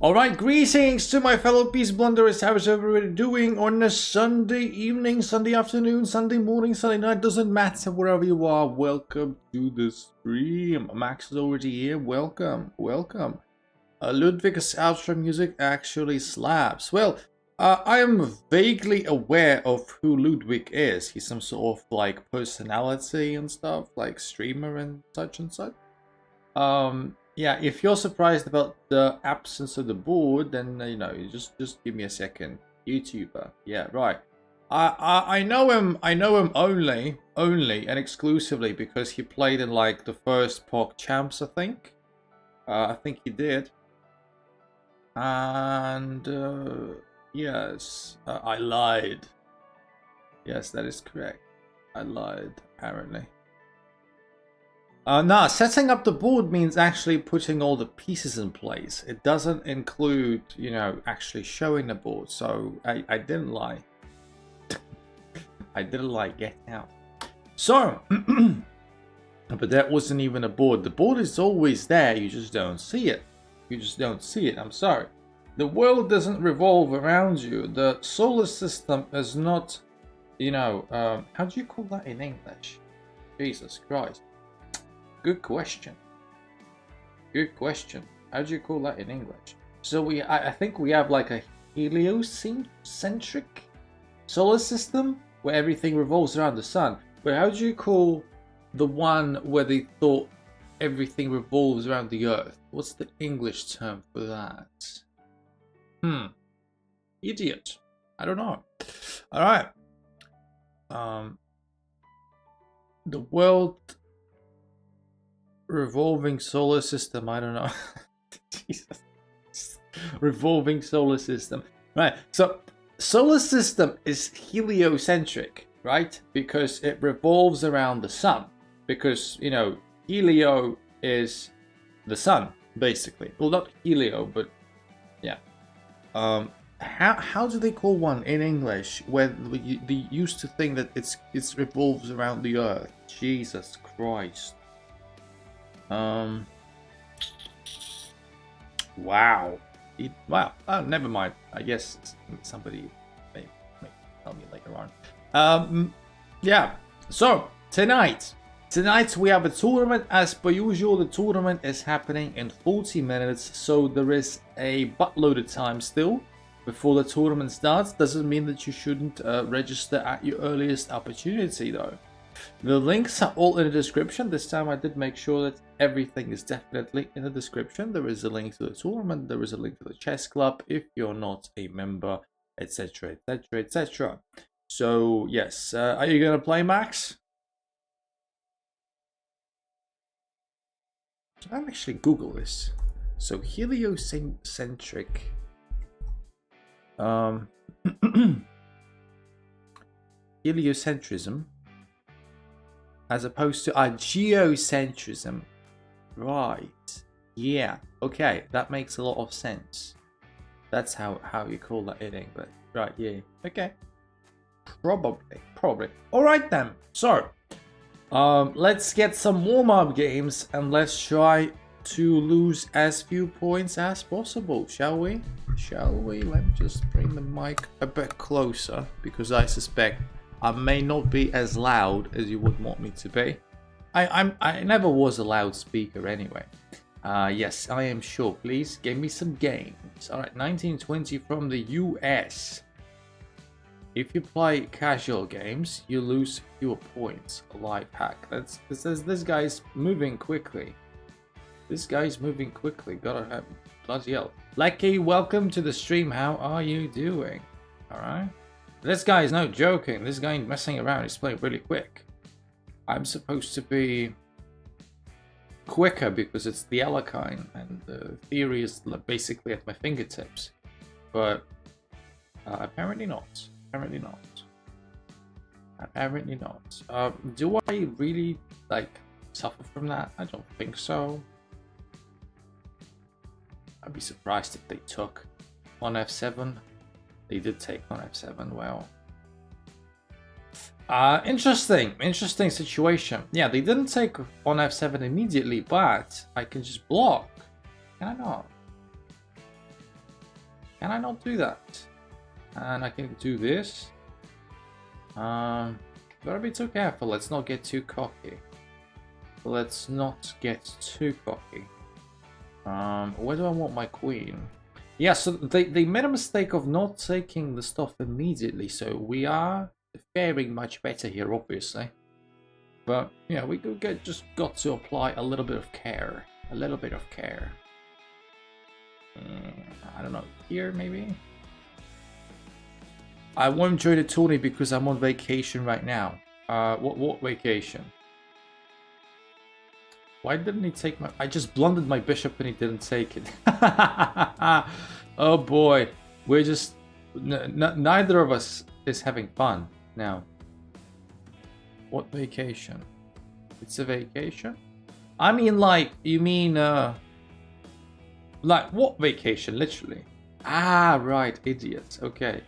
Alright, greetings to my fellow peace blunderers. How's everybody doing on a Sunday evening, Sunday afternoon, Sunday morning, Sunday night? Doesn't matter wherever you are. Welcome to the stream. Max is already here. Welcome. Ludwig's outro music actually slaps. Well, I am vaguely aware of who Ludwig is. He's some sort of like personality and stuff, like streamer and such and such. Yeah, if you're surprised about the absence of the board, then you just give me a second. YouTuber, yeah, right. I know him. I know him only and exclusively because he played in like the first POC Champs, I think. I think he did. And yes, I lied. Yes, that is correct. I lied, apparently. Nah, setting up the board means actually putting all the pieces in place. It doesn't include, actually showing the board. So I didn't lie. I didn't lie. Get out. So, but that wasn't even a board. The board is always there. You just don't see it. You just don't see it. I'm sorry. The world doesn't revolve around you. The solar system is not, how do you call that in English? Jesus Christ. Good question. Good question. How do you call that in English? So I think we have like a heliocentric solar system where everything revolves around the sun. But how do you call the one where they thought everything revolves around the Earth? What's the English term for that? Idiot. I don't know. All right. The world revolving solar system. I don't know. Jesus. Revolving solar system. Right. So solar system is heliocentric, right? Because it revolves around the sun. Because, helio is the sun, basically. Well, not helio, but yeah. How do they call one in English where they used to think that it revolves around the Earth? Jesus Christ. Wow. Wow. Oh, never mind. I guess somebody may tell me later on. Yeah. So tonight we have a tournament. As per usual, the tournament is happening in 40 minutes. So there is a buttload of time still before the tournament starts. Doesn't mean that you shouldn't register at your earliest opportunity, though. The links are all in the description. This time I did make sure that everything is definitely in the description. There is a link to the tournament, there is a link to the chess club if you're not a member, etc, etc, etc. So yes, are you gonna play, Max? I'll actually Google this. So heliocentric heliocentrism as opposed to geocentrism. Right. Yeah. Okay. That makes a lot of sense. That's how you call that in English. Right. Yeah. Okay. Probably. Alright then. So, let's get some warm-up games and let's try to lose as few points as possible. Shall we? Let me just bring the mic a bit closer because I suspect I may not be as loud as you would want me to be. I never was a loudspeaker anyway. Yes, I am sure. Please give me some games. Alright, 1920 from the US. If you play casual games, you lose fewer points. A life hack. This guy's moving quickly. Gotta have bloody hell. Lecky, welcome to the stream. How are you doing? Alright. This guy is no joking. This guy ain't messing around. He's playing really quick. I'm supposed to be quicker because it's the Alekhine and the theory is basically at my fingertips. But apparently not. Apparently not. Do I really suffer from that? I don't think so. I'd be surprised if they took on F7. They did take on F7. Well, interesting situation. Yeah, they didn't take on F7 immediately, but I can just block. Can I not? Can I not do that? And I can do this. Gotta be too careful. Let's not get too cocky. Let's not get too cocky. Where do I want my queen? Yeah, so they made a mistake of not taking the stuff immediately, so we are faring much better here, obviously. But yeah, we just got to apply a little bit of care. A little bit of care. I don't know, here maybe? I won't join the tourney because I'm on vacation right now. What vacation? Why didn't he take my... I just blundered my bishop and he didn't take it. Oh boy. We're just... neither of us is having fun now. What vacation? It's a vacation? I mean, like, you mean, like, what vacation, literally? Ah, right, idiots. Okay.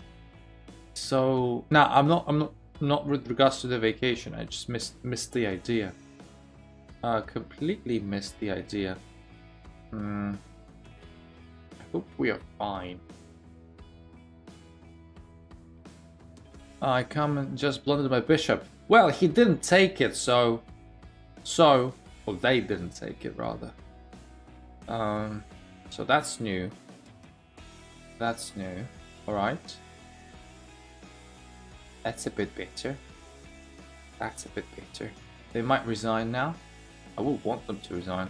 So, no, I'm not with regards to the vacation. I just missed the idea. Completely missed the idea. I hope we are fine. I come and just blundered my bishop. Well, he didn't take it, so, well, they didn't take it rather. So that's new. That's new. All right. That's a bit better. That's a bit better. They might resign now. I will want them to resign.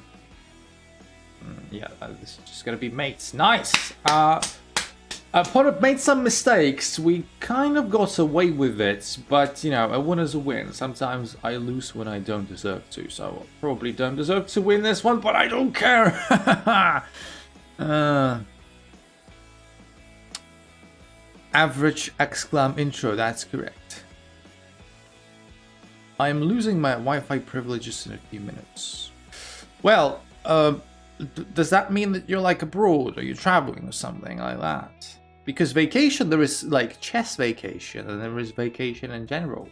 Yeah, this is just gonna be mates. Nice! Potter made some mistakes. We kind of got away with it, but you know, a win is a win. Sometimes I lose when I don't deserve to, so I probably don't deserve to win this one, but I don't care! Average exclam intro, that's correct. I am losing my Wi-Fi privileges in a few minutes. Well, does that mean that you're like abroad or you're traveling or something like that? Because vacation, there is like chess vacation and there is vacation in general.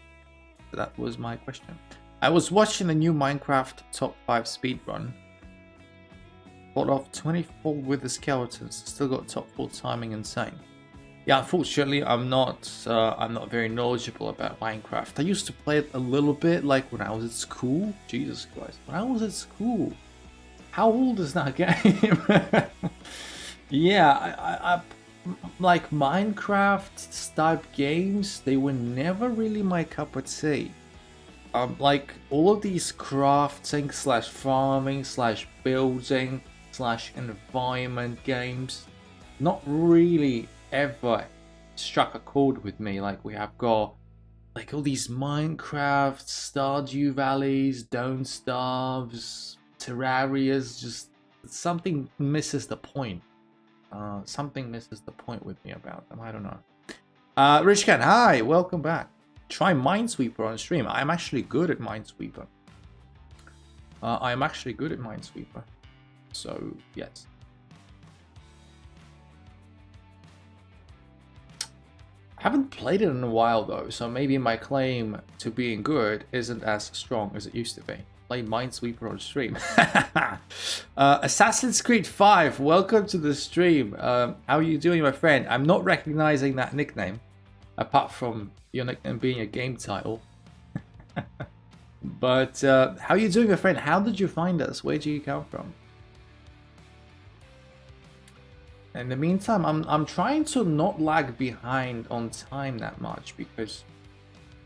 That was my question. I was watching the new Minecraft top 5 speedrun. Got off 24 with the skeletons, still got top 4 timing insane. Yeah, unfortunately, I'm not very knowledgeable about Minecraft. I used to play it a little bit, like when I was at school. Jesus Christ, when I was at school. How old is that game? Yeah, I like Minecraft type games. They were never really my cup of tea. Like all of these crafting / farming / building / environment games, not really ever struck a chord with me. Like we have got like all these Minecraft, Stardew Valleys, Don't Starves, Terrarias, just something misses the point. Something misses the point with me about them. I don't know. Rich Ken, hi, welcome back. Try Minesweeper on stream. I'm actually good at Minesweeper. I'm actually good at Minesweeper. So, yes. I haven't played it in a while though, so maybe my claim to being good isn't as strong as it used to be. Play Minesweeper on stream. Assassin's Creed 5, welcome to the stream. How are you doing, my friend? I'm not recognizing that nickname, apart from your nickname being a game title. But how are you doing, my friend? How did you find us? Where do you come from? In the meantime, I'm trying to not lag behind on time that much, because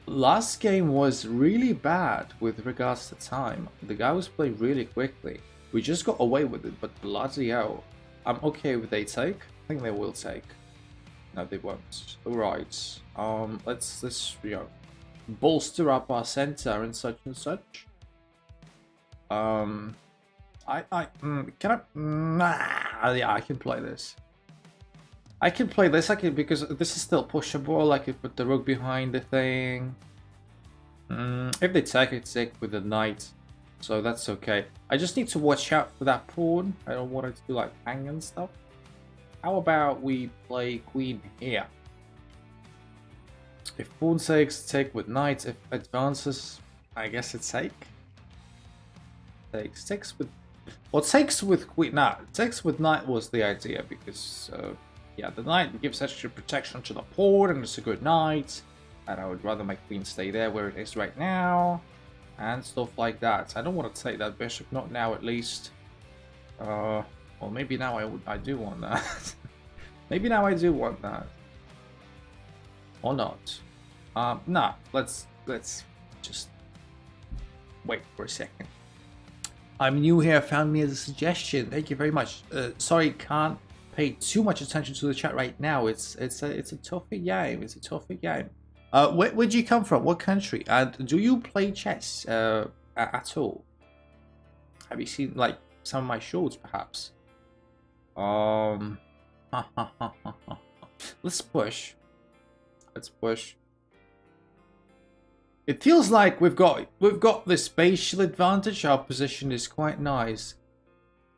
last game was really bad with regards to time. The guy was playing really quickly. We just got away with it, but bloody hell. I'm okay with they take. I think they will take. No, they won't. Alright. Let's you know, bolster up our center and such and such. Can I? Yeah, I can play this. I can play this. Because this is still pushable. I can put the rook behind the thing. If they take it, take with the knight, so that's okay. I just need to watch out for that pawn. I don't want it to do like hang and stuff. How about we play queen here? If pawn takes, take with knight. If advances, I guess it's take. Takes with... Well, takes with queen... Nah, takes with knight was the idea, because Yeah, the knight gives extra protection to the pawn, and it's a good knight. And I would rather my queen stay there where it is right now. And stuff like that. I don't want to take that bishop, not now at least. Well, maybe now I do want that. Maybe now I do want that. Or not. Nah, let's just wait for a second. I'm new here, found me as a suggestion. Thank you very much. Sorry, can't pay too much attention to the chat right now. It's a tougher game. It's a tougher game. Where'd you come from? What country? And do you play chess at all? Have you seen like some of my shorts, perhaps? Let's push. Let's push. It feels like we've got the spatial advantage. Our position is quite nice,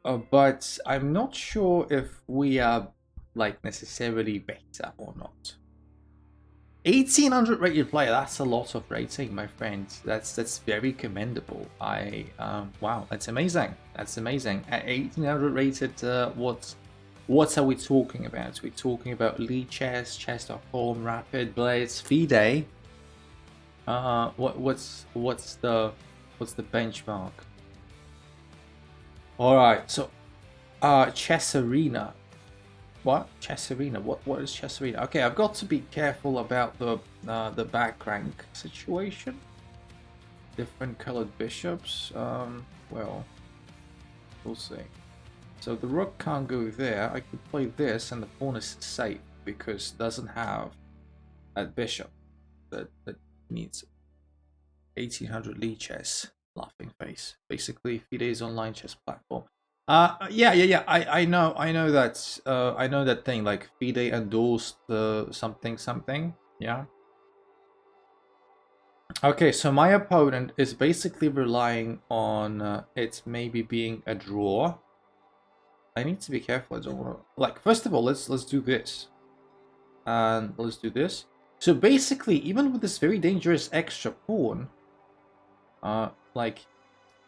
but I'm not sure if we are like necessarily better or not. 1800 rated player, that's a lot of rating, my friend. That's very commendable. Wow, that's amazing. That's amazing. At 1800 rated, what are we talking about? We're talking about Lichess, Chess.com, Rapid, Blitz, FIDE. What's the benchmark? All right, so Chess Arena. What? Chess Arena? What is Chess Arena? Okay, I've got to be careful about the back rank situation. Different colored bishops. Well, we'll see. So the rook can't go there. I could play this, and the pawn is safe because it doesn't have that bishop that needs 1800 Lichess. Laughing face. Basically, FIDE's online chess platform. Yeah. I know that. I know that thing. Like FIDE endorsed something. Yeah. Okay, so my opponent is basically relying on it maybe being a draw. I need to be careful. I don't want to. Like, first of all, let's do this, and let's do this. So basically, even with this very dangerous extra pawn, like,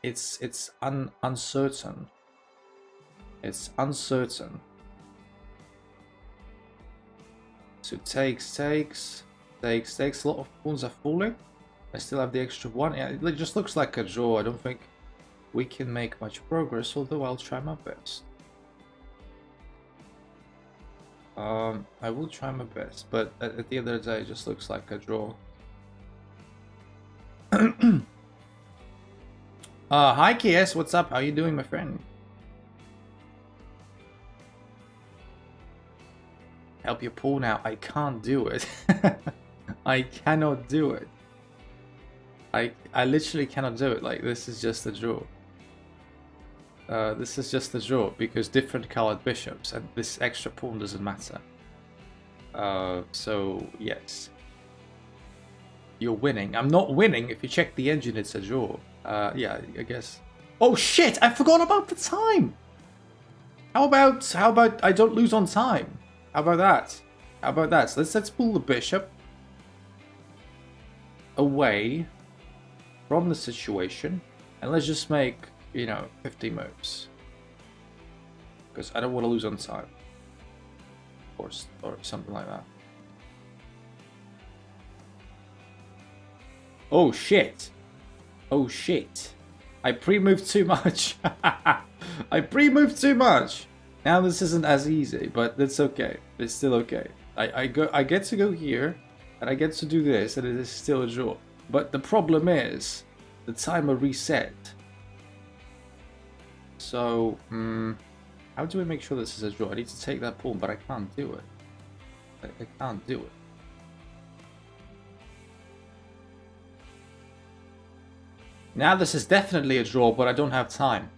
it's uncertain. It's uncertain. So takes. A lot of pawns are falling. I still have the extra one. Yeah, it just looks like a draw. I don't think we can make much progress, although I'll try my best. I will try my best, but at the end of the day, it just looks like a draw. Hi KS, what's up? How you doing, my friend? Help your pawn out. I can't do it. I cannot do it. I literally cannot do it. Like, this is just a draw. This is just a draw because different colored bishops, and this extra pawn doesn't matter. So yes, you're winning. I'm not winning. If you check the engine, it's a draw. Yeah, I guess. Oh shit! I forgot about the time. How about I don't lose on time? How about that? How about that? So let's pull the bishop away from the situation, and let's just make, you know, 50 moves, because I don't want to lose on time, or something like that. Oh shit! Oh shit! I pre-moved too much. I pre-moved too much. Now this isn't as easy, but it's okay. It's still okay. I get to go here, and I get to do this, and it is still a draw. But the problem is, the timer reset. So, how do we make sure this is a draw? I need to take that pawn, but I can't do it. I can't do it. Now this is definitely a draw, but I don't have time.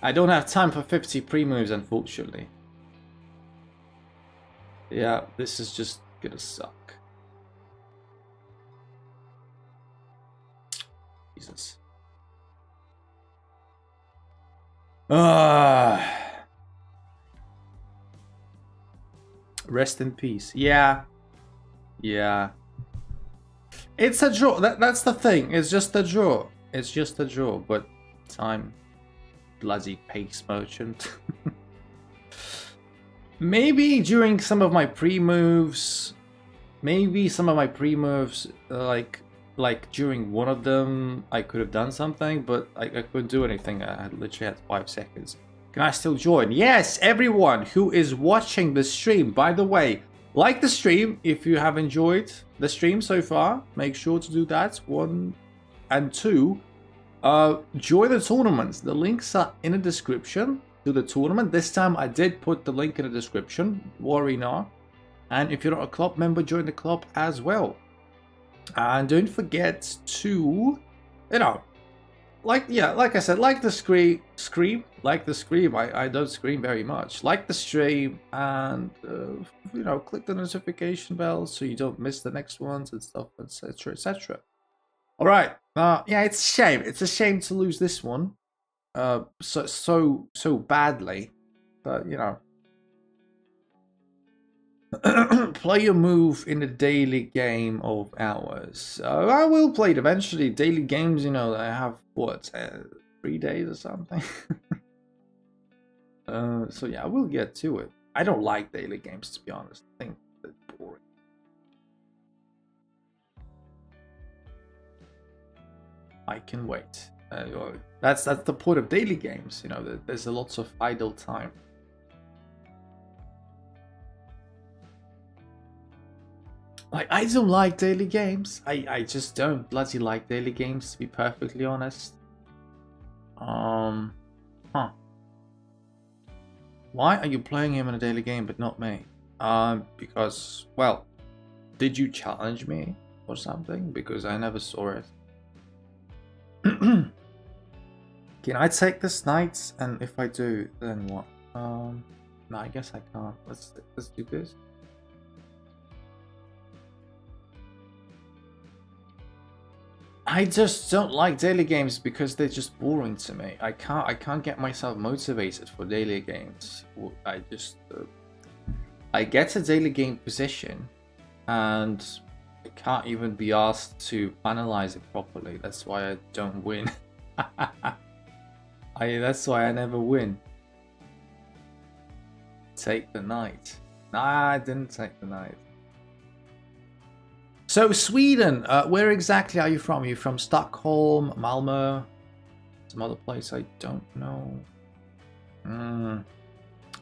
I don't have time for 50 pre-moves, unfortunately. Yeah, this is just gonna suck. Jesus. Rest in peace. Yeah. Yeah. It's a draw. That's the thing. It's just a draw. It's just a draw, but time. Bloody pace merchant. Maybe during some of my pre-moves, like during one of them, I could have done something, but I couldn't do anything. I had literally had 5 seconds. Can I still join? Yes, everyone who is watching the stream. By the way, like the stream if you have enjoyed the stream so far. Make sure to do that. 1 and 2. Join the tournaments. The links are in the description to the tournament. This time I did put the link in the description. Worry not. And if you're not a club member, join the club as well. And don't forget to, like I said, like the scream, I don't scream very much. Like the stream and click the notification bell so you don't miss the next ones and stuff, etc, etc. All right. Yeah, it's a shame. It's a shame to lose this one, so badly, but play your move in the daily game of hours. I will play it eventually. Daily games, I have what 3 days or something. So yeah, I will get to it. I don't like daily games, to be honest. I think they're boring. I can wait. That's the point of daily games. There's a lots of idle time. I don't like daily games. I just don't bloody like daily games, to be perfectly honest. Why are you playing him in a daily game but not me? Because, well, did you challenge me or something? Because I never saw it. Can I take this knight? And if I do, then what? No, I guess I can't. Let's do this. I just don't like daily games because they're just boring to me. I can't get myself motivated for daily games. I get a daily game position and I can't even be asked to analyze it properly. That's why I don't win. That's why I never win. Take the knight. Nah, I didn't take the knight. So Sweden, where exactly are you from? Are you from Stockholm, Malmö, some other place I don't know?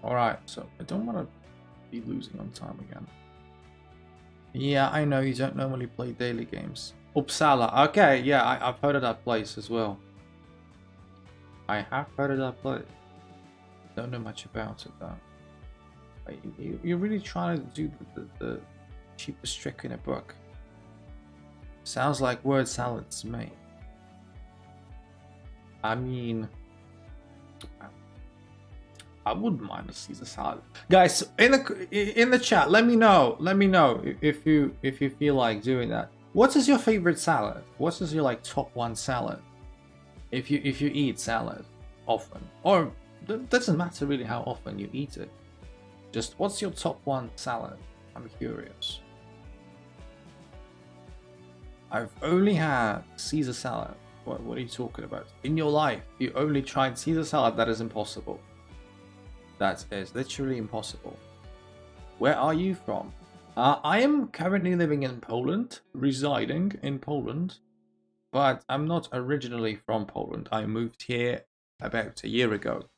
Alright, so I don't want to be losing on time again. Yeah, I know you don't normally play daily games. Uppsala, okay, yeah, I've heard of that place as well. I have heard of that place. Don't know much about it though. You're really trying to do the cheapest trick in a book. Sounds like word salad to me. I mean, I wouldn't mind a Caesar salad, guys. In the chat, let me know if you feel like doing that. What is your favorite salad? What is your top 1 salad? If you eat salad often, or it doesn't matter really how often you eat it. Just what's your top 1 salad? I'm curious. I've only had Caesar salad. What are you talking about? In your life, you only tried Caesar salad? That is impossible. That is literally impossible. Where are you from? I am currently living in Poland, residing in Poland, but I'm not originally from Poland. I moved here about a year ago.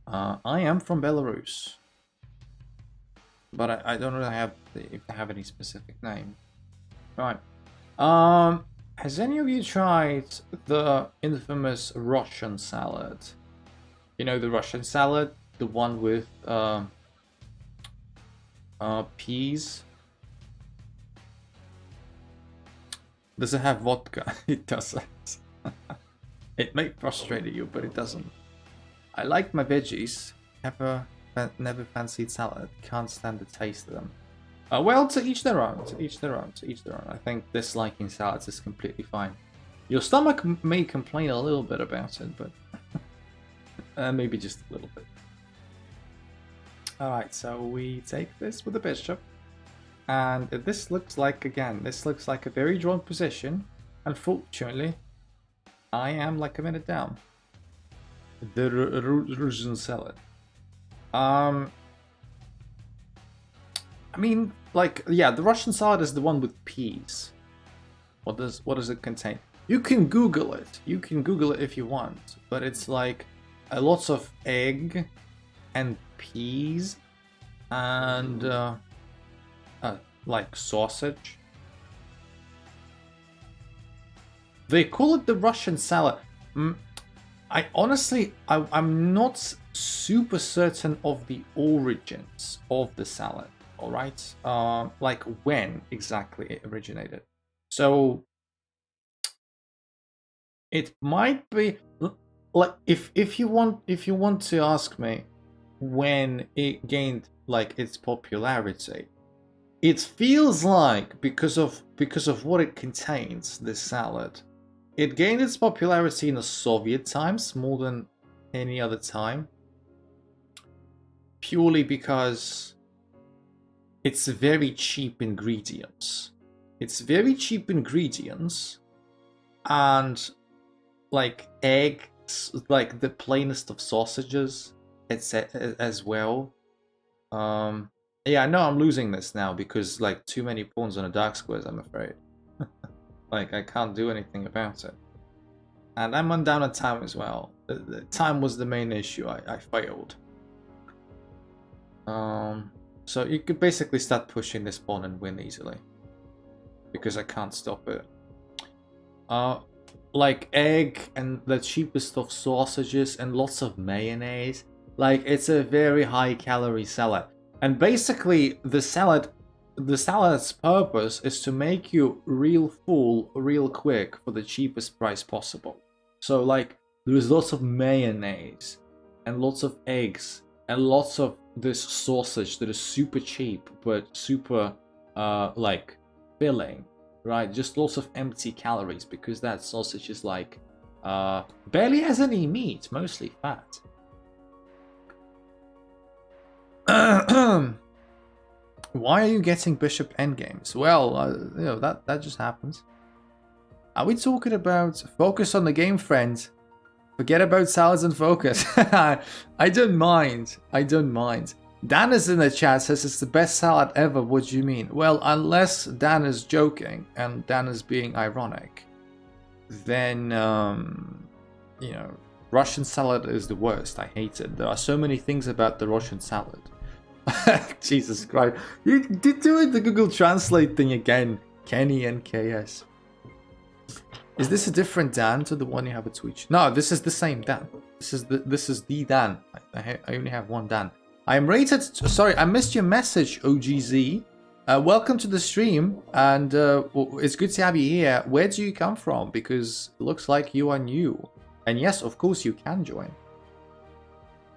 I am from Belarus, but I don't really have if I have any specific name. Right. Has any of you tried the infamous Russian salad? You know the Russian salad, the one with peas. Does it have vodka? It doesn't. It may frustrate you, but it doesn't. I like my veggies. Never fancied salad. Can't stand the taste of them. Well, to each their own. To each their own. To each their own. I think disliking salads is completely fine. Your stomach may complain a little bit about it, but maybe just a little bit. All right, so we take this with the bishop, and this looks like a very drawn position. Unfortunately, I am like a minute down. The Russian salad. I mean, like, yeah, the Russian salad is the one with peas. What does it contain? You can Google it. You can Google it if you want, but it's like lots of egg and peas and like sausage. They call it the Russian salad. I honestly, I'm not super certain of the origins of the salad. All right, like when exactly it originated. So it might be like if you want to ask me when it gained like its popularity, it feels like because of what it contains, this salad. It gained its popularity in the Soviet times more than any other time. Purely because it's very cheap ingredients. It's very cheap ingredients and like eggs, like the plainest of sausages, as well. Yeah, I know I'm losing this now because like too many pawns on a dark squares, I'm afraid. Like, I can't do anything about it. And I'm on down on time as well. The time was the main issue. I failed. So you could basically start pushing this pawn and win easily. Because I can't stop it. Like egg and the cheapest of sausages and lots of mayonnaise. Like, it's a very high calorie salad. And basically, the salad's purpose is to make you real full real quick for the cheapest price possible. So like, there's lots of mayonnaise and lots of eggs and lots of this sausage that is super cheap but super like filling, right? Just lots of empty calories because that sausage is like barely has any meat, mostly fat. Why are you getting bishop endgames? Well, you know, that just happens. Are we talking about focus on the game, friend? Forget about salads and focus. I don't mind. I don't mind. Dan is in the chat, says it's the best salad ever. What do you mean? Well, unless Dan is joking and Dan is being ironic, then, you know, Russian salad is the worst. I hate it. There are so many things about the Russian salad. Jesus Christ. You did do the Google Translate thing again, Kenny and KS. Is this a different Dan to the one you have at Twitch? No, this is the same Dan. This is the Dan. I only have one Dan. I am rated. Sorry, I missed your message, OGZ. Welcome to the stream, and it's good to have you here. Where do you come from? Because it looks like you are new. And yes, of course you can join.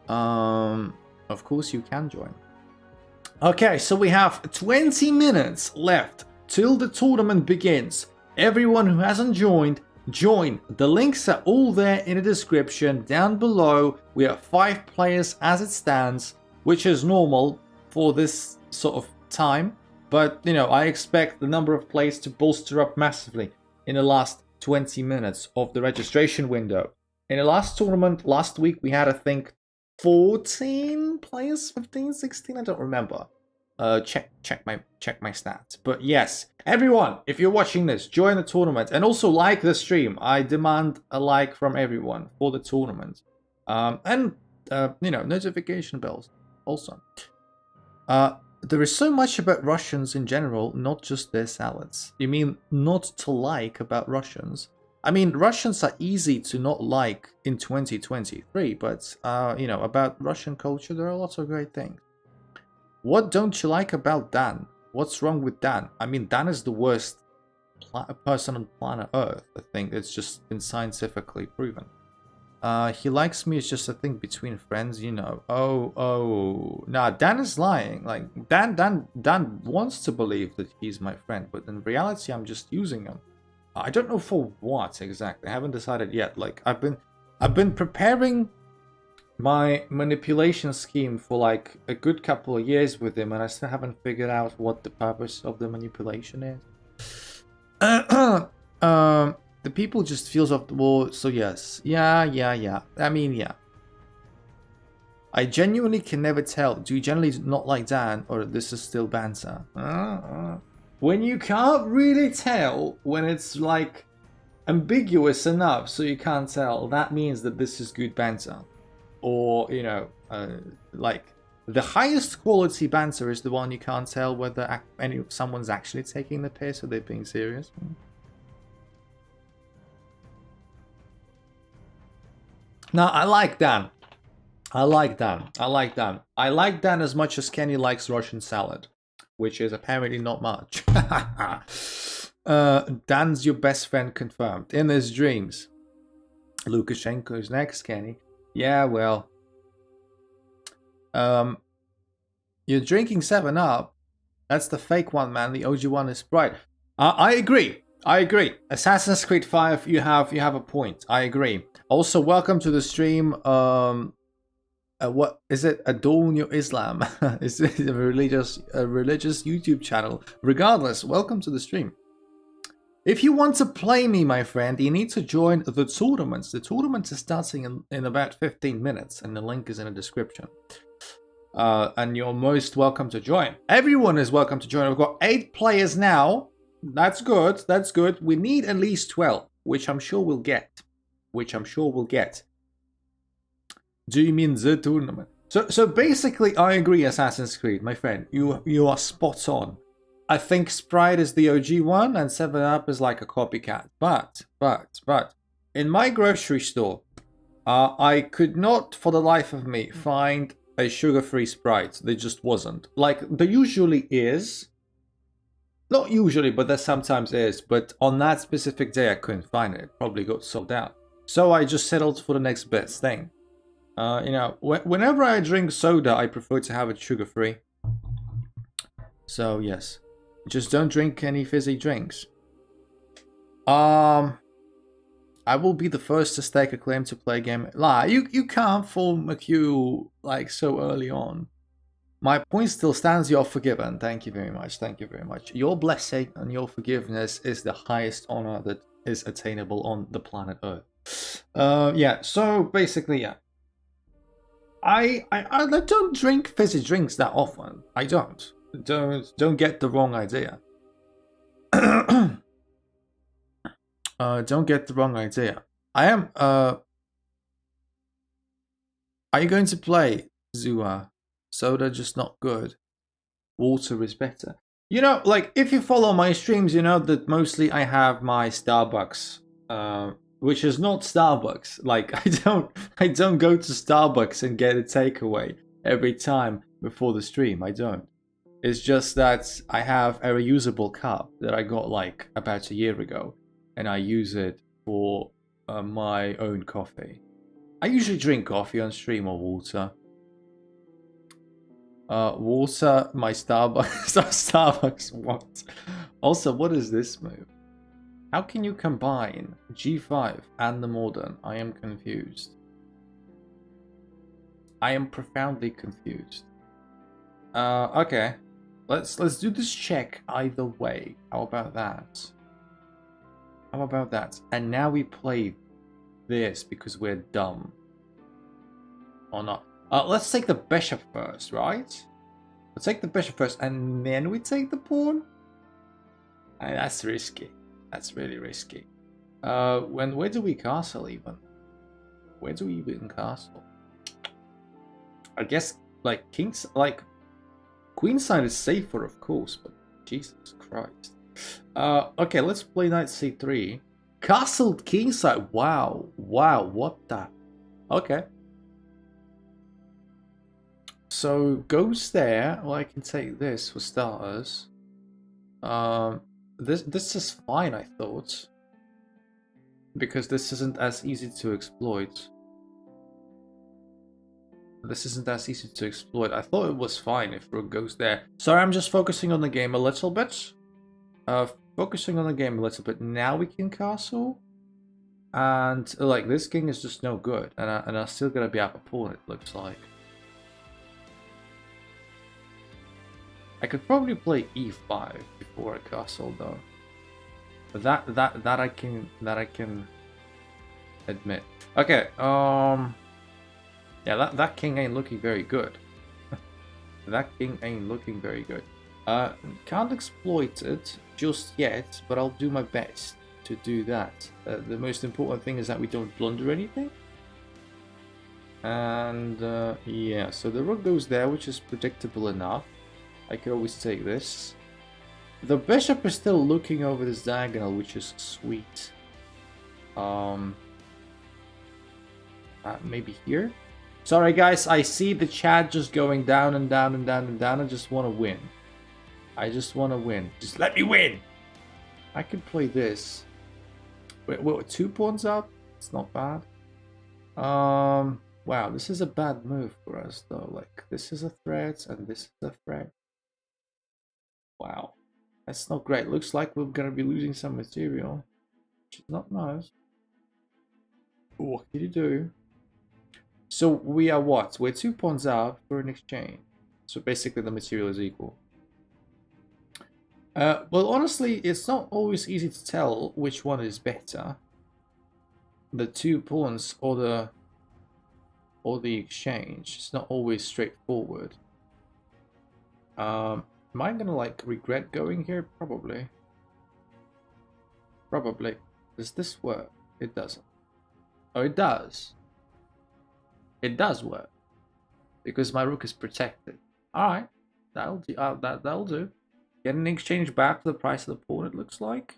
Of course you can join. Okay, so we have 20 minutes left till the tournament begins. Everyone who hasn't joined, join. The links are all there in the description down below. We are 5 players as it stands, which is normal for this sort of time. But, you know, I expect the number of players to bolster up massively in the last 20 minutes of the registration window. In the last tournament, last week, we had, I think, 14 players, 15, 16, I don't remember. Check my stats. But yes, everyone, if you're watching this, join the tournament and also like the stream. I demand a like from everyone for the tournament. And you know, notification bells also. There is so much about Russians in general, not just their salads. You mean not to like about Russians? I mean, Russians are easy to not like in 2023, but, you know, about Russian culture, there are lots of great things. What don't you like about Dan? What's wrong with Dan? I mean, Dan is the worst person on planet Earth. I think it's just been scientifically proven. He likes me, it's just a thing between friends, you know. Oh. Nah, Dan is lying. Like, Dan wants to believe that he's my friend, but in reality, I'm just using him. I don't know for what exactly. I haven't decided yet. Like, I've been preparing my manipulation scheme for like a good couple of years with him, and I still haven't figured out what the purpose of the manipulation is. The people just feels off the wall. So yes, yeah. I mean, yeah. I genuinely can never tell. Do you generally not like Dan, or this is still banter? When you can't really tell, when it's like ambiguous enough so you can't tell, that means that this is good banter. Or, you know, like the highest quality banter is the one you can't tell whether someone's actually taking the piss or they're being serious. No, I like Dan. I like Dan. I like Dan. I like Dan as much as Kenny likes Russian salad, which is apparently not much. Dan's your best friend confirmed. In his dreams. Lukashenko's next, Kenny. Yeah, well. You're drinking 7-Up. That's the fake one, man. The OG one is Sprite. I agree. I agree. Assassin's Creed 5, you have a point. I agree. Also, welcome to the stream. What is it? Adorn Your Islam. Is it a religious YouTube channel? Regardless, welcome to the stream. If you want to play me, my friend, you need to join the tournaments. The tournament is starting in about 15 minutes, and the link is in the description. And you're most welcome to join. Everyone is welcome to join. We've got 8 players now. That's good. That's good. We need at least 12, which I'm sure we'll get. Do you mean the tournament? So basically, I agree, Assassin's Creed, my friend. You are spot on. I think Sprite is the OG one, and 7-Up is like a copycat. But in my grocery store, I could not, for the life of me, find a sugar-free Sprite. There just wasn't. Like, there usually is. Not usually, but there sometimes is. But on that specific day, I couldn't find it. It probably got sold out. So I just settled for the next best thing. You know, whenever I drink soda, I prefer to have it sugar-free. So, yes. Just don't drink any fizzy drinks. I will be the first to stake a claim to play a game. You can't form a queue like so early on. My point still stands. You're forgiven. Thank you very much. Thank you very much. Your blessing and your forgiveness is the highest honor that is attainable on the planet Earth. Yeah. So basically, yeah. I don't drink fizzy drinks that often. I don't. Don't get the wrong idea. Don't get the wrong idea. I am. Are you going to play Zua? Soda just not good. Water is better. You know, like if you follow my streams, you know that mostly I have my Starbucks. Which is not Starbucks. Like I don't go to Starbucks and get a takeaway every time before the stream. I don't. It's just that I have a reusable cup that I got like about a year ago, and I use it for my own coffee. I usually drink coffee on stream or water. Water, my Starbucks. Starbucks. What? Also, what is this move? How can you combine G5 and the modern? I am confused. I am profoundly confused. Okay. Let's do this check either way. How about that? How about that? And now we play this because we're dumb. Or not. Let's take the bishop first, right? Let's take the bishop first and then we take the pawn? That's risky. That's really risky. Where do we castle even? Where do we even castle? I guess like queenside is safer, of course, but Jesus Christ. Okay, let's play knight c3. Castle kingside. Wow, what the? Okay. So goes there. Well, I can take this for starters. This is fine, I thought, because this isn't as easy to exploit. I thought it was fine if rook goes there. Sorry, I'm just focusing on the game a little bit. Now we can castle, and like this king is just no good, and I'm still gonna be up a pawn. It looks like. I could probably play e5 before I castle though. But that I can admit. Okay, Yeah, that king ain't looking very good. That king ain't looking very good. Can't exploit it just yet, but I'll do my best to do that. The most important thing is that we don't blunder anything. And yeah, so the rook goes there, which is predictable enough. I could always take this. The bishop is still looking over this diagonal, which is sweet. Maybe here? Sorry guys, I see the chat just going down and down and down and down. I just want to win. I just want to win. Just let me win! I can play this. Wait, what, 2 pawns up? It's not bad. Wow, this is a bad move for us though. Like, this is a threat and this is a threat. Wow. That's not great. Looks like we're gonna be losing some material. Which is not nice. What can you do? So we are what? We're 2 pawns out for an exchange. So basically the material is equal. Well, honestly, it's not always easy to tell which one is better. The 2 pawns or the exchange. It's not always straightforward. Am I gonna like regret going here? Probably. Probably. Does this work? It doesn't. Oh, it does. It does work. Because my rook is protected. Alright. That'll do. That'll do. Get an exchange back for the price of the pawn, it looks like.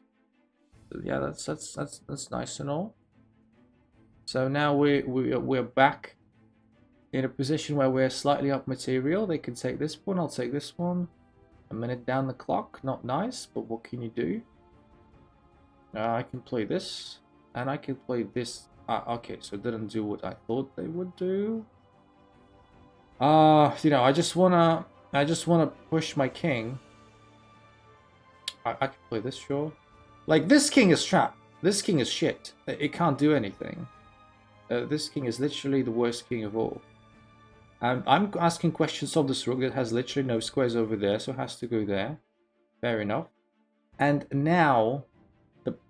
So yeah, that's nice and all. So now we're back in a position where we're slightly up material. They can take this one, I'll take this one. A minute down the clock, not nice, but what can you do? I can play this, and I can play this. Okay, so it didn't do what I thought they would do. You know, I just wanna push my king. I can play this, sure. Like, this king is trapped. This king is shit. It can't do anything. This king is literally the worst king of all. I'm asking questions of this rook that has literally no squares over there, so it has to go there. Fair enough. And now,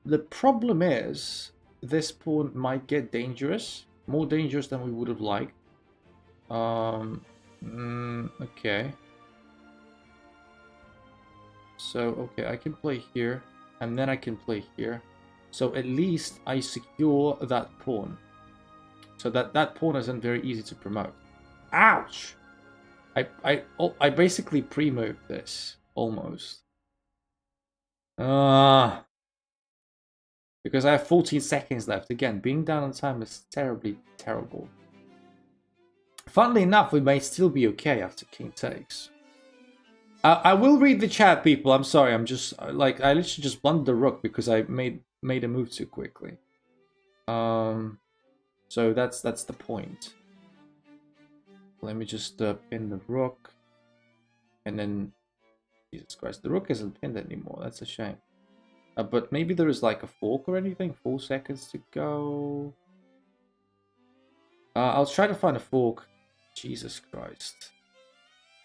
the problem is, this pawn might get dangerous. More dangerous than we would have liked. Okay. So, okay, I can play here, and then I can play here. So at least I secure that pawn. So that pawn isn't very easy to promote. Ouch! I basically pre-moved this, almost. Because I have 14 seconds left. Again, being down on time is terribly terrible. Funnily enough, we may still be okay after king takes. I will read the chat, people. I'm sorry. I'm just like, I literally just blundered the rook because I made a move too quickly. So that's the point. Let me just pin the rook, and then Jesus Christ, the rook isn't pinned anymore. That's a shame. But maybe there is like a fork or anything. 4 seconds to go. I'll try to find a fork. Jesus Christ.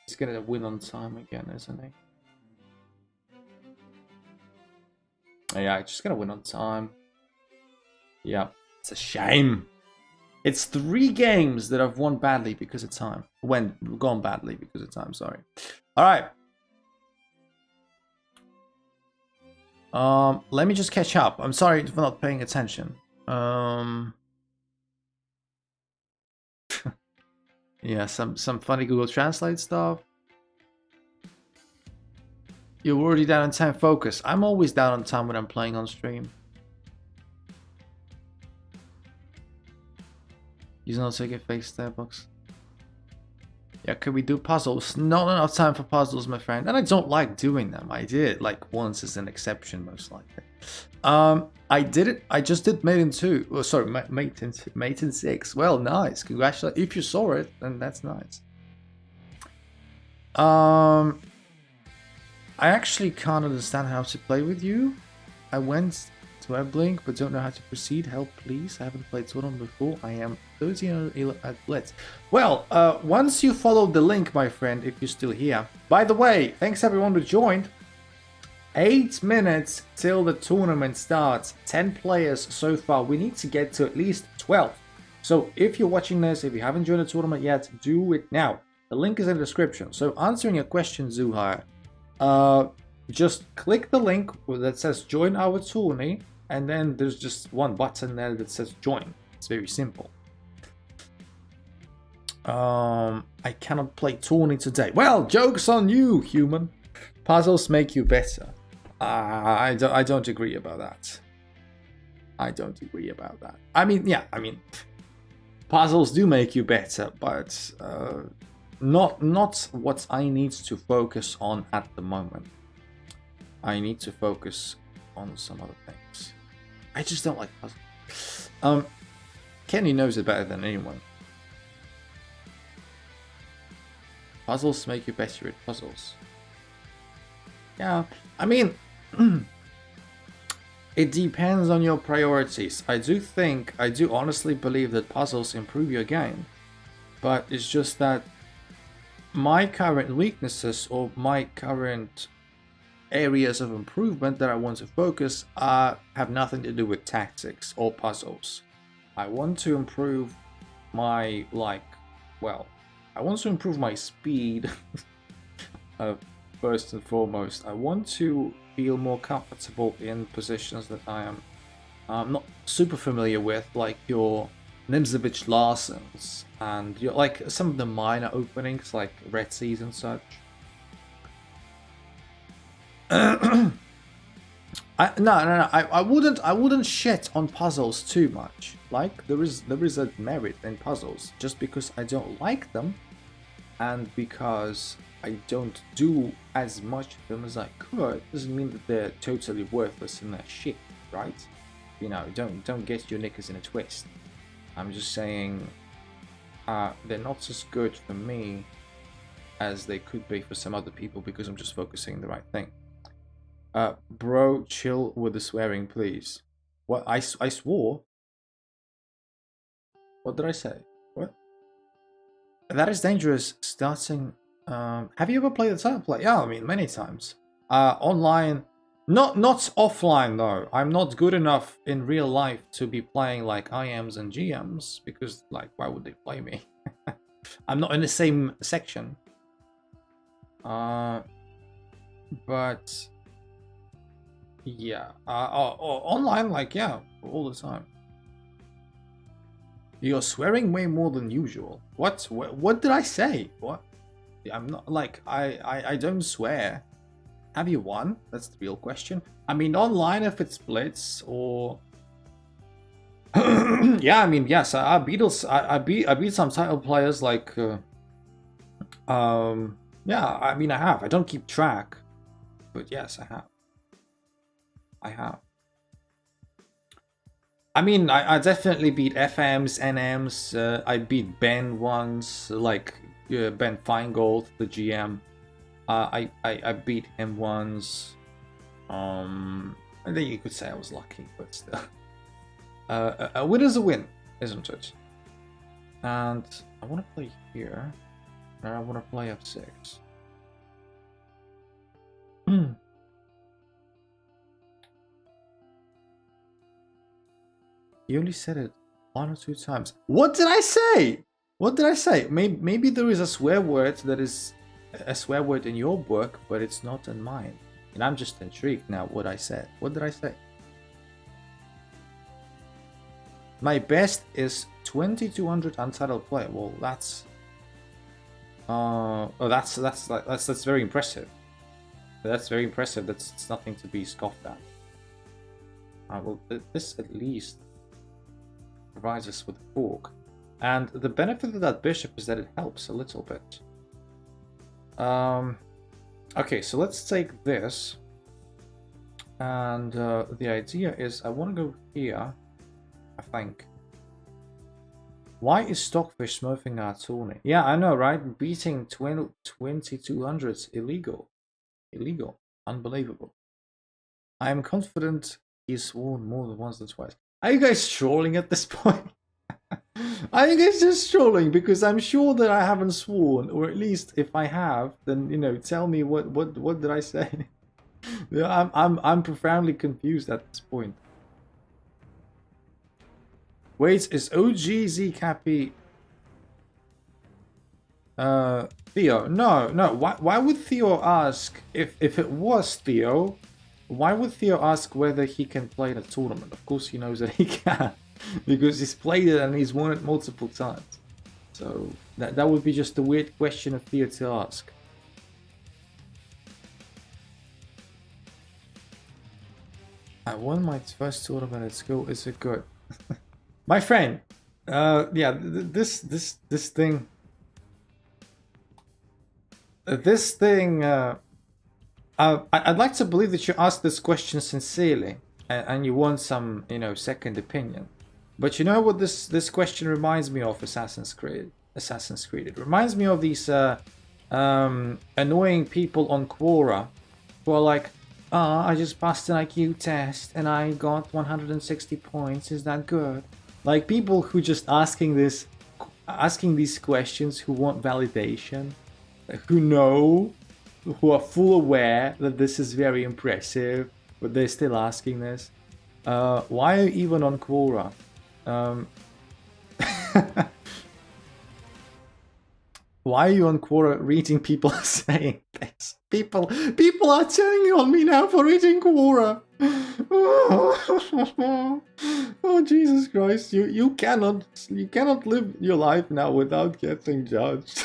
He's gonna win on time again, isn't he? Oh, yeah, just gonna win on time. Yeah, it's a shame. It's 3 games that I've won badly because of time. Gone badly because of time, sorry. Alright. Let me just catch up. I'm sorry for not paying attention. Yeah, some funny Google Translate stuff. You're already down on time. Focus. I'm always down on time when I'm playing on stream. He's not taking fake Starbucks. Yeah, could we do puzzles? Not enough time for puzzles, my friend. And I don't like doing them. I did like once as an exception, most likely. I did it. I just did Mate in 2. Oh, sorry, Mate in 6. Well, nice. Congratulations. If you saw it, then that's nice. I actually can't understand how to play with you. I went to Weblink, but don't know how to proceed. Help, please. I haven't played Tournament before. I am 13 at Blitz. Well, once you followed the link, my friend, if you're still here. By the way, thanks everyone who joined. 8 minutes till the tournament starts. 10 players so far. We need to get to at least 12. So if you're watching this, if you haven't joined the tournament yet, do it now. The link is in the description. So answering your question, Zuhair, just click the link that says join our tourney, and then there's just one button there that says join. It's very simple. I cannot play tourney today. Well, joke's on you, human. Puzzles make you better. I don't agree about that. I don't agree about that. I mean, yeah, I mean, puzzles do make you better, but not what I need to focus on at the moment. I need to focus on some other things. I just don't like puzzles. Kenny knows it better than anyone. Puzzles make you better at puzzles. Yeah, I mean, it depends on your priorities. I do honestly believe that puzzles improve your game, but it's just that my current weaknesses or my current areas of improvement that I want to focus have nothing to do with tactics or puzzles. I want to improve my, I want to improve my speed. First and foremost, I want to feel more comfortable in positions that I am not super familiar with, like your Nimzovich Larsens and your, like some of the minor openings, like Red Seas and such. No. I wouldn't shit on puzzles too much. Like there is a merit in puzzles. Just because I don't like them, and because I don't do as much of them as I could, doesn't mean that they're totally worthless and they're shit, right? You know, don't get your knickers in a twist. I'm just saying they're not as good for me as they could be for some other people because I'm just focusing on the right thing. Bro, chill with the swearing, please. What? I swore? What did I say? What? That is dangerous. Starting. Have you ever played the title play? Yeah, I mean, many times. Online. Not offline, though. I'm not good enough in real life to be playing like IMs and GMs. Because, like, why would they play me? I'm not in the same section. But... yeah. Online, like, yeah, all the time. You're swearing way more than usual. What did I say? What? I'm not, like, I don't swear. Have you won? That's the real question. I mean, online, if it's Blitz or... yeah, I mean, yes, I beat some title players, like... yeah, I mean, I have. I don't keep track. But yes, I have. I mean, I definitely beat FMs, NMs. I beat Ben once, like Ben Feingold, the GM. I beat him once. I think you could say I was lucky, but still. A win is a win, isn't it? And I want to play here. And I want to play F6. You only said it 1 or 2 times. What did I say? What did I say? Maybe there is a swear word that is a swear word in your book, but it's not in mine. And I'm just intrigued now what I said. What did I say? My best is 2200 untitled player. Well, that's that's very impressive. That's very impressive. That's nothing to be scoffed at. Well, this at least provides us with a fork, and the benefit of that bishop is that it helps a little bit. Okay, so let's take this, and the idea is I want to go here, I think. Why is Stockfish smurfing our tourney? Yeah, I know, right? Beating 2200s illegal. Unbelievable. I am confident he's sworn more than once or twice. Are you guys trolling at this point? Are you guys just trolling? Because I'm sure that I haven't sworn, or at least if I have, then you know, tell me what did I say? Yeah, I'm profoundly confused at this point. Wait, is OGZ Cappy Theo? No, no. Why would Theo ask if it was Theo? Why would Theo ask whether he can play in a tournament? Of course he knows that he can, because he's played it and he's won it multiple times. So that would be just a weird question of Theo to ask. I won my first tournament at school. Is it good? My friend, yeah, this thing, I'd like to believe that you asked this question sincerely, and you want some, you know, second opinion. But you know what this question reminds me of? Assassin's Creed. It reminds me of these annoying people on Quora who are like, I just passed an IQ test and I got 160 points. Is that good? Like people who just asking these questions, who want validation, who know, who are full aware that this is very impressive, but they're still asking this. Why are you even on Quora? Why are you on Quora reading people saying this? People are turning on me now for reading Quora. Oh Jesus Christ! You cannot live your life now without getting judged.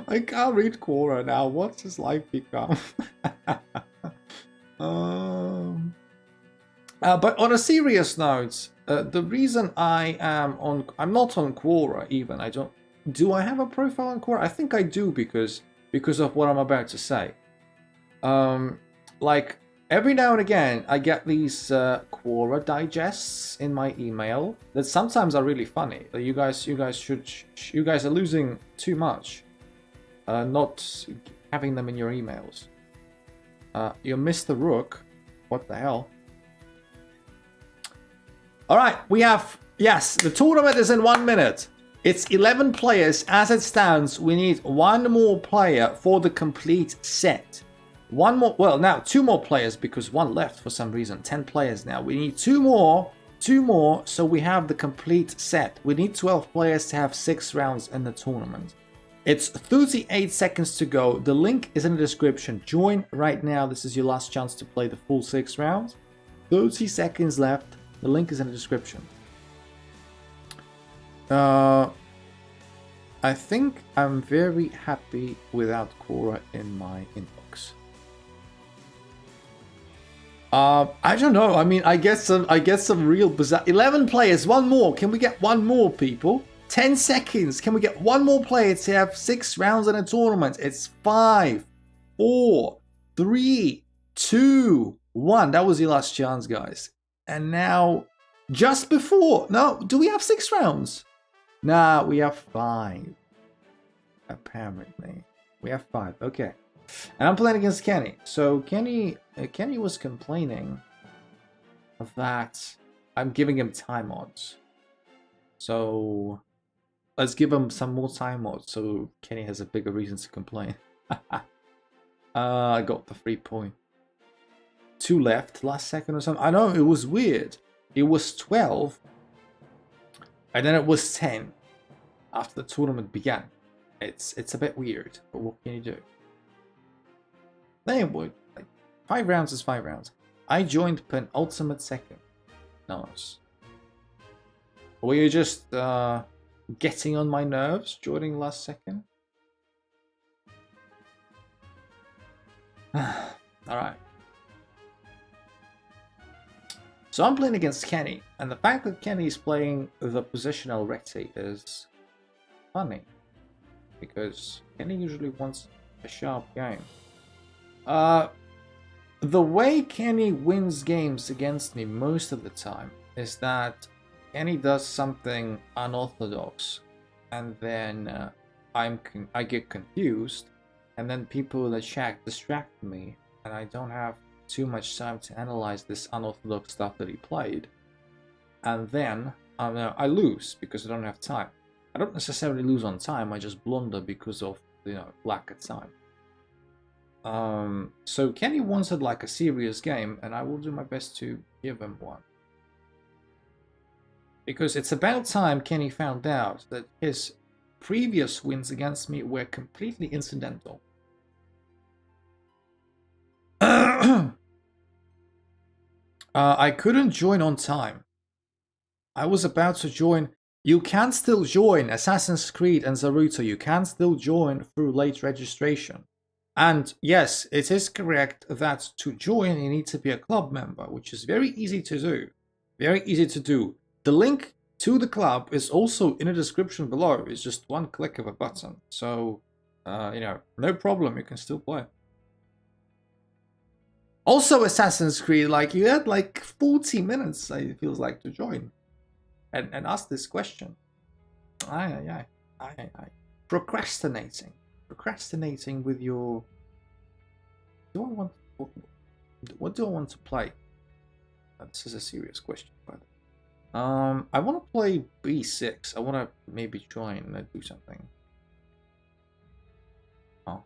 I can't read Quora now. What's his life become? But on a serious note, the reason I'm not on Quora even. Do I have a profile on Quora? I think I do because of what I'm about to say. Like every now and again, I get these Quora digests in my email that sometimes are really funny. You guys are losing too much, not having them in your emails. You missed the rook. What the hell? All right, we have, yes, the tournament is in 1 minute. It's 11 players as it stands. We need one more player for the complete set. One more, well, now 2 more players because 1 left for some reason. 10 players now. We need 2 more, so we have the complete set. We need 12 players to have 6 rounds in the tournament. It's 38 seconds to go. The link is in the description. Join right now. This is your last chance to play the full 6 rounds. 30 seconds left. The link is in the description. I think I'm very happy without Quora in my inbox. I don't know. I mean, I get some real bizarre. 11 players, 1 more. Can we get 1 more, people? 10 seconds. Can we get 1 more player to have 6 rounds in a tournament? It's 5, 4, 3, 2, 1. That was your last chance, guys. And now, just before. No, do we have 6 rounds? Nah, we have 5. Apparently. We have 5. Okay. And I'm playing against Kenny. So Kenny was complaining that I'm giving him time odds. So let's give him some more time odds so Kenny has a bigger reason to complain. I got the 3 point. 2 left last second or something. I know, it was weird. It was 12 and then it was 10 after the tournament began. It's a bit weird, but what can you do? Anyway, like 5 rounds is 5 rounds. I joined penultimate second. Nice. Were you just getting on my nerves joining last second? Alright. So I'm playing against Kenny, and the fact that Kenny is playing the positional recti is funny, because Kenny usually wants a sharp game. The way Kenny wins games against me most of the time is that Kenny does something unorthodox, and then I get confused, and then people in the chat distract me, and I don't have too much time to analyze this unorthodox stuff that he played, and then I lose because I don't have time. I don't necessarily lose on time, I just blunder because of, you know, lack of time. So Kenny wanted like a serious game, and I will do my best to give him one. Because it's about time Kenny found out that his previous wins against me were completely incidental. I couldn't join on time. I was about to join. You can still join Assassin's Creed and Naruto. You can still join through late registration. And yes, it is correct that to join you need to be a club member, which is very easy to do. Very easy to do. The link to the club is also in the description below. It's just one click of a button. So, you know, no problem. You can still play. Also, Assassin's Creed, like you had like 40 minutes, it feels like, to join and ask this question. Aye. Procrastinating with your. What do I want to play? This is a serious question, by the way. I want to play B6. I want to maybe try and do something. All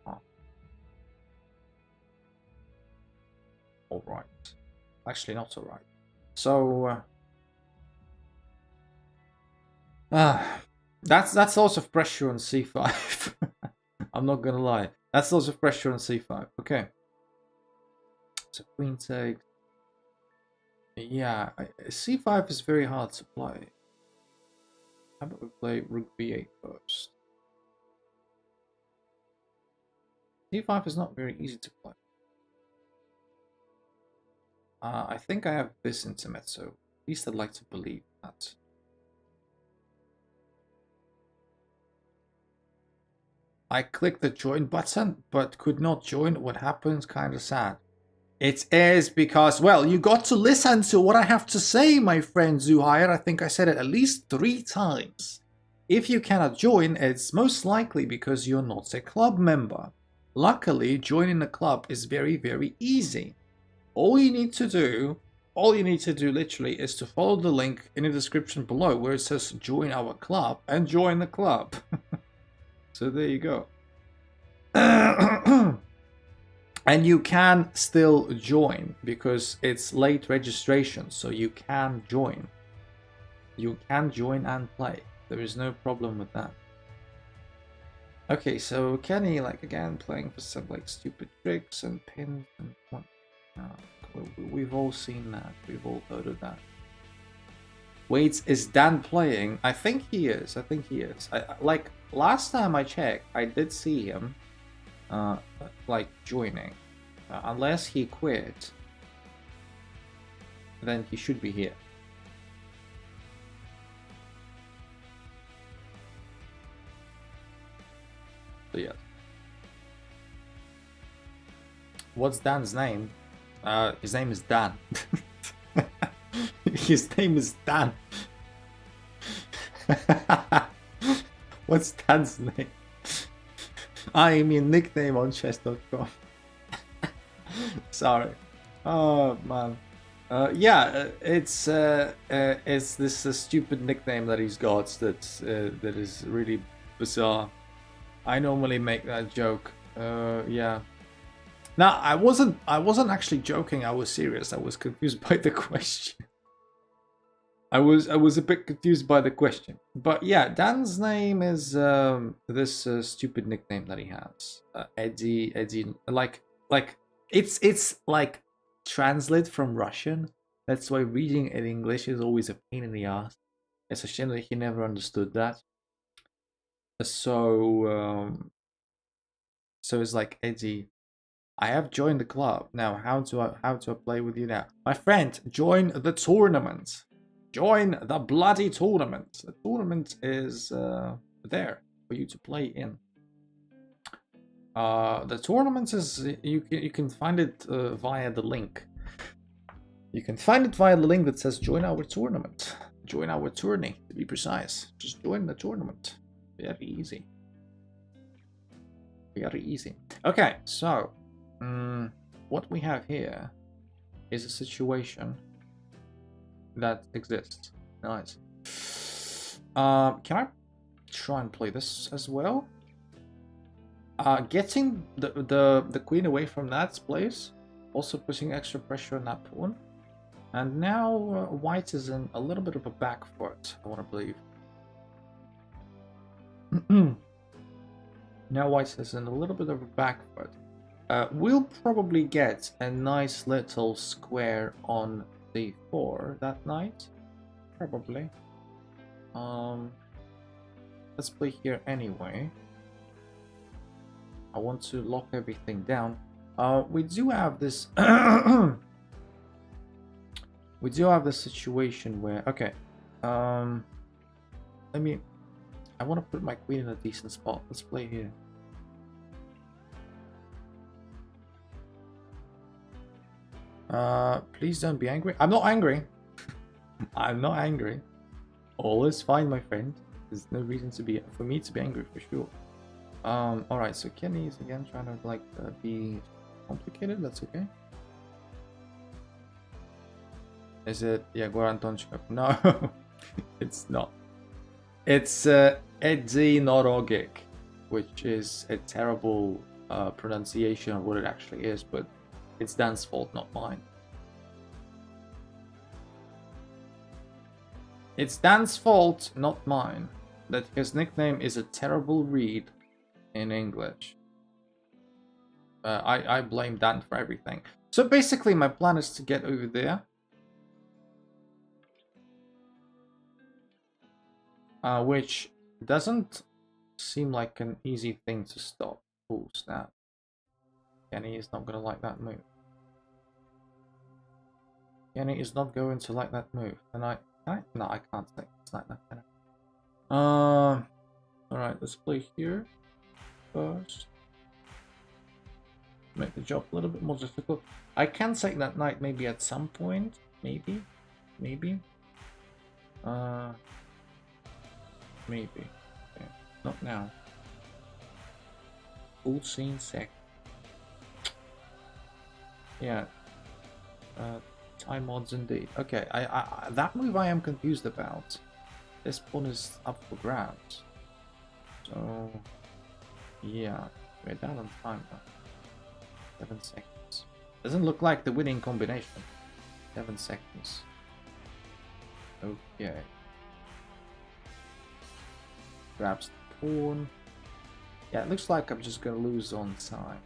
right. Actually, not all right. So, that's lots of pressure on C5. I'm not gonna lie. That's lots of pressure on C5. Okay. So queen takes. Yeah, C5 is very hard to play. How about we play rook B8 first? C5 is not very easy to play. I think I have this intermezzo. At least I'd like to believe that. I clicked the join button, but could not join. What happened? Kind of sad. It is because, well, you got to listen to what I have to say, my friend Zuhair. I think I said it at least 3 times. If you cannot join, it's most likely because you're not a club member. Luckily, joining a club is very, very easy. All you need to do literally is to follow the link in the description below where it says join our club and join the club. So there you go. And you can still join because it's late registration, so you can join. You can join and play. There is no problem with that. Okay, so Kenny, like, again, playing for some like stupid tricks and pins and what. We've all seen that. We've all heard of that. Wait, is Dan playing? I think he is. Like, last time I checked, I did see him, like, joining. Unless he quit, then he should be here. So, yeah. What's Dan's name? His name is Dan. His name is Dan. What's Dan's name? I mean nickname on chess.com. Sorry. Oh man. Yeah, it's this stupid nickname that he's got that is really bizarre. I normally make that joke. Yeah. Now, I wasn't actually joking. I was serious. I was confused by the question. I was a bit confused by the question. But yeah, Dan's name is this stupid nickname that he has. Eddie, like it's like translate from Russian. That's why reading in English is always a pain in the ass. It's a shame that he never understood that. So it's like, Eddie, I have joined the club. Now, how do I play with you now? My friend, join the tournament. Join the bloody tournament. The tournament is there for you to play in. The tournament is you can find it via the link. You can find it via the link that says join our tournament. Join our tourney, to be precise. Just join the tournament. Very easy. Very easy. Okay, so what we have here is a situation that exists. Nice. Can I try and play this as well? Getting the queen away from that place, also putting extra pressure on that pawn. And now white is in a little bit of a back foot, I want to believe. Now white is in a little bit of a back foot. We'll probably get a nice little square on d4 that night. Probably. Let's play here anyway. I want to lock everything down. We do have this we do have this situation where, okay, I want to put my queen in a decent spot. Let's play here. Please don't be angry. I'm not angry. I'm not angry. All is fine, my friend. There's no reason for me to be angry, for sure. Alright, so Kenny is again trying to like be complicated. That's okay. Is it Jaguar Antonchikov? No, it's not. It's Edzi Norogic, which is a terrible pronunciation of what it actually is, but it's Dan's fault, not mine. It's Dan's fault, not mine, that his nickname is a terrible read in English. I blame Dan for everything. So basically my plan is to get over there. Which doesn't seem like an easy thing to stop. Oh snap. Kenny is not gonna like that move. Kenny is not going to like that move. And no, I can't say it's like that. Alright, let's play here first. Make the job a little bit more difficult. I can take that knight maybe at some point. Maybe. Maybe. Okay. Not now. Full scene sec. Yeah. Time mods indeed. Okay, I that move I am confused about. This pawn is up for grabs. So yeah, we're down on time now. 7 seconds. Doesn't look like the winning combination. 7 seconds. Okay. Grabs the pawn. Yeah, it looks like I'm just gonna lose on time.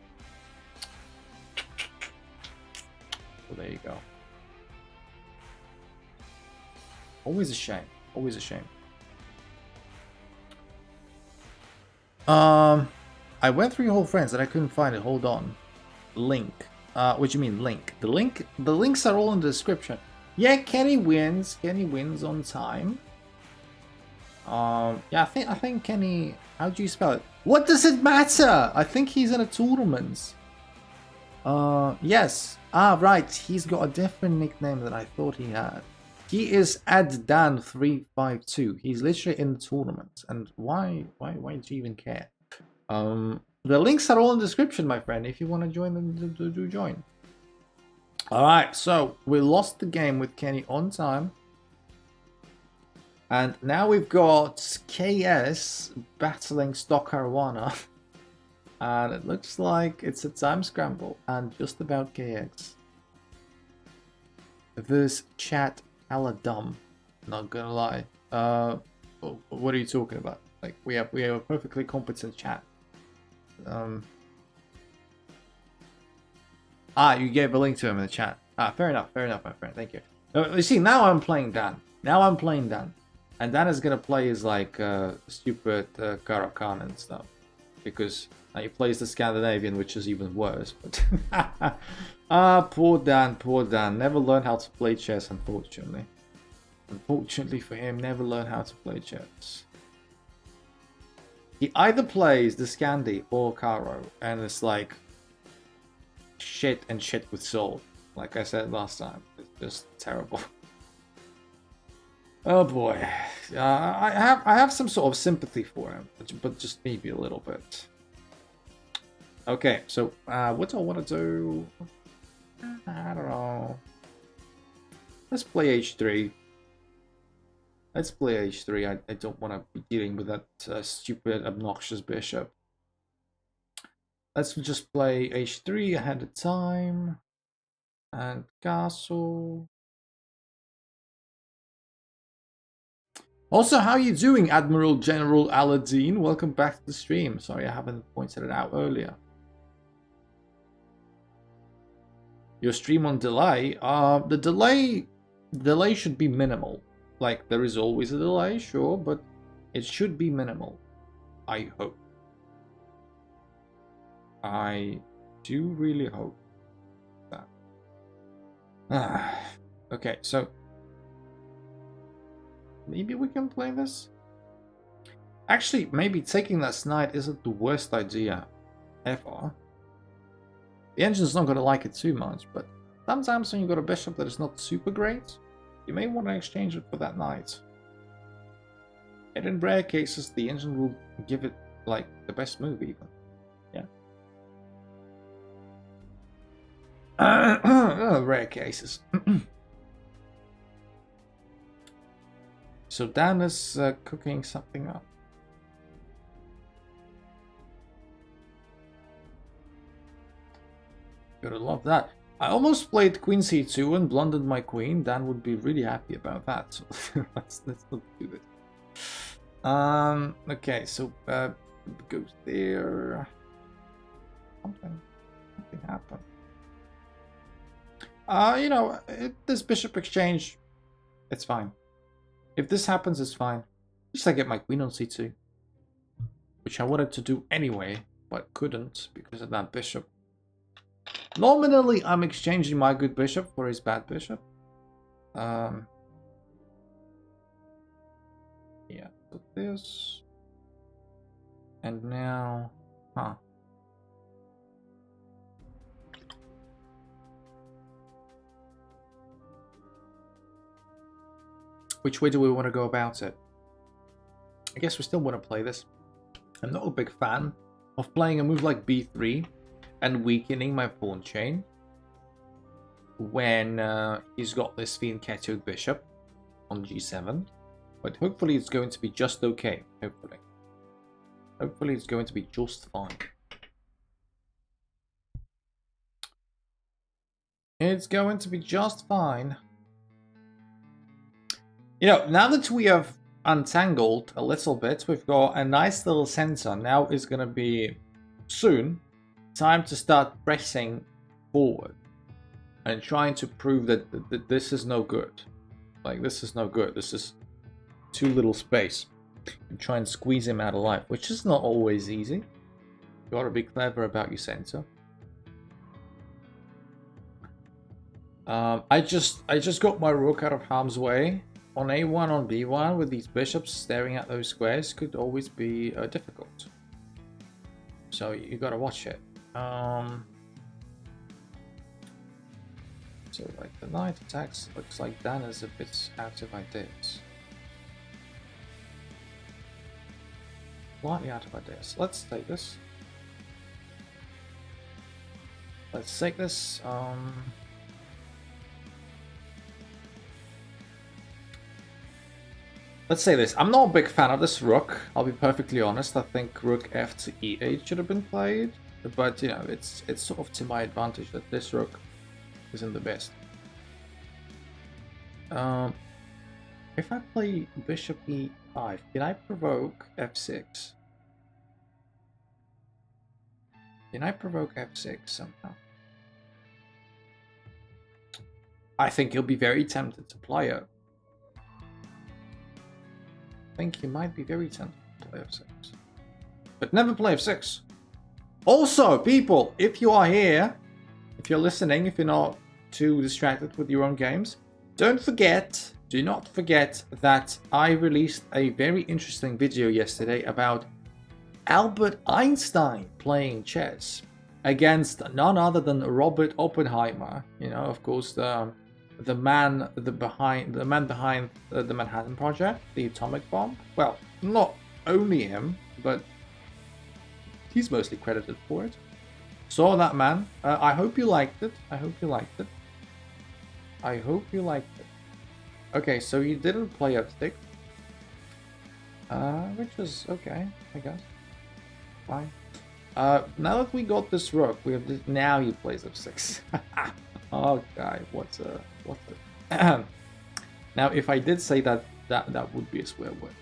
So there you go. Always a shame. Always a shame. I went through your whole friends and I couldn't find it. Hold on. Link. What do you mean link? The links are all in the description. Yeah, Kenny wins. Kenny wins on time. Yeah, I think Kenny. How do you spell it? What does it matter? I think he's in a tournament. Yes. Ah, right. He's got a different nickname than I thought he had. He is AdDan352. He's literally in the tournament. And why do you even care? The links are all in the description, my friend. If you want to join them, do join. Alright, so we lost the game with Kenny on time. And now we've got KS battling Stock Caruana. And it looks like it's a time scramble. And just about KX. This chat hella dumb. Not gonna lie. What are you talking about? Like we have a perfectly competent chat. You gave a link to him in the chat. Fair enough, my friend. Thank you. You see, now I'm playing Dan. And Dan is gonna play his like stupid Caro-Kann and stuff, because he plays the Scandinavian, which is even worse. But poor Dan. Never learned how to play chess, unfortunately. Unfortunately for him, never learned how to play chess. He either plays the Scandi or Caro, and it's like shit and shit with soul. Like I said last time, it's just terrible. Oh boy, I have some sort of sympathy for him, but just maybe a little bit. Okay, so what do I want to do? I don't know. Let's play h3. Let's play h3. I don't want to be dealing with that stupid, obnoxious bishop. Let's just play h3 ahead of time. And castle. Also, how you doing, Admiral General Aladdin? Welcome back to the stream. Sorry I haven't pointed it out earlier. Your stream on delay? The delay should be minimal. Like, there is always a delay, sure, but it should be minimal. I hope. I do really hope that. Okay, so maybe we can play this? Actually, maybe taking that knight isn't the worst idea ever. The engine's not going to like it too much, but sometimes when you've got a bishop that is not super great, you may want to exchange it for that knight. And in rare cases, the engine will give it, like, the best move even. Yeah. Rare cases. So Dan is cooking something up. Gotta love that. I almost played Queen C2 and blundered my queen. Dan would be really happy about that. So let's not do this. Okay, so goes there. Something happened. You know, this bishop exchange, it's fine. If this happens, it's fine. At least I get my queen on c2, which I wanted to do anyway, but couldn't because of that bishop. Nominally, I'm exchanging my good bishop for his bad bishop. Yeah, so this. And now, which way do we want to go about it? I guess we still want to play this. I'm not a big fan of playing a move like b3 and weakening my pawn chain when he's got this Fianchettoed bishop on g7. But hopefully it's going to be just okay. Hopefully it's going to be just fine. It's going to be just fine. You know, now that we have untangled a little bit, we've got a nice little center. Now is going to be soon time to start pressing forward and trying to prove that this is no good. Like, this is no good. This is too little space. And try and squeeze him out of life, which is not always easy. You gotta be clever about your center. I just got my rook out of harm's way. On a1, on b1, with these bishops staring at those squares could always be difficult. So you gotta watch it. So like the knight attacks, looks like Dan is a bit out of ideas. Slightly out of ideas. Let's take this. Let's take this. Let's say this. I'm not a big fan of this rook. I'll be perfectly honest. I think rook f to e8 should have been played, but you know, it's sort of to my advantage that this rook isn't the best. If I play bishop e5, can I provoke f6? Can I provoke f6 somehow? I think he'll be very tempted to play it. I think he might be very tempted to play f6. But never play f6. Also, people, if you are here, if you're listening, if you're not too distracted with your own games, don't forget, do not forget that I released a very interesting video yesterday about Albert Einstein playing chess against none other than Robert Oppenheimer. You know, of course, the man behind the Manhattan Project, the atomic bomb. Well, not only him, but he's mostly credited for it. Saw that man. I hope you liked it. I hope you liked it. I hope you liked it. Okay, so you didn't play f6, which is okay, I guess. Fine. Now that we got this rook, we have this, now he plays f6. Oh, guy, what's a now, if I did say that That would be a square word.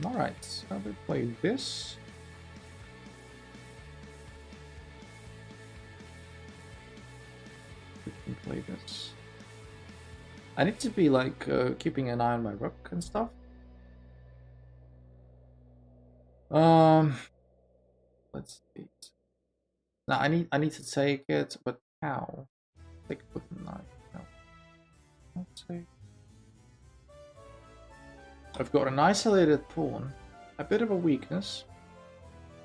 Alright, so we play this. We can play this. I need to be like keeping an eye on my rook and stuff. Let's see. Now I need to take it, but how? Take it with the knife. No. Let's see. I've got an isolated pawn, a bit of a weakness.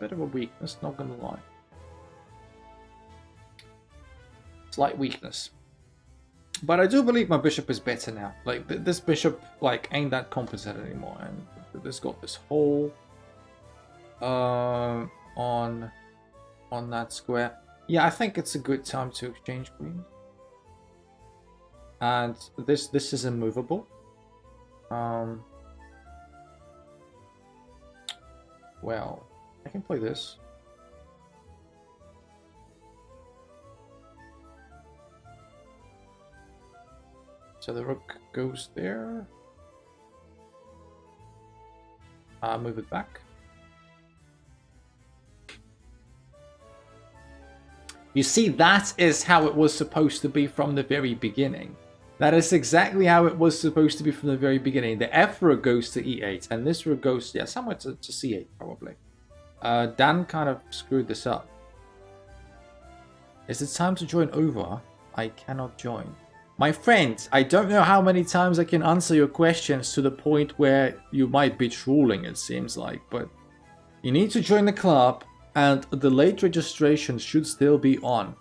Not gonna lie. Slight weakness. But I do believe my bishop is better now. Like, this bishop, like, ain't that competent anymore. And this got this hole on that square. Yeah, I think it's a good time to exchange queens. And this is immovable. Well, I can play this. So the rook goes there. Move it back. You see, that is how it was supposed to be from the very beginning. That is exactly how it was supposed to be from the very beginning. The f rook goes to e8, and this rook goes, yeah, somewhere to c8 probably. Dan kind of screwed this up. Is it time to join over? I cannot join. My friend, I don't know how many times I can answer your questions to the point where you might be trolling, it seems like, but you need to join the club, and the late registration should still be on.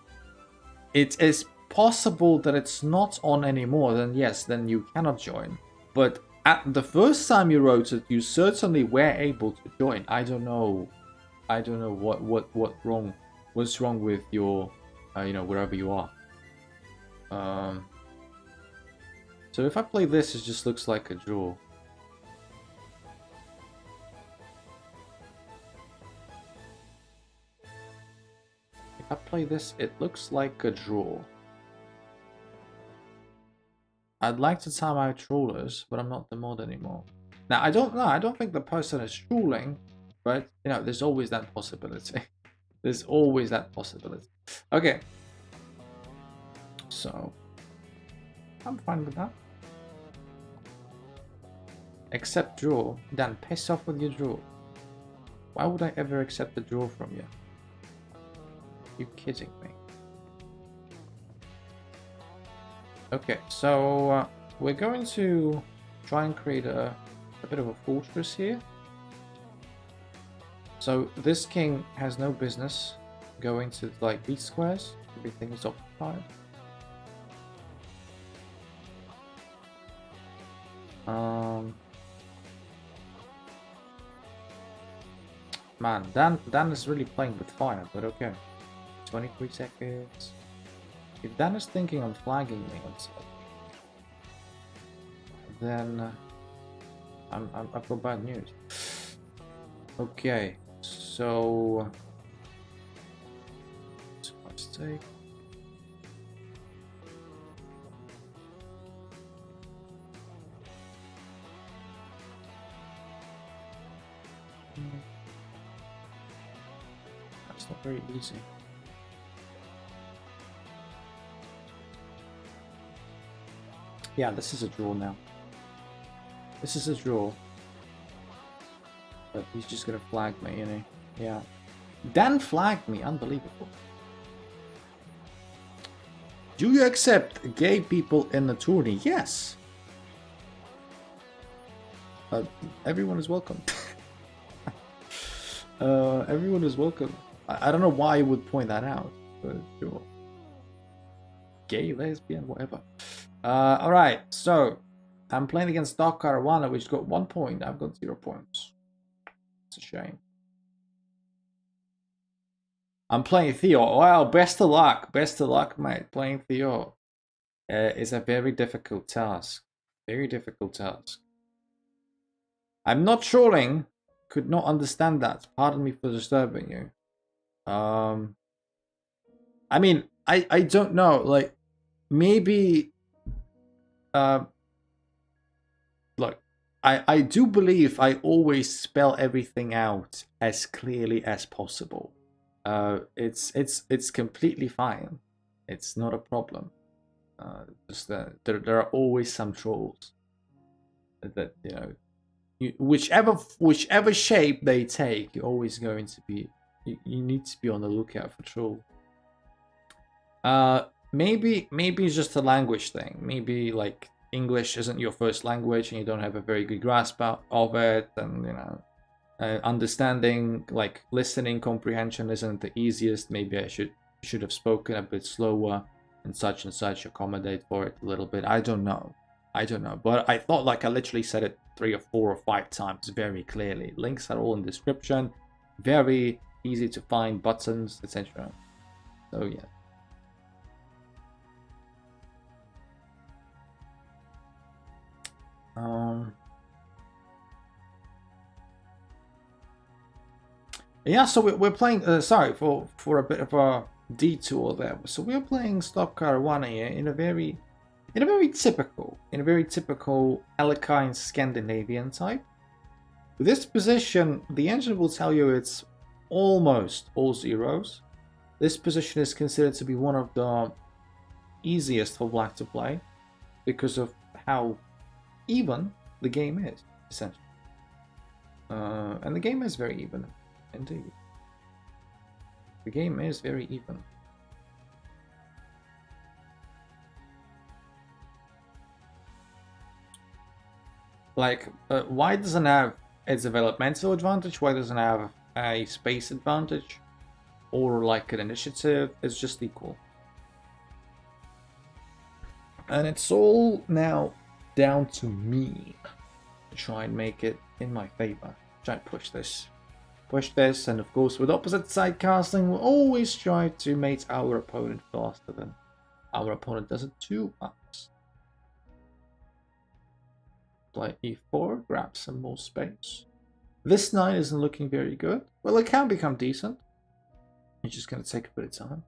It is possible that it's not on anymore, then yes, then you cannot join. But at the first time you wrote it, you certainly were able to join. I don't know what's wrong with your, wherever you are. So if I play this, it just looks like a draw. If I play this, it looks like a draw. I'd like to time out trollers, but I'm not the mod anymore. Now, I don't know. I don't think the person is trolling, but, there's always that possibility. There's always that possibility. Okay. So, I'm fine with that. Accept draw, then piss off with your draw. Why would I ever accept a draw from you? You kidding me? Okay, so we're going to try and create a bit of a fortress here. So this king has no business going to like these squares. Everything is occupied. Man, Dan is really playing with fire, but okay. 23 seconds. If Dan is thinking on flagging me on stuff, then I've got bad news. Okay, so mistake. That's not very easy. Yeah, this is a draw now. This is a draw. But he's just gonna flag me, you know? Yeah. Dan flagged me, unbelievable. Do you accept gay people in the tourney? Yes. Everyone is welcome. Everyone is welcome. I don't know why you would point that out, but sure. Gay, lesbian, whatever. Alright, so I'm playing against Dark Caravana, which got 1 point. I've got 0 points. It's a shame. I'm playing Theo. Well, best of luck. Best of luck, mate. Playing Theo is a very difficult task. Very difficult task. I'm not trolling. Could not understand that. Pardon me for disturbing you. I mean, I don't know. Like, maybe look, I do believe I always spell everything out as clearly as possible. It's completely fine. It's not a problem. Just there are always some trolls that whichever shape they take, you're always going to be. You need to be on the lookout for troll. Maybe it's just a language thing. Maybe like English isn't your first language and you don't have a very good grasp of it, and understanding, like listening comprehension isn't the easiest. Maybe I should have spoken a bit slower and such, accommodate for it a little bit. I don't know, but I thought, like, I literally said it 3 or 4 or 5 times very clearly. Links are all in the description, very easy to find, buttons, etc. So yeah. Yeah, so we're playing. Sorry for a bit of a detour there. So we're playing Stop Caruana here in a very typical Alekine Scandinavian type. This position, the engine will tell you it's almost all zeros. This position is considered to be one of the easiest for black to play because of how even the game is, essentially. And the game is very even, indeed. The game is very even. Like, why doesn't have its developmental advantage? Why doesn't have a space advantage? Or like an initiative? It's just equal. And it's all now down to me to try and make it in my favor. Try and push this, and of course with opposite side casting, we'll always try to make our opponent faster than our opponent does it to us. Play e4, grab some more space. This knight isn't looking very good. Well, it can become decent. It's just gonna take a bit of time.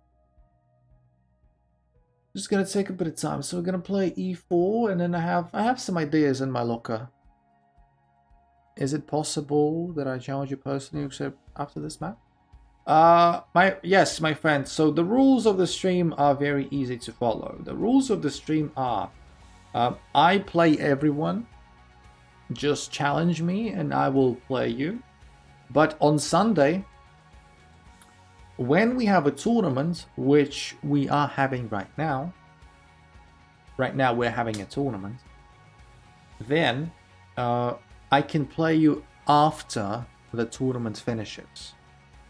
So we're gonna play e4, and then I have some ideas in my locker. Is it possible that I challenge you personally after this match? Yes, my friend. So the rules of the stream are very easy to follow. The rules of the stream are, I play everyone. Just challenge me and I will play you. But on Sunday, when we have a tournament, which we are having right now we're having a tournament, then I can play you after the tournament finishes.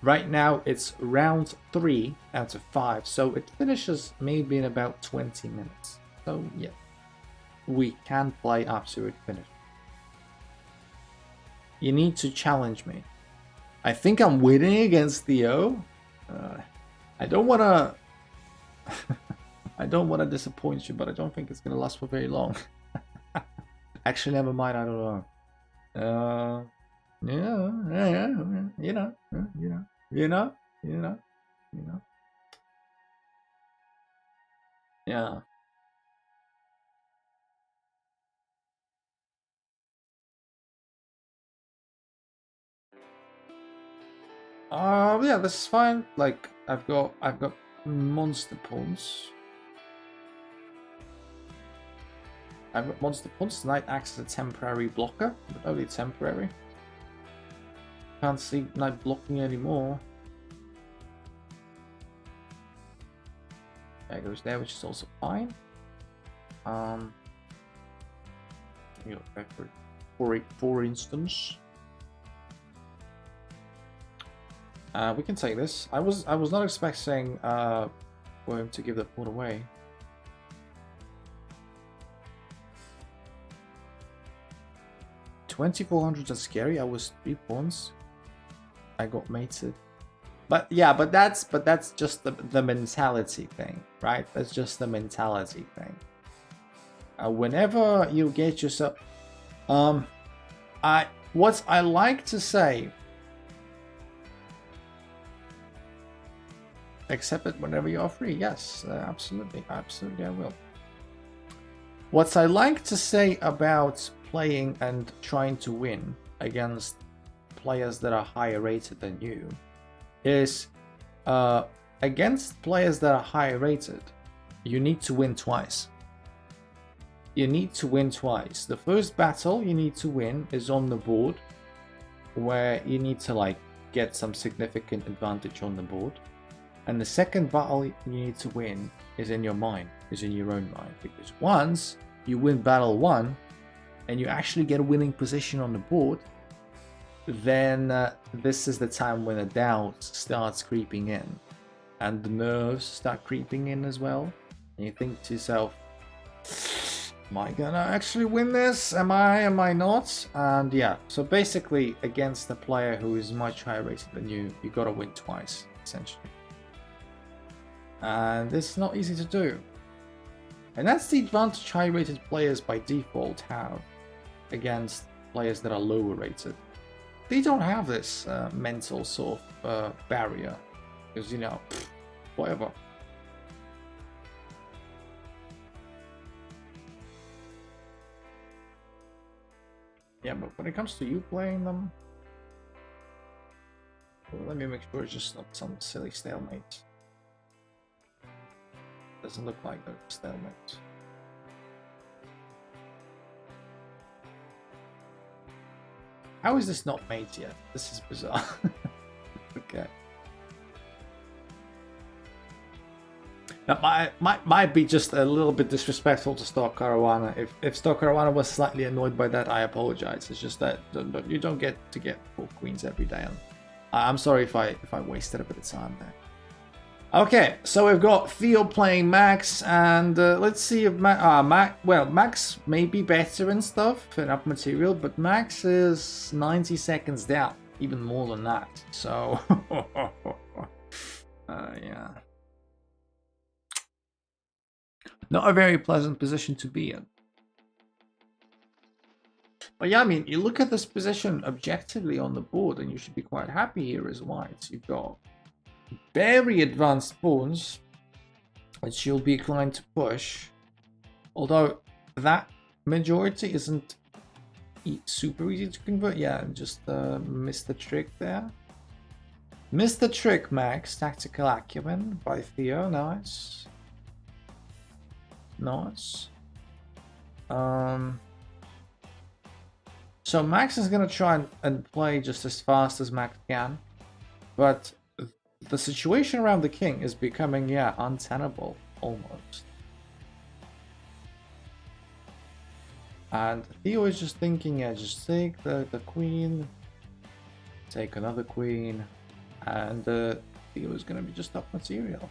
Right now it's round 3 out of 5, so it finishes maybe in about 20 minutes. So yeah, we can play up to it finish. You need to challenge me. I think I'm winning against Theo. I don't wanna I don't wanna disappoint you, but I don't think it's gonna last for very long. Actually, never mind. I don't know. Yeah, you know. Yeah. Yeah, this is fine. Like, I've got monster pawns. I've got monster pawns. Knight acts as a temporary blocker, but only temporary. Can't see knight blocking anymore. There goes there, which is also fine. You know, for instance. We can take this. I was not expecting for him to give the pawn away. $2,400 is scary. I was 3 pawns. I got mated. But yeah, but that's just the mentality thing, right? That's just the mentality thing. Whenever you get yourself, what I like to say. Accept it whenever you are free. Yes, absolutely, I will. What I like to say about playing and trying to win against players that are higher rated than you is against players that are higher rated, you need to win twice. You need to win twice. The first battle you need to win is on the board, where you need to like get some significant advantage on the board. And the second battle you need to win is in your mind, is in your own mind. Because once you win battle 1 and you actually get a winning position on the board, then this is the time when the doubt starts creeping in. And the nerves start creeping in as well. And you think to yourself, am I gonna actually win this? Am I not? And yeah, so basically against a player who is much higher rated than you, you gotta win twice, essentially. And it's not easy to do. And that's the advantage high rated players by default have against players that are lower rated. They don't have this mental sort of barrier, because you know, whatever. Yeah, but when it comes to you playing them, well, let me make sure it's just not some silly stalemate. Doesn't look like a stalemate. How is this not made yet? This is bizarre. Okay. That might be just a little bit disrespectful to Stock Caruana. If Stock Caruana was slightly annoyed by that, I apologize. It's just that you don't get to get 4 queens every day. And I'm sorry if I wasted a bit of time there. Okay, so we've got Theo playing Max, and let's see if Max may be better and stuff and up material, but Max is 90 seconds down, even more than that. So, yeah. Not a very pleasant position to be in. But yeah, I mean, you look at this position objectively on the board, and you should be quite happy here as white. You've got very advanced pawns, which you'll be inclined to push. Although that majority isn't super easy to convert. Yeah, just missed the trick there. Missed the trick, Max. Tactical acumen by Theo. Nice. Nice. So Max is gonna try and play just as fast as Max can, but the situation around the king is becoming, yeah, untenable almost. And Theo is just thinking, yeah, just take the queen, take another queen, and Theo is gonna be just up material.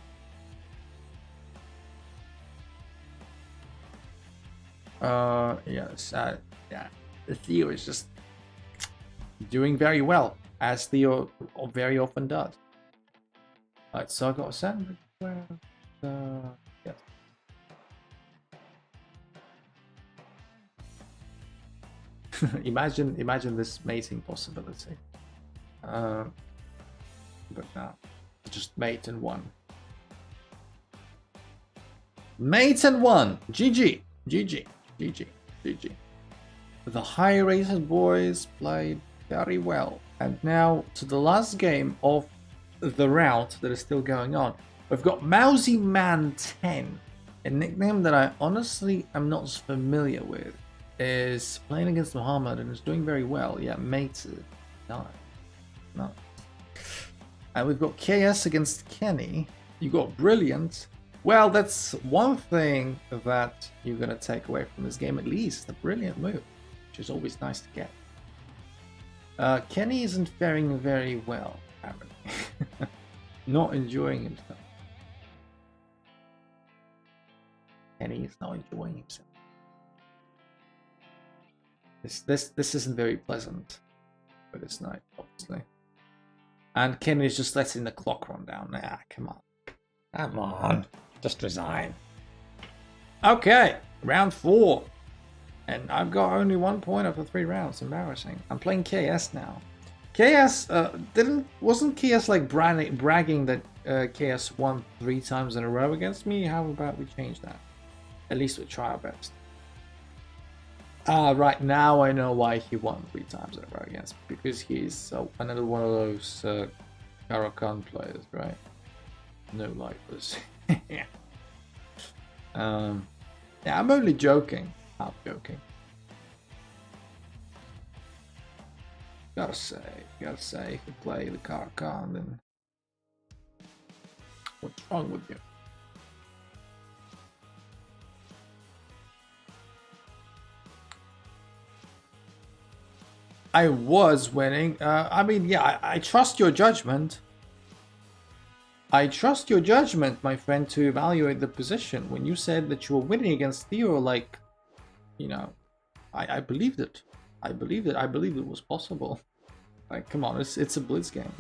Yes, yeah, Theo is just doing very well, as Theo very often does. Right, so I got a sandwich. Yes. imagine this mating possibility. But now, just mate and 1. Mate and 1. GG. GG. GG. GG. The higher rated boys played very well. And now to the last game of the route that is still going on. We've got Mousy Man 10, a nickname that I honestly am not familiar with. Is playing against Muhammad and is doing very well. Yeah, mated. Nice. Nice. And we've got KS against Kenny. You got Brilliant. Well, that's one thing that you're going to take away from this game, at least. The Brilliant move, which is always nice to get. Kenny isn't faring very well, apparently. Not enjoying himself. Kenny is not enjoying himself. This isn't very pleasant for this night, obviously. And Kenny is just letting the clock run down. Nah, come on. Come on. Just resign. Okay, round 4. And I've got only 1 point after 3 rounds. Embarrassing. I'm playing KS now. KS wasn't KS like bragging that KS won 3 times in a row against me? How about we change that? At least we try our best. Right now I know why he won 3 times in a row against, because he's another one of those Caro-Kann players, right? No lifers. Yeah. Yeah, I'm only joking. Half joking. Gotta say, if you play the Caro-Kann, then what's wrong with you? I was winning. I mean, yeah, I trust your judgment. I trust your judgment, my friend, to evaluate the position. When you said that you were winning against Theo, like, you know, I believed it. I believed it. I believed it was possible. Like, come on, it's a Blitz game.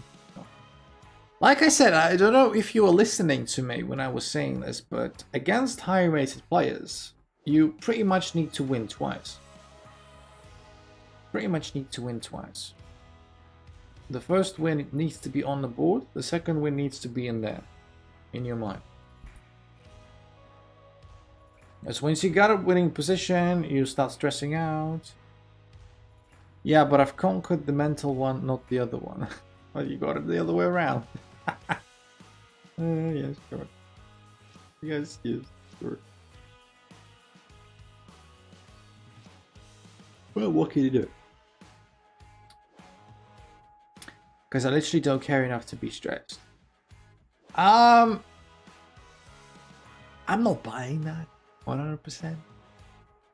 Like I said, I don't know if you were listening to me when I was saying this, but against high-rated players, you pretty much need to win twice. Pretty much need to win twice. The first win needs to be on the board, the second win needs to be in there, in your mind. As once you got a winning position, you start stressing out. Yeah, but I've conquered the mental one, not the other one. Well, you got it the other way around. Yes, sure. Yes, sure. Well, what can you do? Because I literally don't care enough to be stressed. I'm not buying that 100%.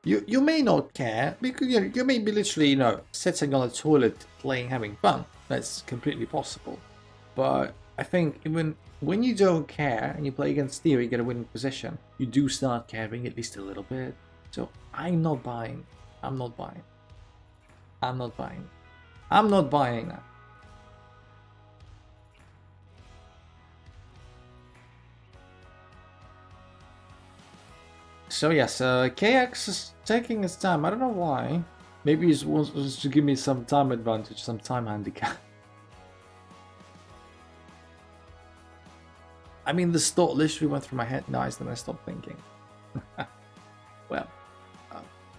You may not care because you may be literally, you know, sitting on a toilet playing, having fun. That's completely possible. But I think even when you don't care and you play against Theo, you get a winning position, you do start caring at least a little bit. So I'm not buying. I'm not buying. I'm not buying. I'm not buying that. So yes, KX is taking his time. I don't know why. Maybe he wants to give me some time advantage, some time handicap. I mean, the thought literally went through my head. Nice, then I stopped thinking. Well,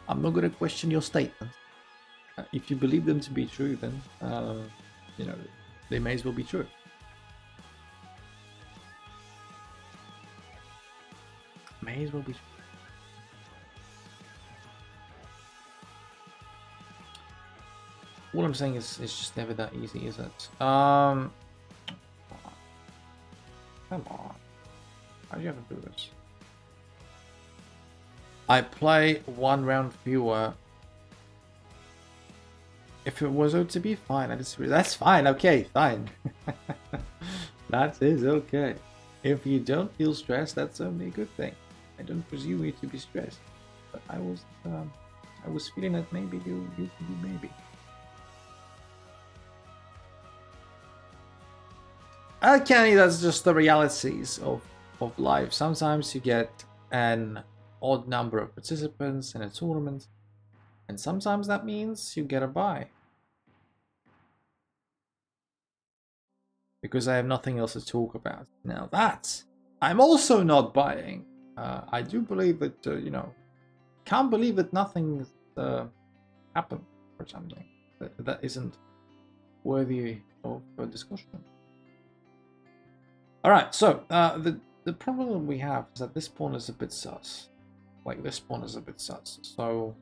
I'm not gonna question your statements. If you believe them to be true, then you know, they may as well be true. May as well be true. All I'm saying is it's just never that easy, is it? Come on. How do you have to do this? I play 1 round fewer. If it was to be fine, that's fine. Okay, fine. That is okay. If you don't feel stressed, that's only a good thing. I don't presume you to be stressed, but I was feeling that maybe you could be maybe. Okay, that's just the realities of life. Sometimes you get an odd number of participants in a tournament, and sometimes that means you get a buy. Because I have nothing else to talk about. Now that I'm also not buying. I do believe that, you know, can't believe that nothing happened or something. That isn't worthy of a discussion. Alright, so the problem we have is that this pawn is a bit sus. Like, this pawn is a bit sus. So,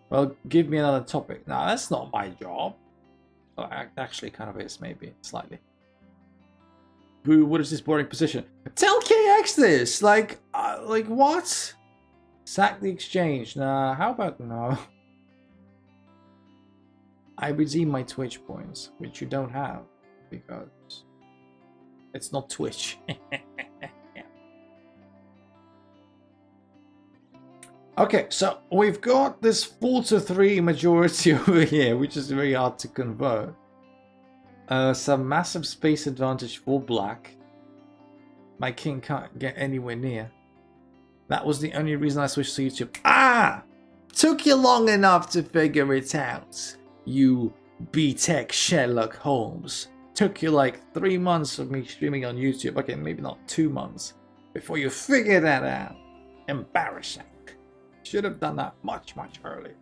well, give me another topic. Now, that's not my job. Well, actually, kind of is, maybe, slightly. What is this boring position? Tell KX this! Like what? Sack the exchange. Nah, how about no? I redeem my Twitch points, which you don't have, because it's not Twitch. Okay, so we've got this 4-3 majority over here, which is very hard to convert. Some massive space advantage for black. My king can't get anywhere near. That was the only reason I switched to YouTube. Ah! Took you long enough to figure it out, you B-Tech Sherlock Holmes. Took you like 3 months of me streaming on YouTube. Okay, maybe not 2 months. Before you figure that out. Embarrassing. Should have done that much earlier.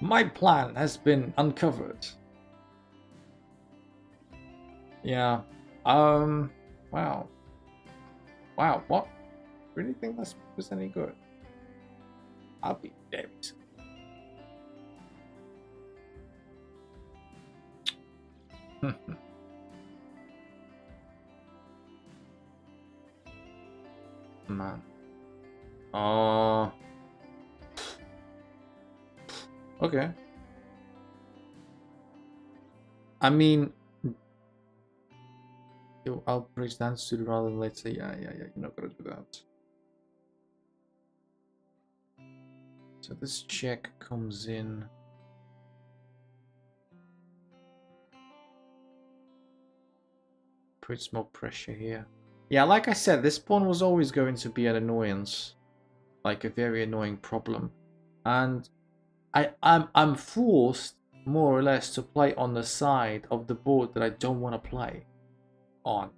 My plan has been uncovered. Yeah. Wow. Wow, what? Really think this was any good? I'll be damned. Man. Oh. Okay. I mean, I'll bridge down sooner rather than later. Yeah. You're not gonna do that. So this check comes in. Puts more pressure here. Yeah, like I said, this pawn was always going to be an annoyance, like a very annoying problem, and I'm forced more or less to play on the side of the board that I don't want to play on.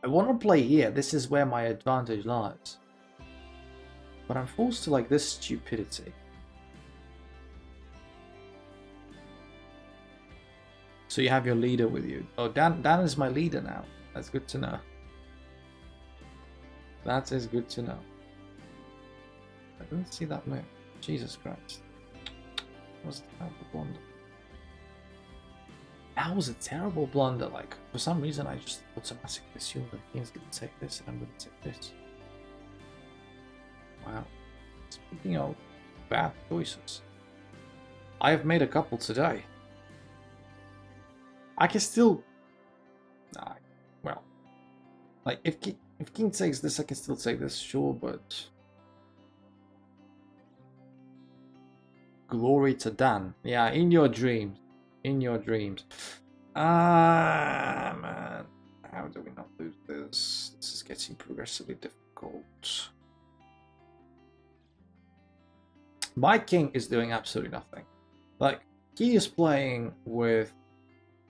I want to play here. This is where my advantage lies, but I'm forced to like this stupidity. So you have your leader with you. Oh, Dan is my leader now. That's good to know. That is good to know. I didn't see that move. Jesus Christ. That was a terrible blunder. That was a terrible blunder. Like, for some reason, I just automatically assumed that he's going to take this and I'm going to take this. Wow. Speaking of bad choices, I have made a couple today. I can still... Nah, well, like, if king takes this, I can still take this, sure, but... Glory to Dan. Yeah, in your dreams. In your dreams. Ah, man. How do we not lose this? This is getting progressively difficult. My king is doing absolutely nothing. Like, he is playing with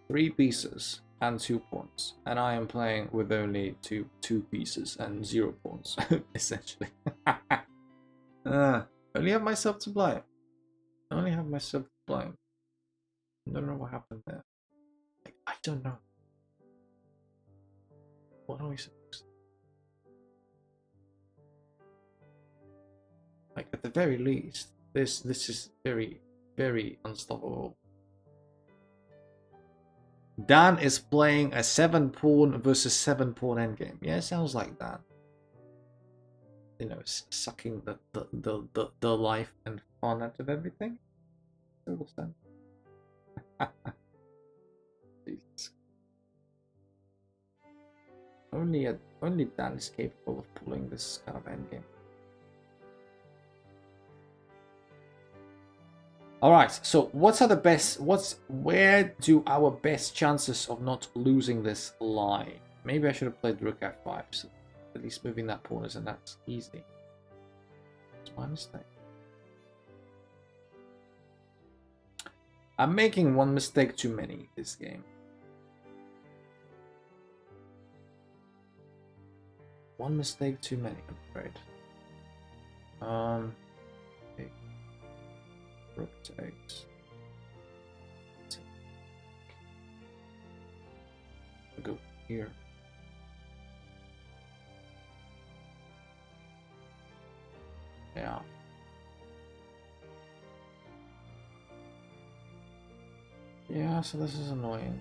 3 pieces and 2 pawns, and I am playing with only two pieces and 0 pawns, essentially. Only have myself to blame. Only have myself to blame. I don't know what happened there. Like, I don't know. What are we supposed to do? Like, at the very least, this is very, very unstoppable. Dan is playing a 7 pawn versus 7 pawn endgame. Yeah, it sounds like that. You know, sucking the life and fun out of everything. Jesus. Only Dan is capable of pulling this kind of endgame. Alright, so where do our best chances of not losing this lie? Maybe I should have played rook f5, so at least moving that pawn isn't that easy. It's my mistake. I'm making one mistake too many this game. One mistake too many, I'm afraid. Okay. Rook takes. I'll go here. Yeah. Yeah, so this is annoying.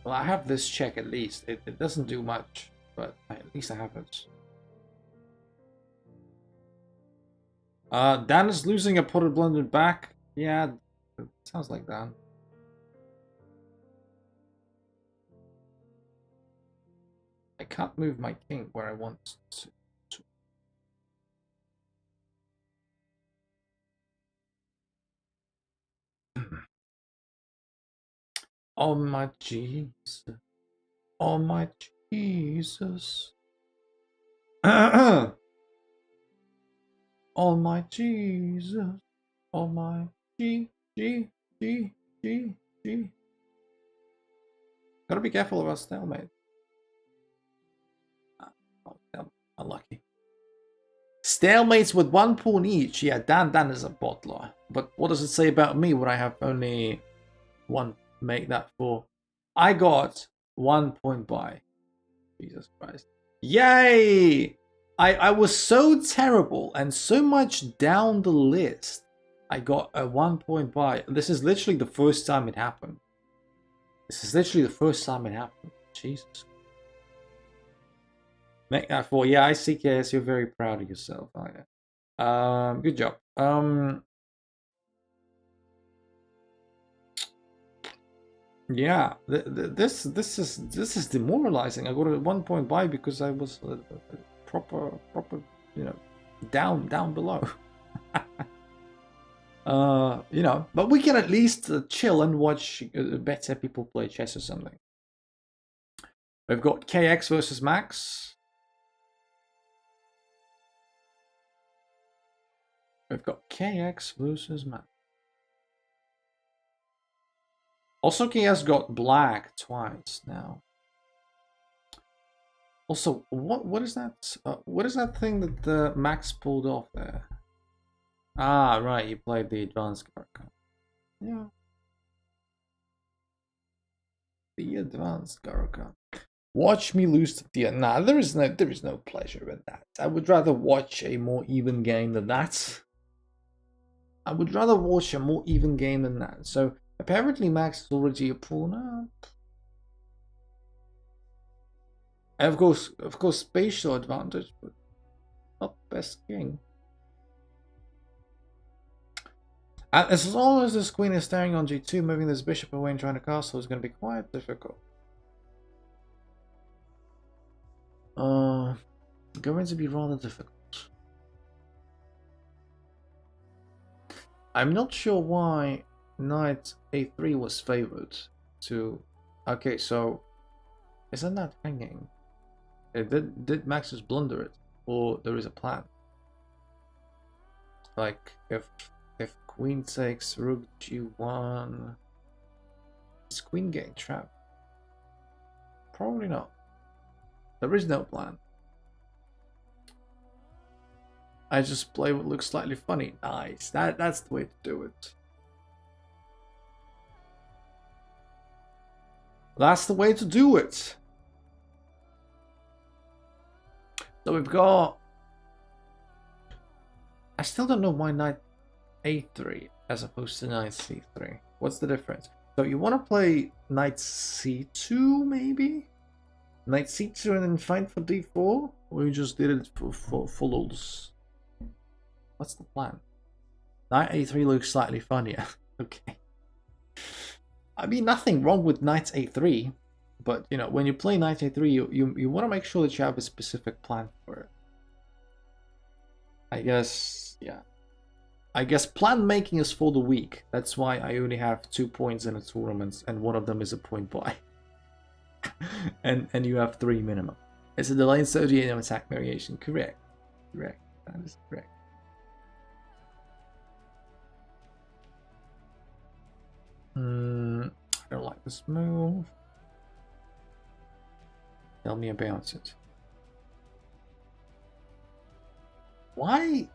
Well, I have this check at least. It doesn't do much, but at least I have it. Dan is losing a potted blundered back. Yeah, it sounds like that. I can't move my king where I want to. Oh my Jesus. Oh my Jesus. Oh my Jesus. Oh my G. Gotta be careful about stalemate. lucky. Stalemates with 1 pawn each. Yeah, Dan is a bottler. But what does it say about me when I have only 1 make that for? I got 1 point buy. Jesus Christ. Yay! I was so terrible and so much down the list. I got a 1 point buy. This is literally the first time it happened. Jesus. Make that 4. Yeah, I see, KS. You're very proud of yourself, aren't you? Good job. Yeah, this is demoralizing. I got a 1 point buy because I was proper, you know, down below. You know, but we can at least chill and watch better people play chess or something. We've got KX versus Max. We've got KX versus Max. Also, KX got black twice now. Also, what is that? What is that thing that Max pulled off there? Ah, right. He played the advanced Caro-Kann. Yeah. The advanced Caro-Kann. Watch me lose to the. Nah, there is no pleasure in that. I would rather watch a more even game than that. So apparently Max is already a pawn up. And of course, spatial advantage, but not best king. As long as this queen is staring on g2, moving this bishop away and trying to castle is going to be quite difficult. Going to be rather difficult. I'm not sure why knight a3 was favored to. Okay, so isn't that hanging? Did Max just blunder it, or there is a plan? Like if queen takes rook g1, is queen getting trapped? Probably not. There is no plan. I just play what looks slightly funny. Nice. That's the way to do it. That's the way to do it. So we've got. I still don't know why knight a3 as opposed to knight c3. What's the difference? So you want to play knight c2 maybe? Knight c2 and then fight for d4? Or you just did it for lulz? What's the plan? Knight a3 looks slightly funnier. Okay. I mean, nothing wrong with knight a3, but you know, when you play knight a3, you want to make sure that you have a specific plan for it. I guess, yeah. I guess plan making is for the weak. That's why I only have 2 points in a tournament, and one of them is a point buy. and you have 3 minimum. It's a delay in 38 attack variation. Correct. Correct. That is correct. I don't like this move. Tell me about it. Why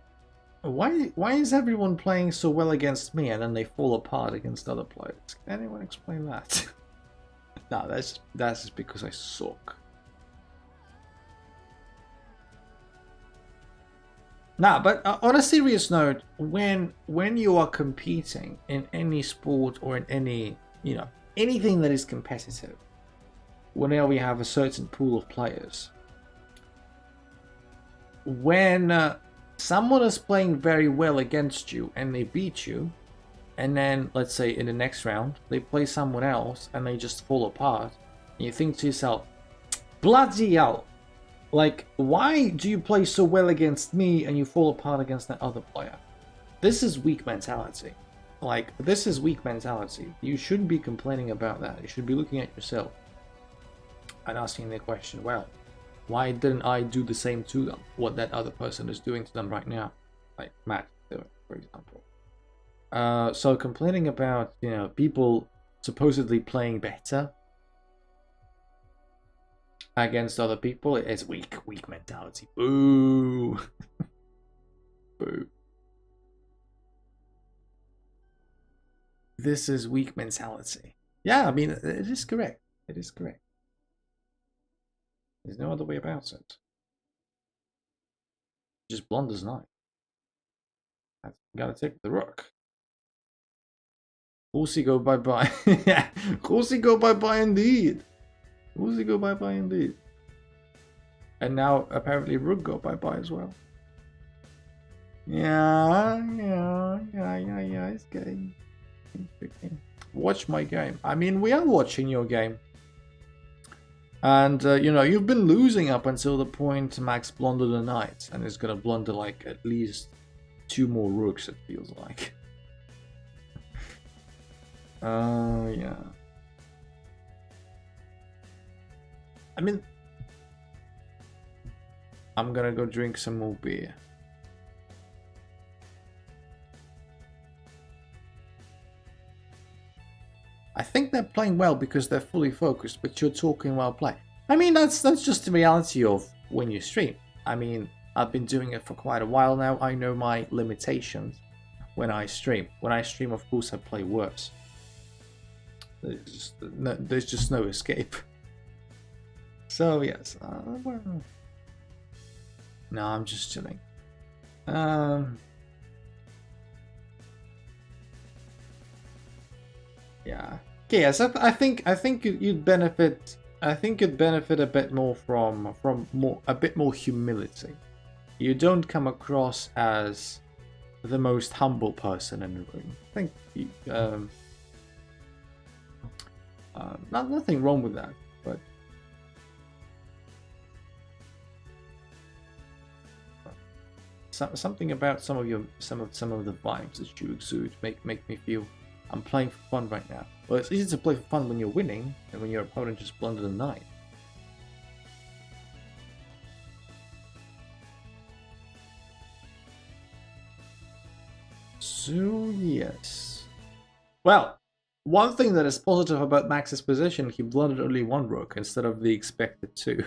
is everyone playing so well against me and then they fall apart against other players? Can anyone explain that? No, that's just because I suck. Nah, but on a serious note, when you are competing in any sport or in any, you know, anything that is competitive, whenever we have a certain pool of players, when someone is playing very well against you and they beat you, and then let's say in the next round they play someone else and they just fall apart, and you think to yourself, bloody hell, like, why do you play so well against me and you fall apart against that other player? This is weak mentality. Like, this is weak mentality. You shouldn't be complaining about that. You should be looking at yourself and asking the question, well, why didn't I do the same to them? What that other person is doing to them right now. Like Matt, for example. So complaining about, you know, people supposedly playing better. against other people. It's weak mentality. Boo. Boo. This is weak mentality. Yeah, I mean, it is correct. It is correct. There's no other way about it. Just blunders knight. I gotta take the rook. Horsey go bye-bye. Yeah, Horsey go bye-bye indeed. Horsey go bye-bye indeed. And now apparently rook go bye-bye as well. Yeah, it's game. Watch my game. I mean, we are watching your game. And, you know, you've been losing up until the point Max blundered a knight. And is going to blunder, like, at least 2 more rooks, it feels like. Yeah. I mean, I'm going to go drink some more beer. I think they're playing well because they're fully focused, but you're talking while playing. I mean, that's just the reality of when you stream. I mean, I've been doing it for quite a while now. I know my limitations when I stream. When I stream, of course, I play worse. There's just no escape. So, yes. No, I'm just chilling. Yeah. Okay, yes, I think you'd benefit. I think you'd benefit a bit more from a bit more humility. You don't come across as the most humble person in the room. I think nothing wrong with that, but something about some of the vibes that you exude make me feel I'm playing for fun right now. Well, it's easy to play for fun when you're winning and when your opponent just blundered a knight. So, yes. Well, one thing that is positive about Max's position, he blundered only 1 rook instead of the expected 2.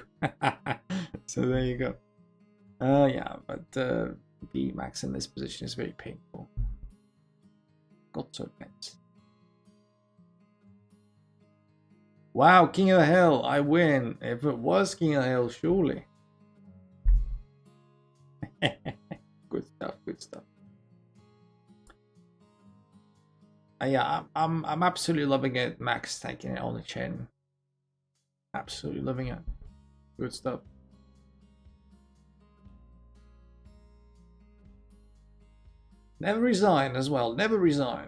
So there you go. Yeah, but the Max in this position is very painful. Got to admit. Wow, King of the Hill, I win. If it was King of the Hill, surely. Good stuff, good stuff. Yeah, I'm absolutely loving it. Max taking it on the chin. Absolutely loving it. Good stuff. Never resign as well. Never resign.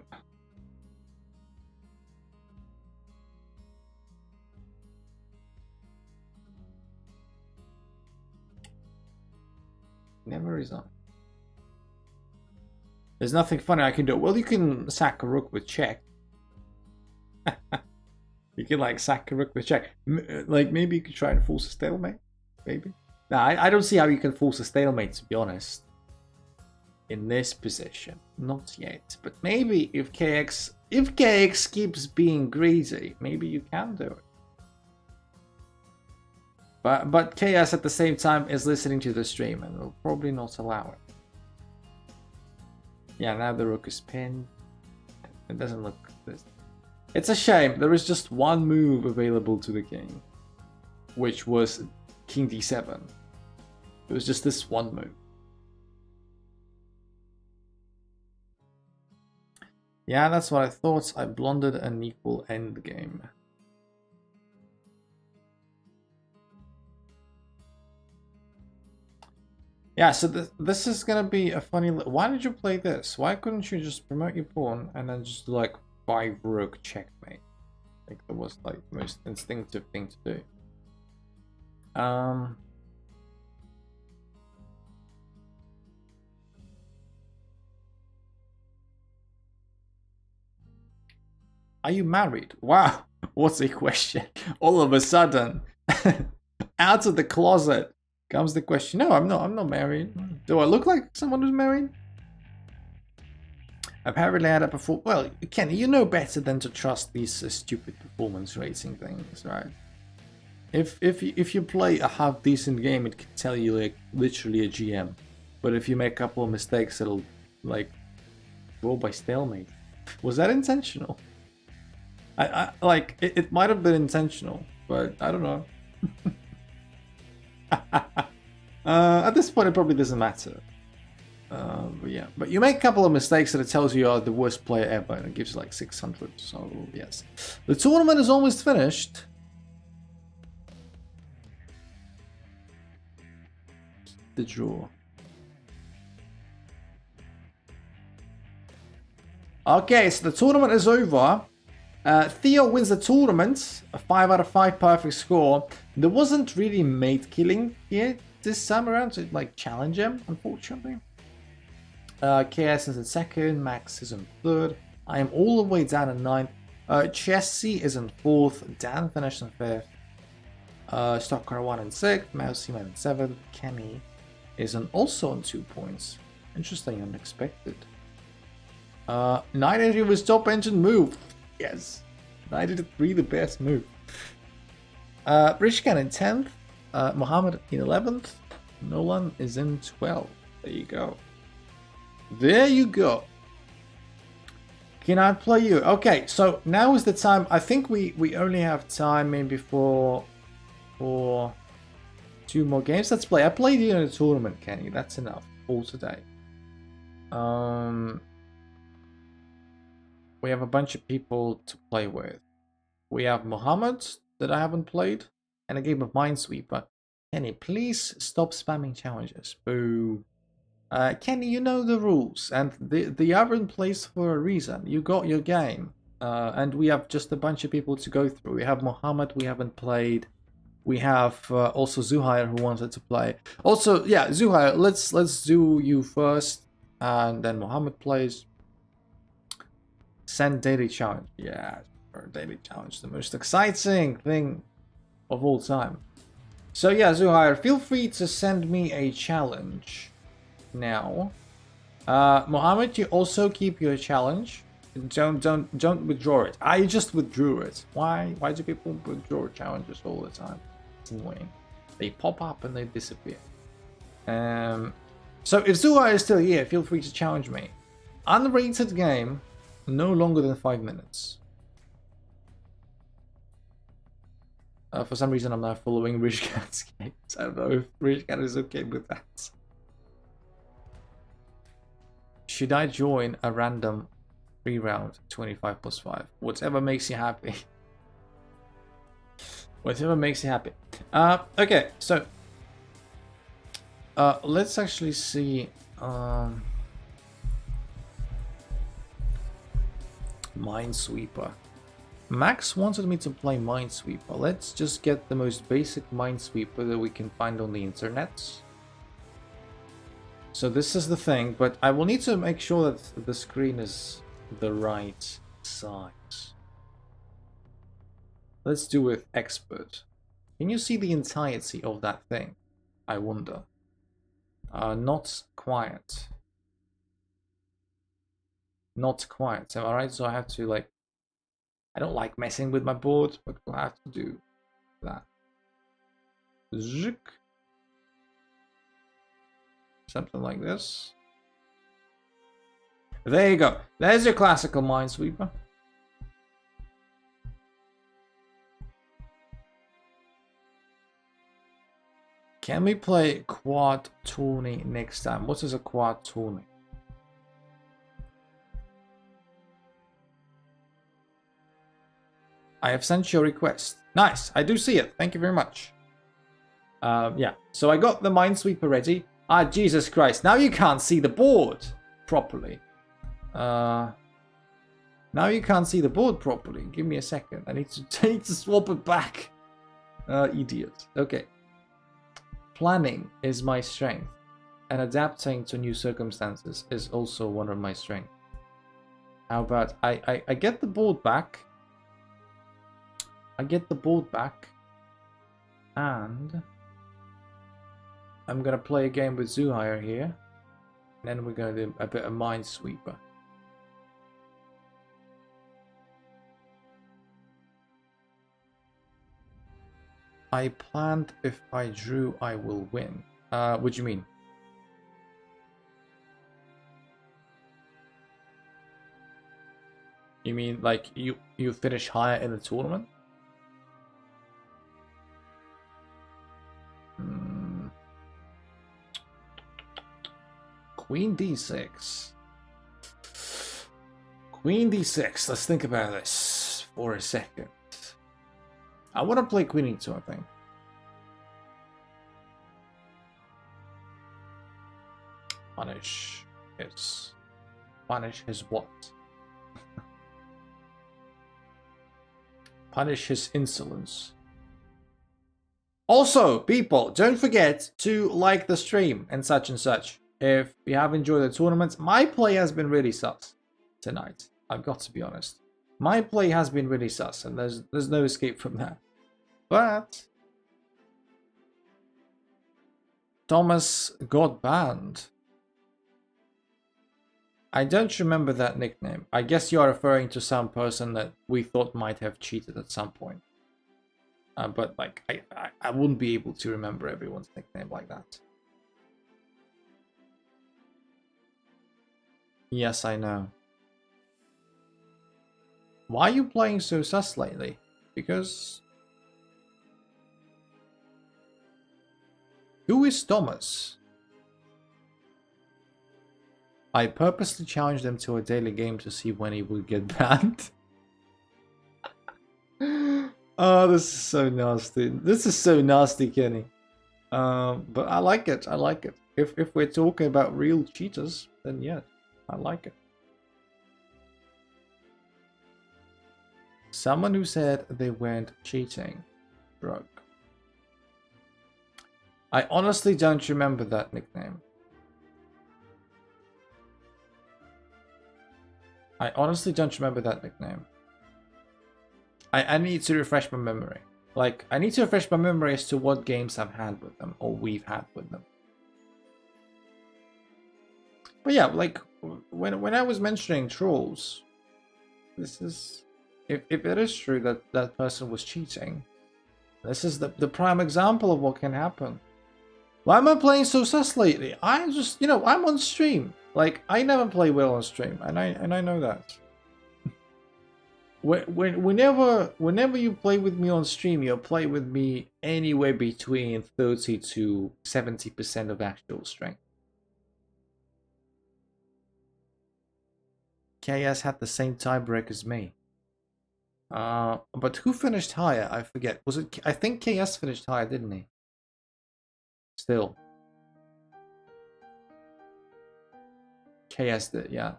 Never resign. There's nothing funny I can do. Well, you can sack a rook with check. You can like sack a rook with check. Like maybe you could try and force a stalemate. Maybe. No, I don't see how you can force a stalemate, to be honest. In this position, not yet. But maybe if KX keeps being greedy, maybe you can do it. But KS at the same time is listening to the stream and will probably not allow it. Yeah, now the rook is pinned. It doesn't look this. It's a shame. There is just one move available to the king, which was King D7. It was just this one move. Yeah, that's what I thought. I blundered an equal endgame. Yeah, so this is gonna be a funny. Why did you play this? Why couldn't you just promote your pawn and then just do like 5 rook checkmate? Like that was like the most instinctive thing to do. Are you married? Wow, what's a question? All of a sudden, out of the closet comes the question. No, I'm not married. Do I look like someone who's married? Apparently I had a perform. Well, Kenny, you know better than to trust these stupid performance rating things, right? if you play a half decent game, it can tell you like literally a GM. But if you make a couple of mistakes, it'll like go by stalemate. Was that intentional? I like it might have been intentional, but I don't know. At this point, it probably doesn't matter. But yeah, but you make a couple of mistakes and it tells you you're the worst player ever, and it gives you like 600. So yes, the tournament is almost finished. The draw. Okay, so the tournament is over. Theo wins the tournament, a 5 out of 5 perfect score. There wasn't really mate killing here this time around to like challenge him, unfortunately. KS is in second, Max is in third. I am all the way down in ninth. Chessy is in fourth, Dan finished in fifth. Stockcar 1 in sixth, Mousy Man in seventh. Kenny is also on 2 points. Interesting, unexpected. Night Entry was top engine move. Yes, 93 the best move. Rishkan in 10th, Mohammed in 11th, Nolan is in 12th. There you go. There you go. Can I play you? Okay, so now is the time. I think we only have time maybe for 2 more games. Let's play. I played you in a tournament, Kenny. That's enough for today. We have a bunch of people to play with. We have Mohammed that I haven't played, and a game of Minesweeper. Kenny, please stop spamming challenges. Boo. Kenny, you know the rules, and they are in place for a reason. You got your game, and we have just a bunch of people to go through. We have Mohammed, we haven't played. We have also Zuhair who wanted to play. Also, yeah, Zuhair, let's do you first, and then Mohammed plays. Send daily challenge. Yeah, daily challenge, the most exciting thing of all time. So yeah, Zuhair, feel free to send me a challenge now. Mohammed, you also keep your challenge. Don't withdraw it. I just withdrew it. Why do people withdraw challenges all the time? It's annoying. They pop up and they disappear. So if Zuhair is still here, feel free to challenge me. Unrated game. No longer than 5 minutes. For some reason, I'm now following Rishkan's games. I don't know if Rishkan is okay with that. Should I join a random 3-round 25 plus 5? Whatever makes you happy. Whatever makes you happy. Okay, so let's actually see. Minesweeper. Max wanted me to play Minesweeper. Let's just get the most basic Minesweeper that we can find on the internet. So this is the thing, but I will need to make sure that the screen is the right size. Let's do with expert. Can you see the entirety of that thing? I wonder. Not quiet. Not quiet, am I right? So I have to like, I don't like messing with my board, but we'll have to do that. Zook. Something like this. There you go. There's your classical Minesweeper. Can we play quad tourney next time? What is a quad tourney? I have sent you a request. Nice, I do see it. Thank you very much. Yeah, so I got the Minesweeper ready. Ah, Jesus Christ. Now you can't see the board properly. Now you can't see the board properly. Give me a second. I need to swap it back. Idiot. Okay. Planning is my strength. And adapting to new circumstances is also one of my strengths. How about I get the board back. I get the board back. And I'm gonna play a game with Zuhair here. And then we're gonna do a bit of Minesweeper. I planned if I drew, I will win. What do you mean? You mean like you finish higher in the tournament? Queen d6. Queen d6. Let's think about this for a second. I want to play Queen e2, I think. Punish his what? Punish his insolence. Also, people, don't forget to like the stream and such. If you have enjoyed the tournament, my play has been really sus tonight. I've got to be honest. My play has been really sus, and there's no escape from that. But Thomas got banned. I don't remember that nickname. I guess you are referring to some person that we thought might have cheated at some point. But like, I wouldn't be able to remember everyone's nickname like that. Yes, I know. Why are you playing so sus lately? Because... Who is Thomas? I purposely challenged him to a daily game to see when he would get banned. Oh, this is so nasty. This is so nasty, Kenny. But I like it. I like it. If we're talking about real cheaters, then yeah, I like it. Someone who said they weren't cheating. Drug. I honestly don't remember that nickname. I honestly don't remember that nickname. I need to refresh my memory. Like, I need to refresh my memory as to what games I've had with them, or we've had with them. But yeah, like, when I was mentioning trolls, this is... If it is true that that person was cheating, this is the prime example of what can happen. Why am I playing so sus lately? I just, you know, I'm on stream. Like, I never play well on stream, and I know that. Whenever you play with me on stream, you play with me anywhere between 30 to 70% of actual strength. KS had the same tiebreak as me. But who finished higher? I forget. Was it? I think KS finished higher, didn't he? Still. KS did, yeah.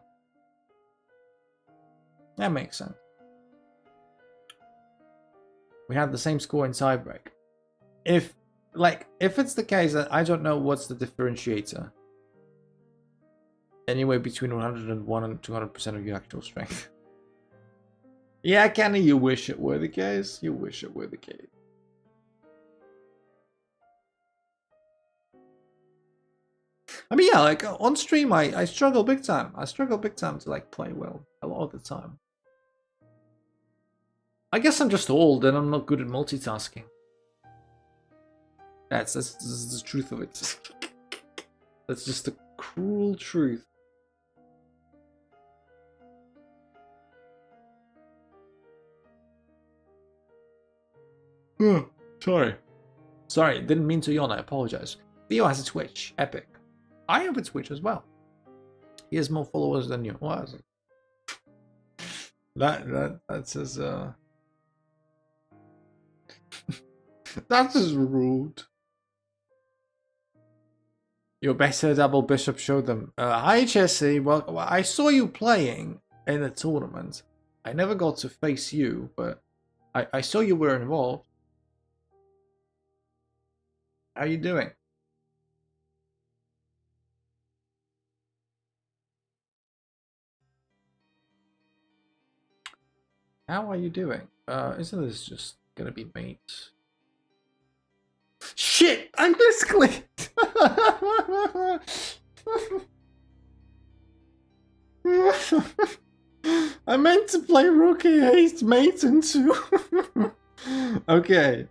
That makes sense. We had the same score in tiebreak. If it's the case that I don't know what's the differentiator. Anywhere between 101 and 200% of your actual strength. Yeah, Kenny, you wish it were the case. You wish it were the case. I mean, yeah, like on stream, I struggle big time. I struggle big time to like play well a lot of the time. I guess I'm just old and I'm not good at multitasking. That's the truth of it. That's just the cruel truth. Sorry, didn't mean to yawn, I apologize. Theo has a Twitch, epic. I have a Twitch as well. He has more followers than you. What is it? That's his That's just rude. Your better double bishop showed them. Hi Jesse, well I saw you playing in a tournament. I never got to face you, but I saw you were involved. How you doing? How are you doing? Isn't this just gonna be mate? Shit! I misclicked! I meant to play Rook A8 mate into. Okay.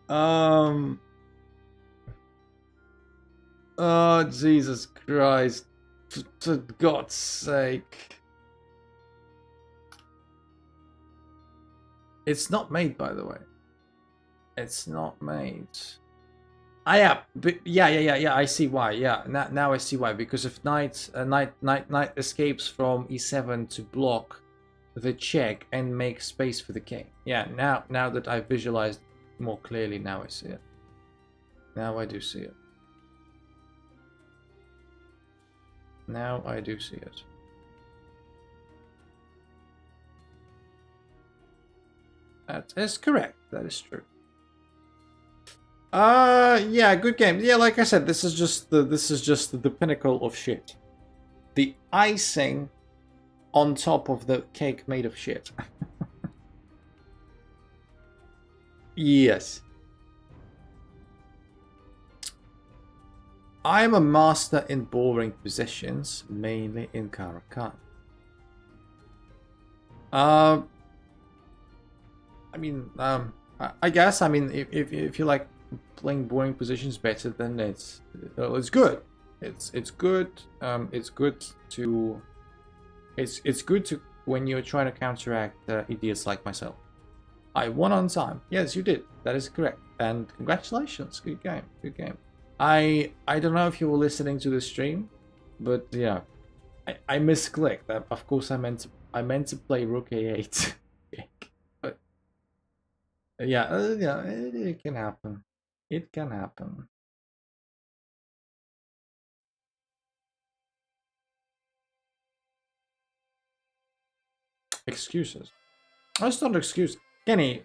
Oh, Jesus Christ. For God's sake. It's not made, by the way. It's not made. Ah, yeah, but yeah. I see why. Yeah, now I see why. Because if knight escapes from e7 to block the check and make space for the king. Yeah, now that I visualized more clearly, now I see it. Now I do see it. Now I do see it. That is correct. That is true. Yeah, good game. Yeah, like I said, this is just the pinnacle of shit. The icing on top of the cake made of shit. Yes. I'm a master in boring positions, mainly in Caro-Kann. I mean, I guess. I mean, if you like playing boring positions better, then it's good. It's good. It's good to when you're trying to counteract idiots like myself. I won on time. Yes, you did. That is correct. And congratulations. Good game. Good game. I don't know if you were listening to the stream, but yeah, I misclicked. Of course, I meant to play Rook A8. But yeah, yeah, it can happen. It can happen. Excuses. That's not an excuse, Kenny.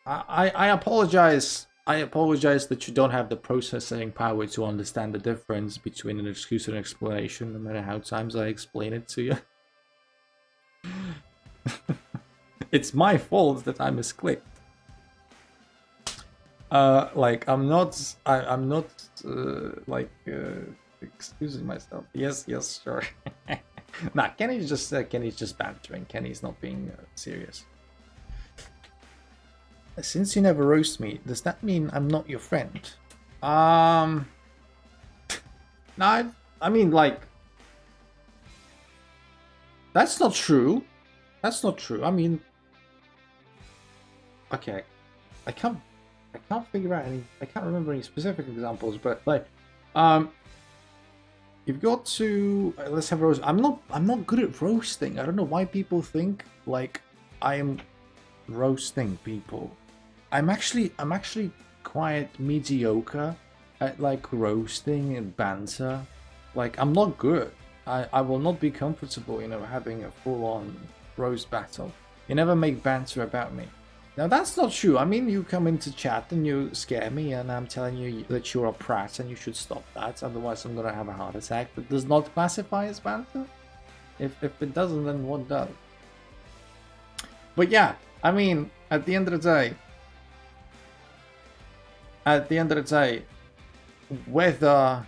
I apologize. I apologize that you don't have the processing power to understand the difference between an excuse and an explanation, no matter how times I explain it to you. It's my fault that I misclicked. Like I'm not excusing myself. Yes, sure. Nah, Kenny's just bantering. Kenny's not being serious. Since you never roast me, does that mean I'm not your friend? No, I mean, like, that's not true. That's not true. I mean, okay, I can't figure out any. I can't remember any specific examples, but like, you've got to let's have roast. I'm not good at roasting. I don't know why people think like I am roasting people. I'm actually quite mediocre at like roasting and banter. Like I'm not good. I will not be comfortable, having a full-on roast battle. You never make banter about me. Now that's not true. I mean, you come into chat and you scare me, and I'm telling you that you're a prat and you should stop that. Otherwise, I'm gonna have a heart attack. But does not classify as banter. If it doesn't, then what does? But yeah, I mean, at the end of the day, whether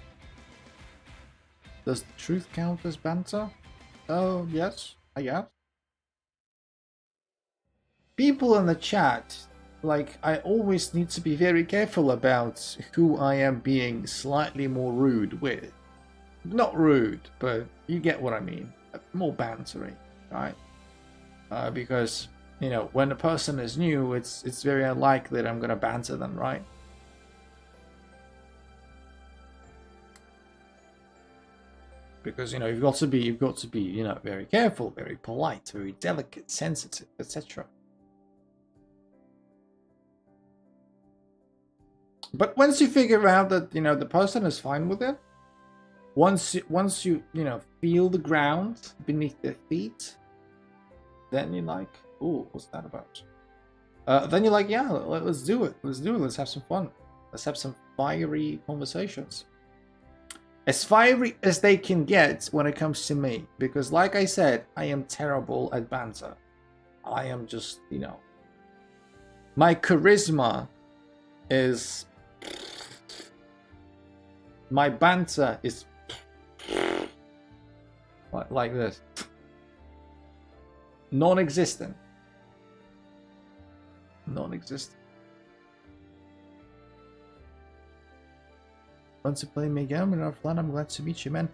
does the truth count as banter? Oh yes, I guess. People in the chat, like, I always need to be very careful about who I am being slightly more rude with. Not rude, but you get what I mean. More bantery, right? Because, when a person is new, it's very unlikely that I'm gonna banter them, right? Because you've got to be very careful, very polite, very delicate, sensitive, etc. But once you figure out that the person is fine with it, once you feel the ground beneath their feet, then you're like, "Ooh, what's that about?" Then you're like, "Yeah, let's do it. Let's have some fun. Let's have some fiery conversations." As fiery as they can get when it comes to me, because like I said, I am terrible at banter. I am just, my charisma is, my banter is like this, non-existent. Want to play me again? We're offline. I'm glad to meet you, man.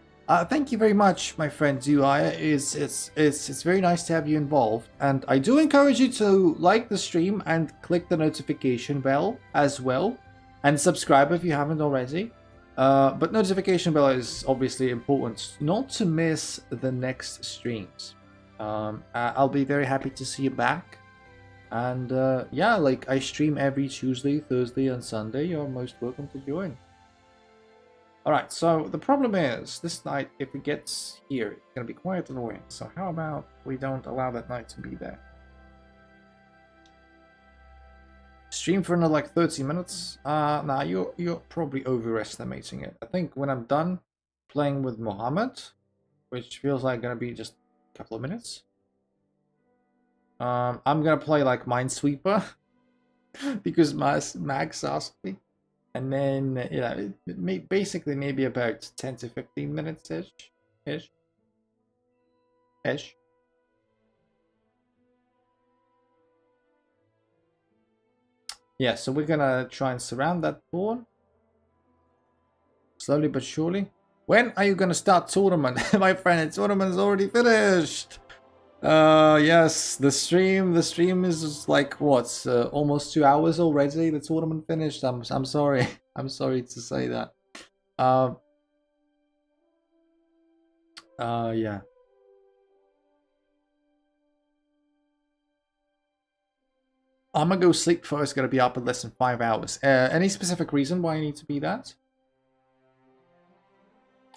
Thank you very much, my friend Zuaya. It's very nice to have you involved, and I do encourage you to like the stream and click the notification bell as well, and subscribe if you haven't already. But notification bell is obviously important, not to miss the next streams. I'll be very happy to see you back, and yeah, like I stream every Tuesday, Thursday, and Sunday. You're most welcome to join. Alright, so the problem is, this night, if it gets here, it's going to be quite annoying. So how about we don't allow that night to be there? Stream for another like 30 minutes? Nah, you're probably overestimating it. I think when I'm done playing with Mohammed, which feels like going to be just a couple of minutes, I'm going to play like Minesweeper, because Max asked me. And then, yeah, basically maybe about 10 to 15 minutes ish. Yeah, so we're gonna try and surround that pawn. Slowly but surely. When are you gonna start tournament? My friend, the tournament is already finished. Yes, the stream is like what, almost 2 hours already. The tournament finished. I'm sorry. I'm sorry to say that. Yeah. I'm gonna go sleep first. Gonna be up in less than 5 hours. Any specific reason why I need to be that?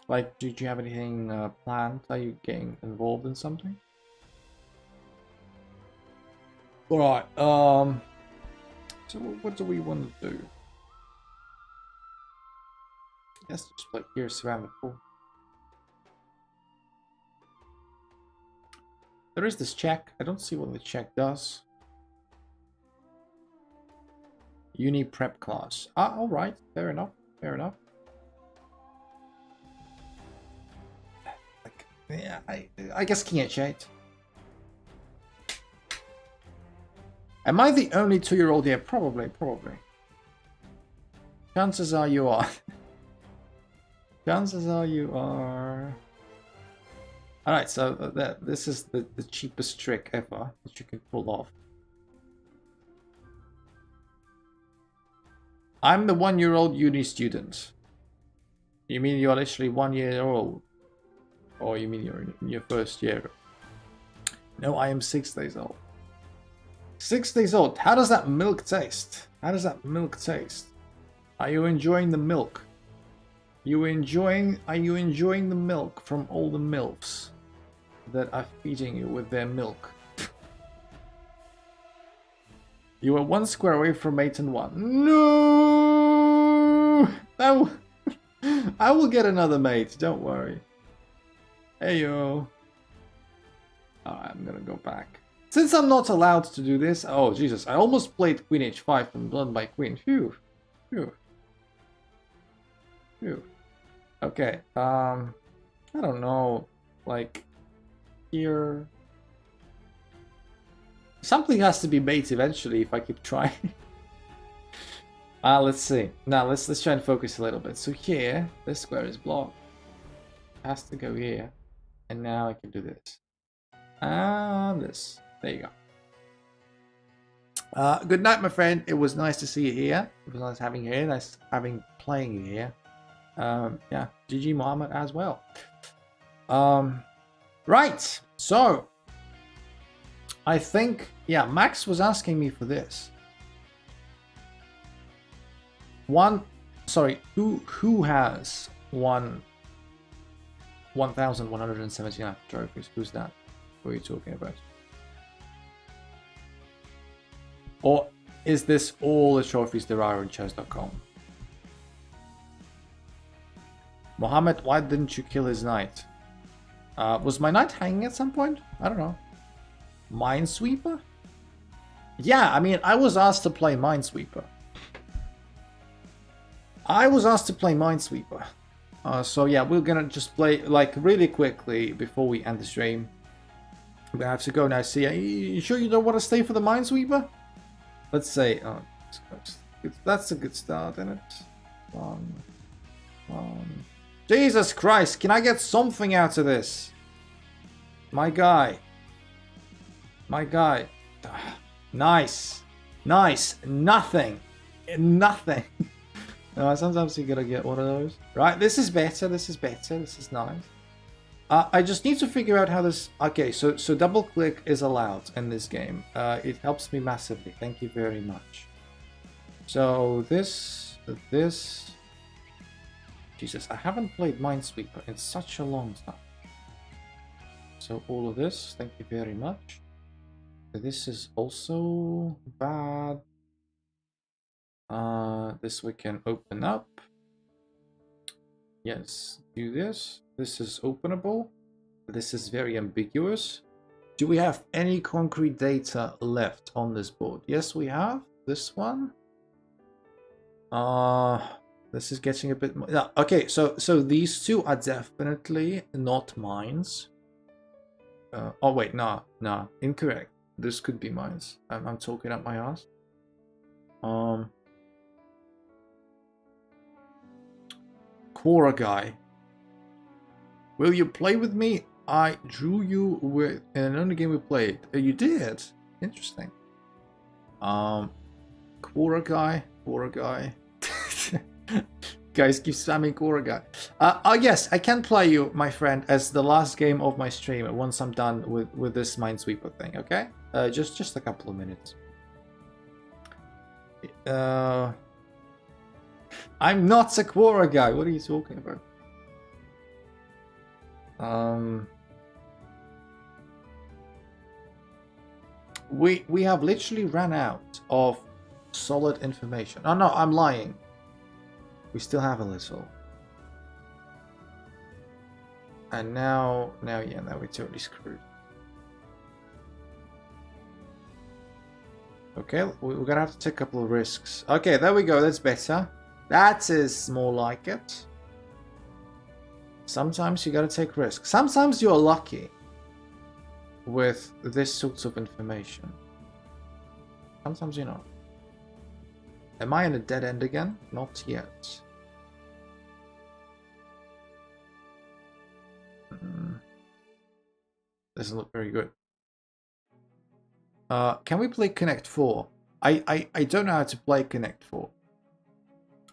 Like, did you have anything planned? Are you getting involved in something? Alright, so what do we want to do? Let's just play here, surround the pool. There is this check. I don't see what the check does. Uni prep class. Ah, alright, fair enough, fair enough. Like, yeah, I guess King H8. Am I the only 2-year-old here? Probably. Chances are you are. Chances are you are. Alright, so this is the cheapest trick ever that you can pull off. I'm the 1-year-old uni student. You mean you're literally 1 year old? Or you mean you're in your first year? No, I am 6 days old. 6 days old. How does that milk taste? How does that milk taste? Are you enjoying the milk? Are you enjoying the milk from all the MILFs that are feeding you with their milk? You are 1 square away from 8 and 1. No! I will get another mate, don't worry. Hey yo. Alright, I'm gonna go back. Since I'm not allowed to do this, oh Jesus, I almost played Queen H5 and Blood by Queen. Phew. Okay, I don't know, like, here... Something has to be made eventually if I keep trying. Let's see. Now, let's try and focus a little bit. So here, this square is blocked. It has to go here. And now I can do this. And this. There you go. Good night, my friend. It was nice to see you here. It was nice having you here. Nice playing you here. Yeah, GG Mohammed as well. Right. So, I think, yeah, Max was asking me for this. Who has 1,179 trophies? Who's that? What are you talking about? Or is this all the trophies there are on chess.com? Mohammed, why didn't you kill his knight? Was my knight hanging at some point? I don't know. Minesweeper? Yeah, I mean, I was asked to play Minesweeper. So yeah, we're gonna just play, like, really quickly before we end the stream. We have to go now. See, you sure you don't want to stay for the Minesweeper? Let's say, oh, that's a good start, isn't it? Jesus Christ, can I get something out of this? My guy. My guy. Nice. Nice. Nothing. Nothing. No, sometimes you gotta get one of those. Right, this is better. This is better. This is nice. I just need to figure out how this... Okay, so double click is allowed in this game. It helps me massively. Thank you very much. So this... Jesus, I haven't played Minesweeper in such a long time. So all of this, thank you very much. This is also bad. This we can open up. Yes, do this. This is openable. This is very ambiguous. Do we have any concrete data left on this board? Yes, we have. This one. This is getting a bit more. Yeah, okay, so these two are definitely not mines. Oh wait, no, incorrect. This could be mines. I'm talking up my ass. Quora guy. Will you play with me? I drew you with in another game we played. You did? Interesting. Quora guy. Guys keep spamming Quora guy. Yes, I can play you, my friend, as the last game of my stream once I'm done with this Minesweeper thing, okay? Just a couple of minutes. I'm not a Quora guy. What are you talking about? We have literally ran out of solid information. Oh no, I'm lying. We still have a little. And now we're totally screwed. Okay, we're gonna have to take a couple of risks. Okay, there we go. That's better. That is more like it. Sometimes you gotta take risks. Sometimes you're lucky with this sort of information. Sometimes you're not. Am I in a dead end again? Not yet. Doesn't look very good. Can we play Connect 4? I don't know how to play Connect 4.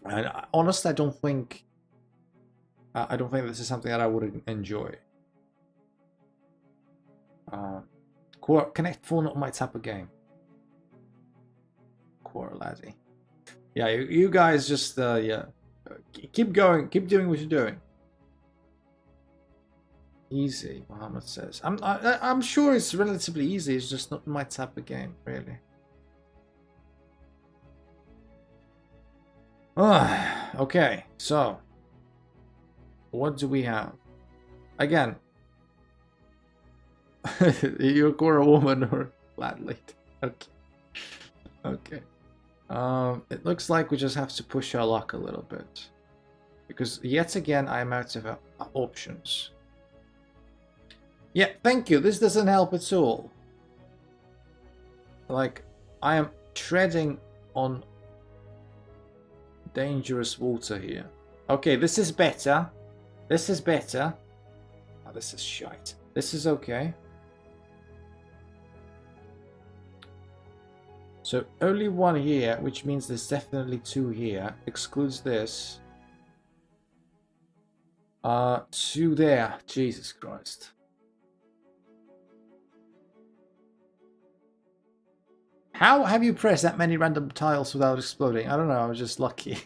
And honestly, I don't think this is something that I would enjoy. Connect 4, not my type of game. Quora laddie. Yeah, you guys just yeah, keep going, keep doing what you're doing. Easy, Mohammed says. I'm sure it's relatively easy. It's just not my type of game, really. Okay, so what do we have? Again, you're Quora woman or gladly. Okay. Okay. It looks like we just have to push our luck a little bit, because yet again I'm out of options. Yeah, thank you. This doesn't help at all. Like, I am treading on dangerous water here. Okay, this is better. This is better. Oh, this is shite. This is okay. So only one here, which means there's definitely two here. Excludes this. Two there. Jesus Christ. How have you pressed that many random tiles without exploding? I don't know, I was just lucky.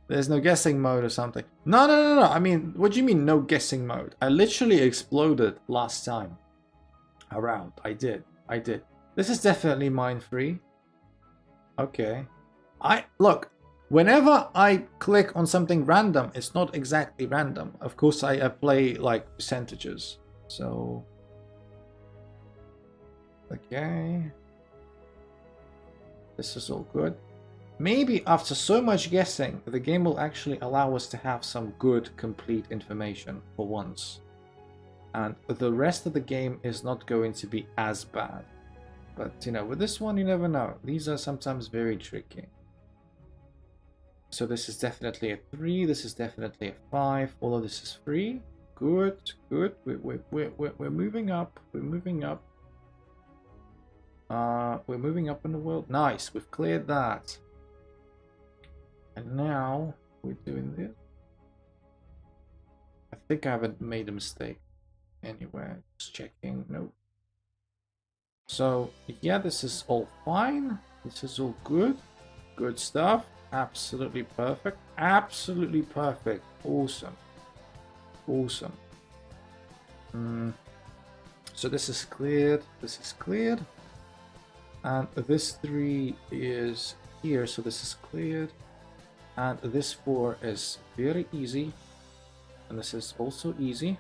There's no guessing mode or something. No. I mean, what do you mean no guessing mode? I literally exploded last time around. I did. This is definitely mine free. Okay. Look, whenever I click on something random, it's not exactly random. Of course, I play like percentages. So... Okay. This is all good. Maybe after so much guessing, the game will actually allow us to have some good, complete information for once. And the rest of the game is not going to be as bad. But, you know, with this one, you never know. These are sometimes very tricky. So this is definitely a 3. This is definitely a 5. All of this is 3. Good, good. We're moving up. We're moving up. We're moving up in the world. Nice. We've cleared that. And now we're doing this. I think I haven't made a mistake anywhere. Just checking. Nope. So yeah, this is all fine. This is all good. Good stuff. Absolutely perfect. Absolutely perfect. Awesome. Awesome. So this is cleared. This is cleared. And this 3 is here. So this is cleared. And this 4 is very easy. And this is also easy.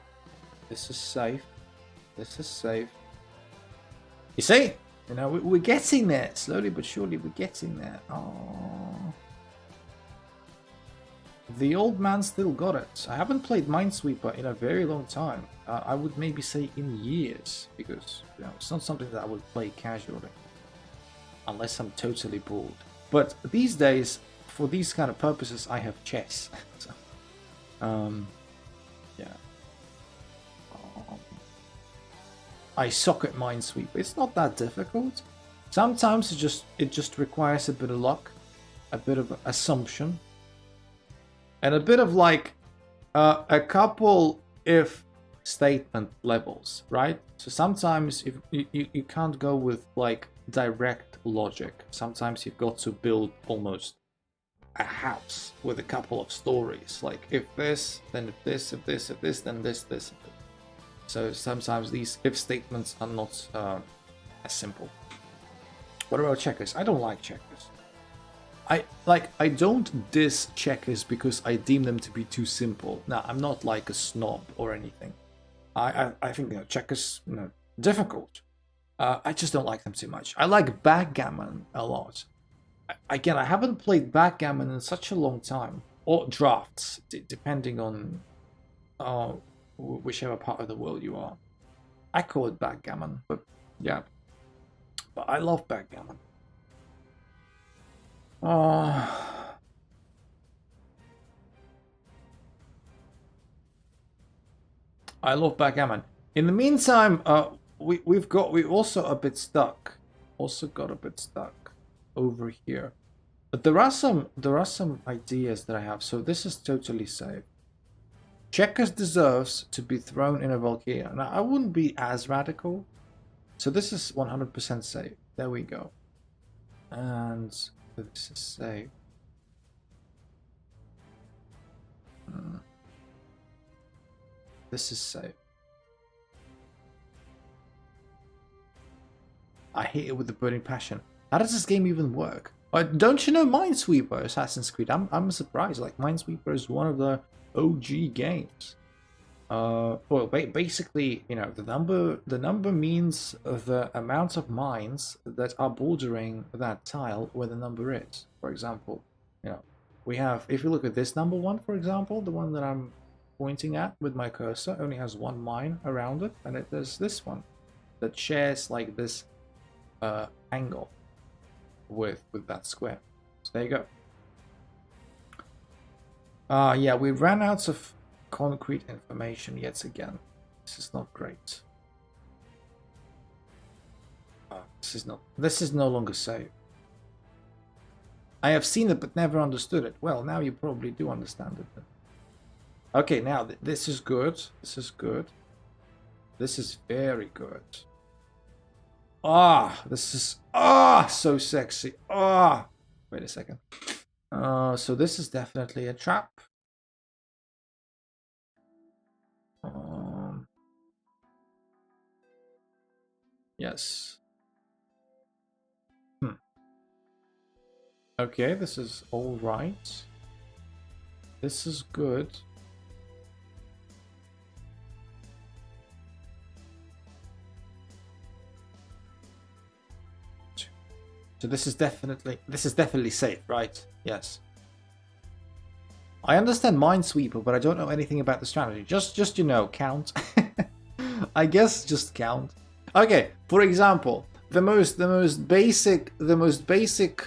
This is safe. This is safe. You see? You know, we're getting there. Slowly but surely, we're getting there. Oh. The old man still got it. I haven't played Minesweeper in a very long time. I would maybe say in years. Because, you know, it's not something that I would play casually. Unless I'm totally bored. But these days, for these kind of purposes, I have chess. So, yeah. I suck at Minesweeper. It's not that difficult. Sometimes it just requires a bit of luck, a bit of assumption, and a bit of like a couple if statement levels, right? So sometimes if you can't go with like direct logic. Sometimes you've got to build almost a house with a couple of stories. Like if this, then if this, if this, if this, then this, this. So sometimes these if statements are not as simple. What about checkers? I don't like checkers. I don't diss checkers because I deem them to be too simple. Now I'm not like a snob or anything. I think, you know, checkers, you know, difficult. I just don't like them too much. I like backgammon a lot. Again, I haven't played backgammon in such a long time, or drafts, depending on whichever part of the world you are. I call it backgammon, but yeah. But I love backgammon. I love backgammon. In the meantime, we've also a bit stuck. Also got a bit stuck over here. But there are some ideas that I have. So this is totally safe. Checkers deserves to be thrown in a volcano. Now I wouldn't be as radical. So this is 100% safe. There we go. And this is safe. This is safe. I hate it with the burning passion. How does this game even work? Don't you know Minesweeper, Assassin's Creed? I'm surprised. Like Minesweeper is one of the OG games. Well, basically, you know, the number means the amount of mines that are bordering that tile where the number is. For example, you know, we have, if you look at this number 1, for example, the one that I'm pointing at with my cursor only has 1 mine around it, and there's this one that shares like this angle with that square. So there you go. Yeah, we ran out of concrete information yet again. This is not great. This is no longer safe. I have seen it but never understood it. Well, now you probably do understand it. Okay, now this is good. This is good. This is very good. This is so sexy. Wait a second. So this is definitely a trap. Yes. Okay, this is all right. This is good. So this is definitely safe, right? Yes. I understand Minesweeper, but I don't know anything about the strategy. Just you know, count. I guess just count. Okay, for example, the most basic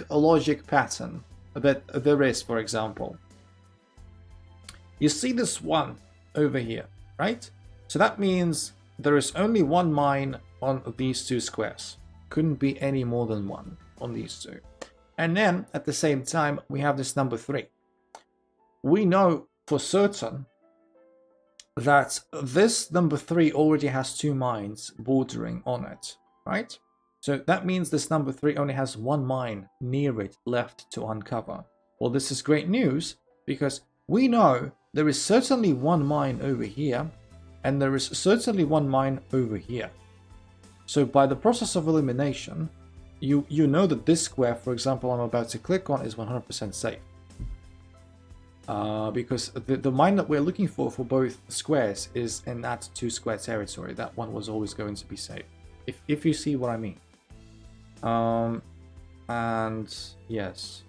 logic pattern that there is, for example, you see this one over here, right? So that means there is only one mine on these two squares. Couldn't be any more than one on these two. And then at the same time, we have this number 3. We know for certain that this number 3 already has 2 mines bordering on it, right? So that means this number 3 only has 1 mine near it left to uncover. Well, this is great news because we know there is certainly 1 mine over here and there is certainly 1 mine over here. So by the process of elimination, you know that this square, for example, I'm about to click on is 100% safe. Because the mine that we're looking for both squares is in that 2 square territory. That one was always going to be safe, if you see what I mean. And yes,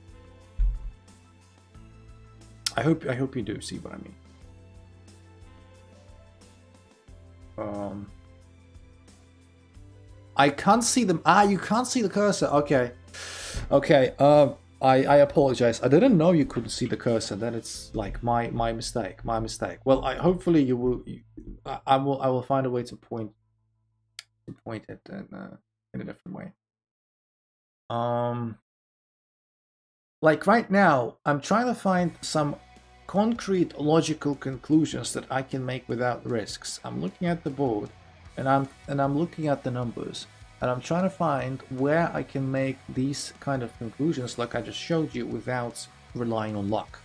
I hope you do see what I mean. I can't see them. You can't see the cursor. Okay. I apologize. I didn't know you couldn't see the cursor. Then it's like my mistake. My mistake. Well, hopefully you will. I will find a way to point it in a different way. Like right now, I'm trying to find some concrete logical conclusions that I can make without risks. I'm looking at the board, and I'm looking at the numbers, and I'm trying to find where I can make these kind of conclusions like I just showed you without relying on luck.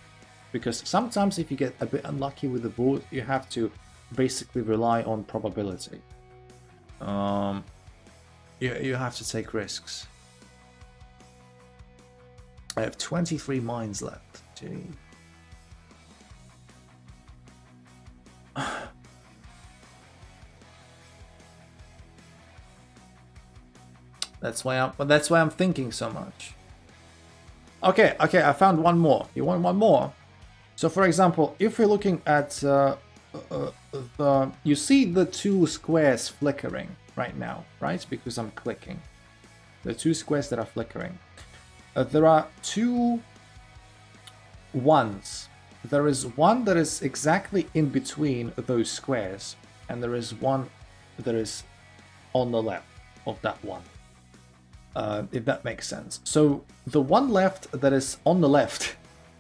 Because sometimes if you get a bit unlucky with the board, you have to basically rely on probability. You have to take risks. I have 23 mines left. Gee. That's why I'm thinking so much. Okay, I found one more. You want one more? So for example, if we're looking at you see the 2 squares flickering right now, right? Because I'm clicking. The 2 squares that are flickering. There are 2 ones. There is one that is exactly in between those squares, and there is one that is on the left of that one. If that makes sense. So the one left that is on the left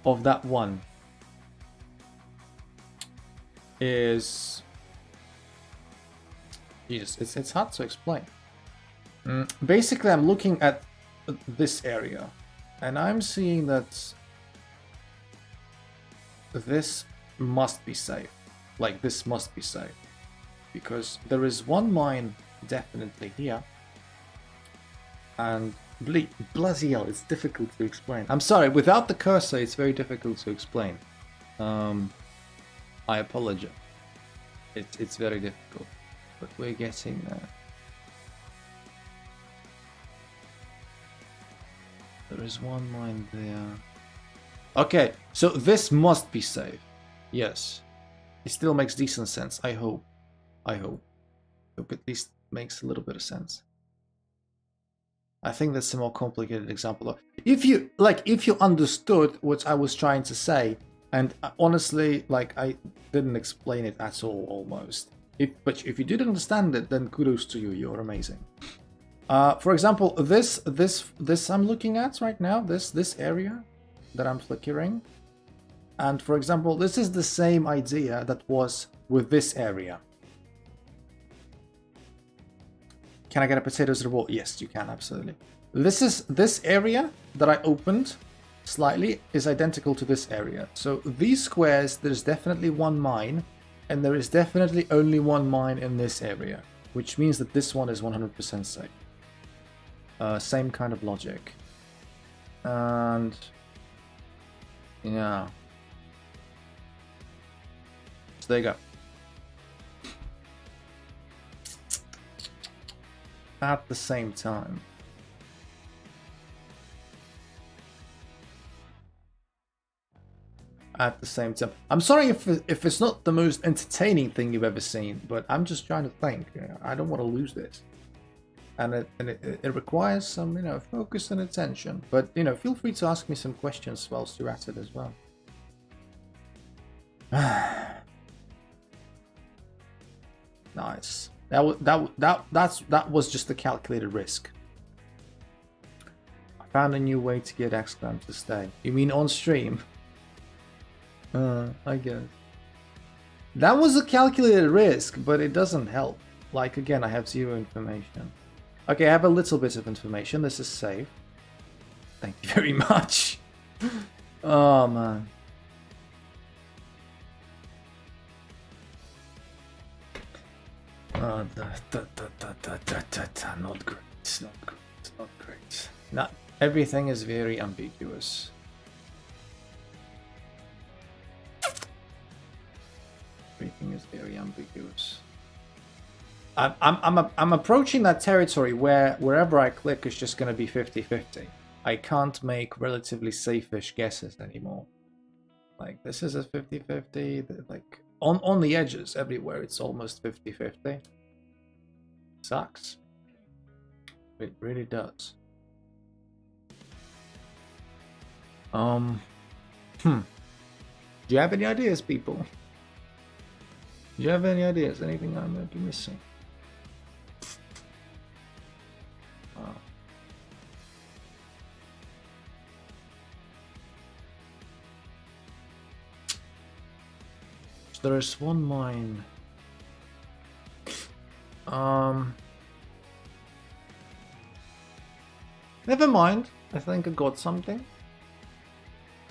of that one is... Jesus, it's hard to explain. Basically, I'm looking at this area, and I'm seeing that this must be safe. Like, this must be safe. Because there is one mine definitely here. And bloody hell, it's difficult to explain. I'm sorry, without the cursor, it's very difficult to explain. I apologize. It's very difficult, but we're getting there. There is one mine there. Okay, so this must be safe. Yes, it still makes decent sense. I hope. I hope at least makes a little bit of sense. I think that's a more complicated example though. If you understood what I was trying to say, and honestly, like, I didn't explain it at all almost. But if you did understand it, then kudos to you. You're amazing. For example, this I'm looking at right now, this area that I'm flickering, and for example, this is the same idea that was with this area. Can I get a potatoes reward? Yes, you can, absolutely. This area that I opened slightly is identical to this area. So these squares, there's definitely one mine, and there is definitely only one mine in this area, which means that this one is 100% safe. Same kind of logic. And yeah. So there you go. At the same time. At the same time. I'm sorry if it's not the most entertaining thing you've ever seen, but I'm just trying to think. I don't want to lose this. and it requires some, focus and attention. But, feel free to ask me some questions whilst you're at it as well. Nice. That was just a calculated risk. I found a new way to get Exclam to stay. You mean on stream? I guess. That was a calculated risk, but it doesn't help. Like, again, I have 0 information. Okay, I have a little bit of information. This is safe. Thank you very much. Oh, man. Not great. Not great. Not everything is very ambiguous. Everything is very ambiguous. I'm approaching that territory where wherever I click is just going to be 50-50. I can't make relatively safe-ish guesses anymore. Like, this is a 50-50. Like, on the edges everywhere, it's almost 50-50. Sucks. It really does. Do you have any ideas, people? Do you have any ideas? Anything I might be missing? Oh. So there is one mine. Never mind. I think I got something.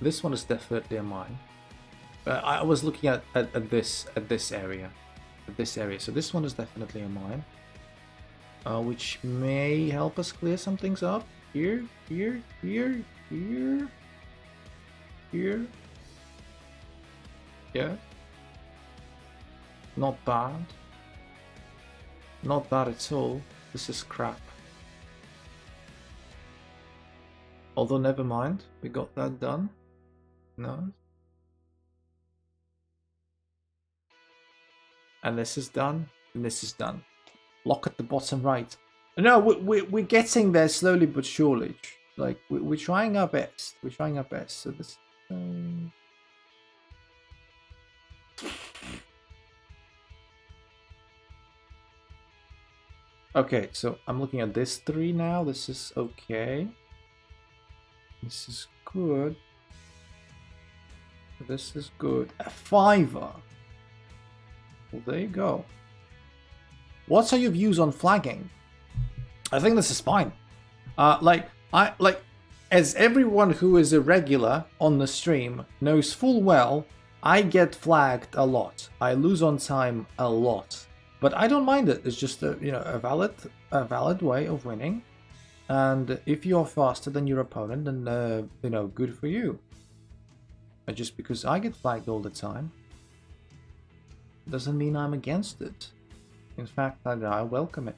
This one is definitely a mine. I was looking at this area. So this one is definitely a mine. Which may help us clear some things up. Here. Yeah. Not bad. Not bad at all. This is crap. Although never mind, we got that done. No. And this is done, and this is done. Lock at the bottom right. No, we're getting there slowly but surely. Like, we're trying our best. We're trying our best. So this... Okay, so I'm looking at this 3 now. This is okay. This is good. This is good. A 5er. Well, there you go. What are your views on flagging? I think this is fine. As everyone who is a regular on the stream knows full well, I get flagged a lot. I lose on time a lot, but I don't mind it. It's just a valid way of winning. And if you're faster than your opponent, then good for you. And just because I get flagged all the time doesn't mean I'm against it. In fact, I welcome it.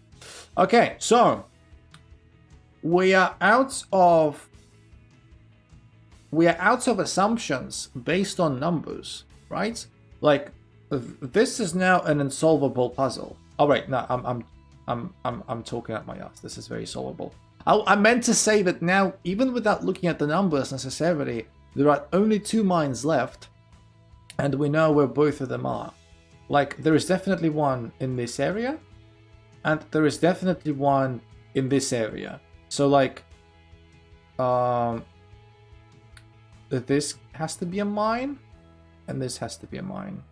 Okay, so we are out of assumptions based on numbers, right? Like, this is now an unsolvable puzzle. Oh wait, no, I'm talking at my ass. This is very solvable. I meant to say that now, even without looking at the numbers necessarily, there are only 2 mines left, and we know where both of them are. Like, there is definitely one in this area, and there is definitely one in this area. So, like, this has to be a mine, and this has to be a mine.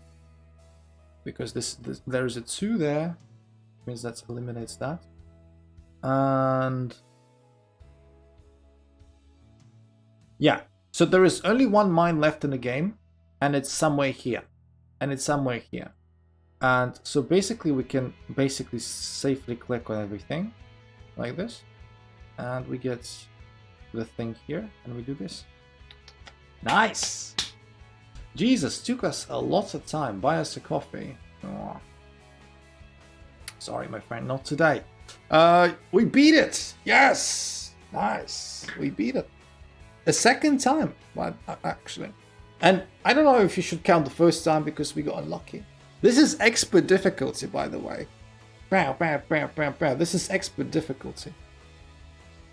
Because there is a 2 there, means that eliminates that. And... yeah, so there is only 1 mine left in the game, and it's somewhere here. And it's somewhere here. And so basically we can safely click on everything like this, and we get the thing here, and we do this. Nice! Jesus, took us a lot of time. Buy us a coffee. Oh. Sorry, my friend, not today. We beat it! Yes! Nice! We beat it. A second time, actually. And I don't know if you should count the first time because we got unlucky. This is expert difficulty, by the way. Bow, bow, bow, bow, bow. This is expert difficulty.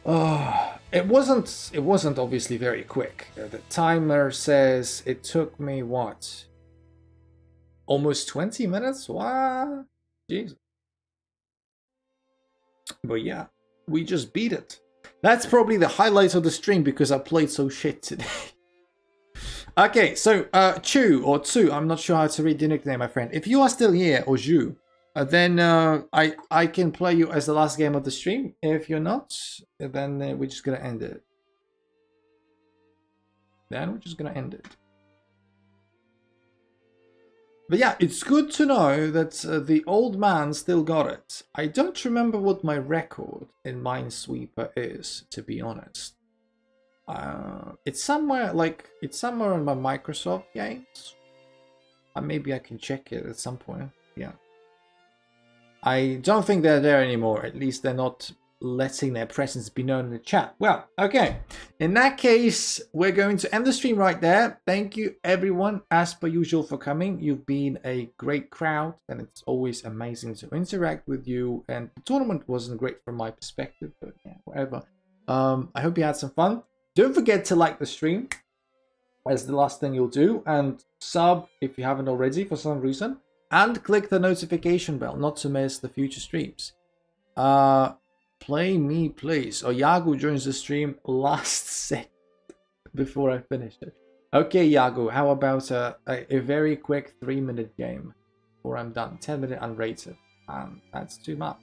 It wasn't obviously very quick. The timer says it took me what? Almost 20 minutes? What? Jeez. But yeah, we just beat it. That's probably the highlight of the stream because I played so shit today. Okay, so Chu or Tsu, I'm not sure how to read the nickname, my friend. If you are still here, or Zhu, then I can play you as the last game of the stream. If you're not, then we're just gonna end it. But yeah, it's good to know that the old man still got it. I don't remember what my record in Minesweeper is, to be honest. It's somewhere in my Microsoft games. Maybe I can check it at some point. Yeah. I don't think they're there anymore. At least they're not letting their presence be known in the chat. Well, okay. In that case, we're going to end the stream right there. Thank you, everyone, as per usual, for coming. You've been a great crowd, and it's always amazing to interact with you. And the tournament wasn't great from my perspective, but yeah, whatever. I hope you had some fun. Don't forget to like the stream as the last thing you'll do, and sub if you haven't already for some reason, and click the notification bell not to miss the future streams. Play me, please. Yago joins the stream last second before I finish it. Okay, Yago, how about a very quick 3-minute game before I'm done? 10-minute unrated. That's too much.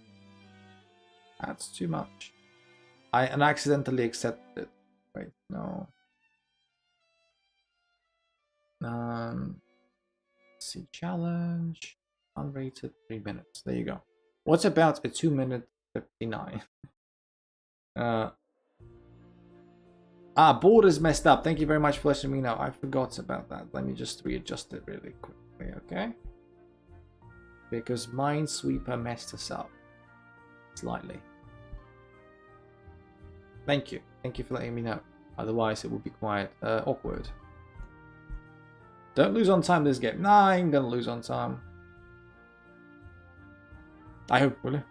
That's too much. I accidentally accepted it. Wait, no. Let's see, challenge, unrated, 3 minutes. There you go. What's about a 2-minute 59? Board is messed up. Thank you very much for letting me know. I forgot about that. Let me just readjust it really quickly, okay? Because Minesweeper messed us up slightly. Thank you. Thank you for letting me know. Otherwise, it would be quite awkward. Don't lose on time this game. Nah, I ain't gonna lose on time. Hopefully.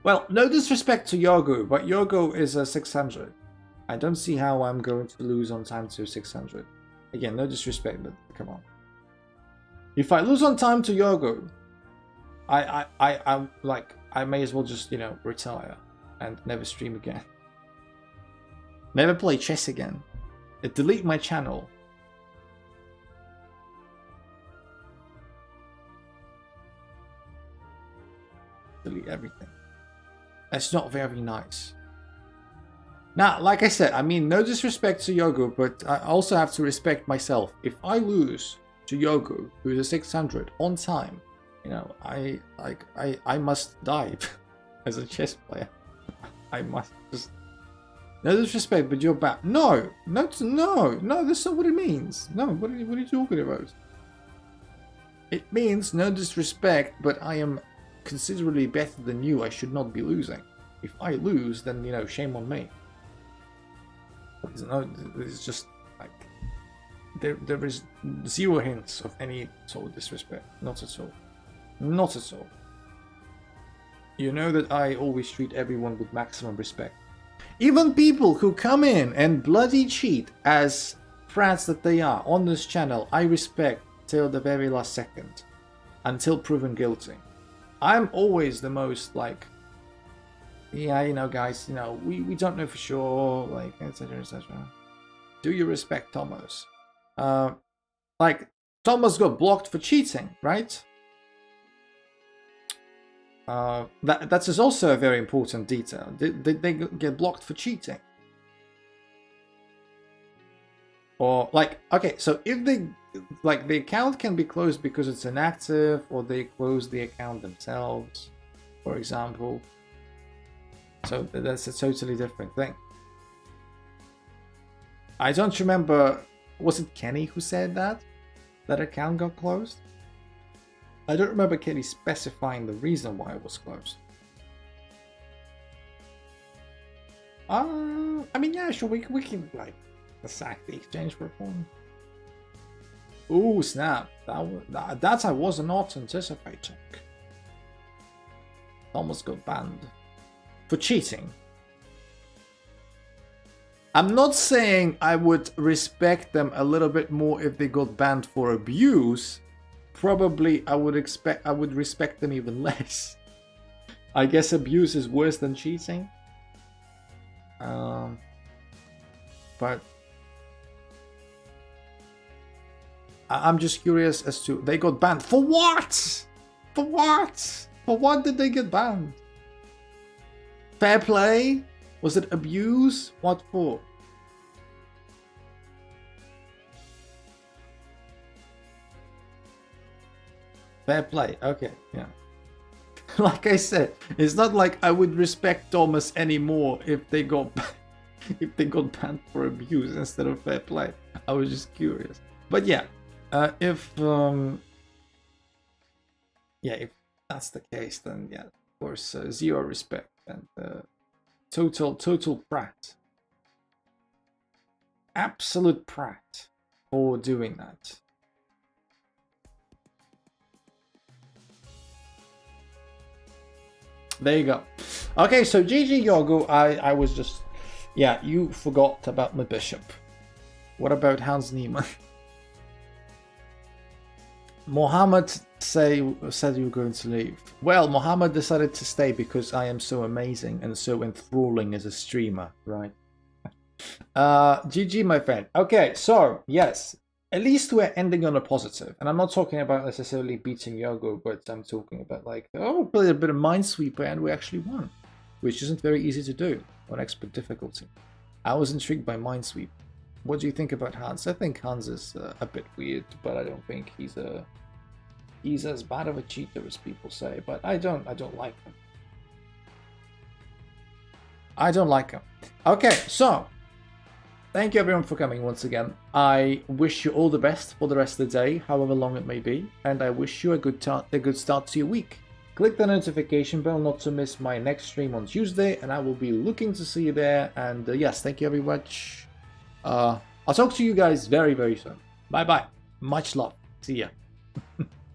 Well, no disrespect to Yogo, but Yogo is a 600. I don't see how I'm going to lose on time to 600. Again, no disrespect, but come on. If I lose on time to Yogo, I'm like, I may as well just, you know, retire and never stream again. Never play chess again. Delete my channel. Delete everything. That's not very nice. Now, like I said, I mean, no disrespect to Yogo, but I also have to respect myself. If I lose to Yogo, who's a 600 on time, you know, I must die as a chess player. I must just. No disrespect, but you're bad. No, that's not what it means. No, what are you talking about? It means no disrespect, but I am considerably better than you. I should not be losing. If I lose, then, you know, shame on me. It's just like there is zero hints of any sort of disrespect. Not at all. Not at all. You know that I always treat everyone with maximum respect. Even people who come in and bloody cheat as frats that they are on this channel, I respect till the very last second. Until proven guilty. I'm always the most like, yeah, you know, guys, you know, we don't know for sure, like, etc, etc. Do you respect Thomas? Like, Thomas got blocked for cheating, right? That is also a very important detail. They get blocked for cheating? Or, like, okay, so if they, like, the account can be closed because it's inactive, or they close the account themselves, for example. So that's a totally different thing. I don't remember, was it Kenny who said that account got closed? I don't remember Kenny specifying the reason why it was closed. I mean, yeah, sure, we can like sack the exchange for a phone. Oh snap! That I was not anticipating. Almost got banned for cheating. I'm not saying I would respect them a little bit more if they got banned for abuse. Probably I would respect them even less. I guess abuse is worse than cheating. But I'm just curious as to they got banned for what? For what? For what did they get banned? Fair play? Was it abuse? What for? Fair play. Okay, yeah. Like I said, it's not like I would respect Thomas anymore if they got banned for abuse instead of fair play. I was just curious. But yeah, if that's the case, then yeah, of course, zero respect and total prat, absolute prat for doing that. There you go. Okay, so GG Yogo, I was just, yeah, you forgot about my bishop. What about Hans Niemann? Mohammed said you were going to leave. Well, Mohammed decided to stay because I am so amazing and so enthralling as a streamer, right? GG, my friend. Okay, so, yes. At least we're ending on a positive. And I'm not talking about necessarily beating Yogo, but I'm talking about like, oh, played a bit of Minesweeper and we actually won. Which isn't very easy to do on expert difficulty. I was intrigued by Minesweep. What do you think about Hans? I think Hans is a bit weird, but I don't think he's as bad of a cheater as people say. But I don't like him. I don't like him. Okay, so thank you everyone for coming once again. I wish you all the best for the rest of the day, however long it may be, and I wish you a good start to your week. Click the notification bell not to miss my next stream on Tuesday, and I will be looking to see you there. And yes, thank you very much. I'll talk to you guys very, very soon. Bye bye. Much love. See ya.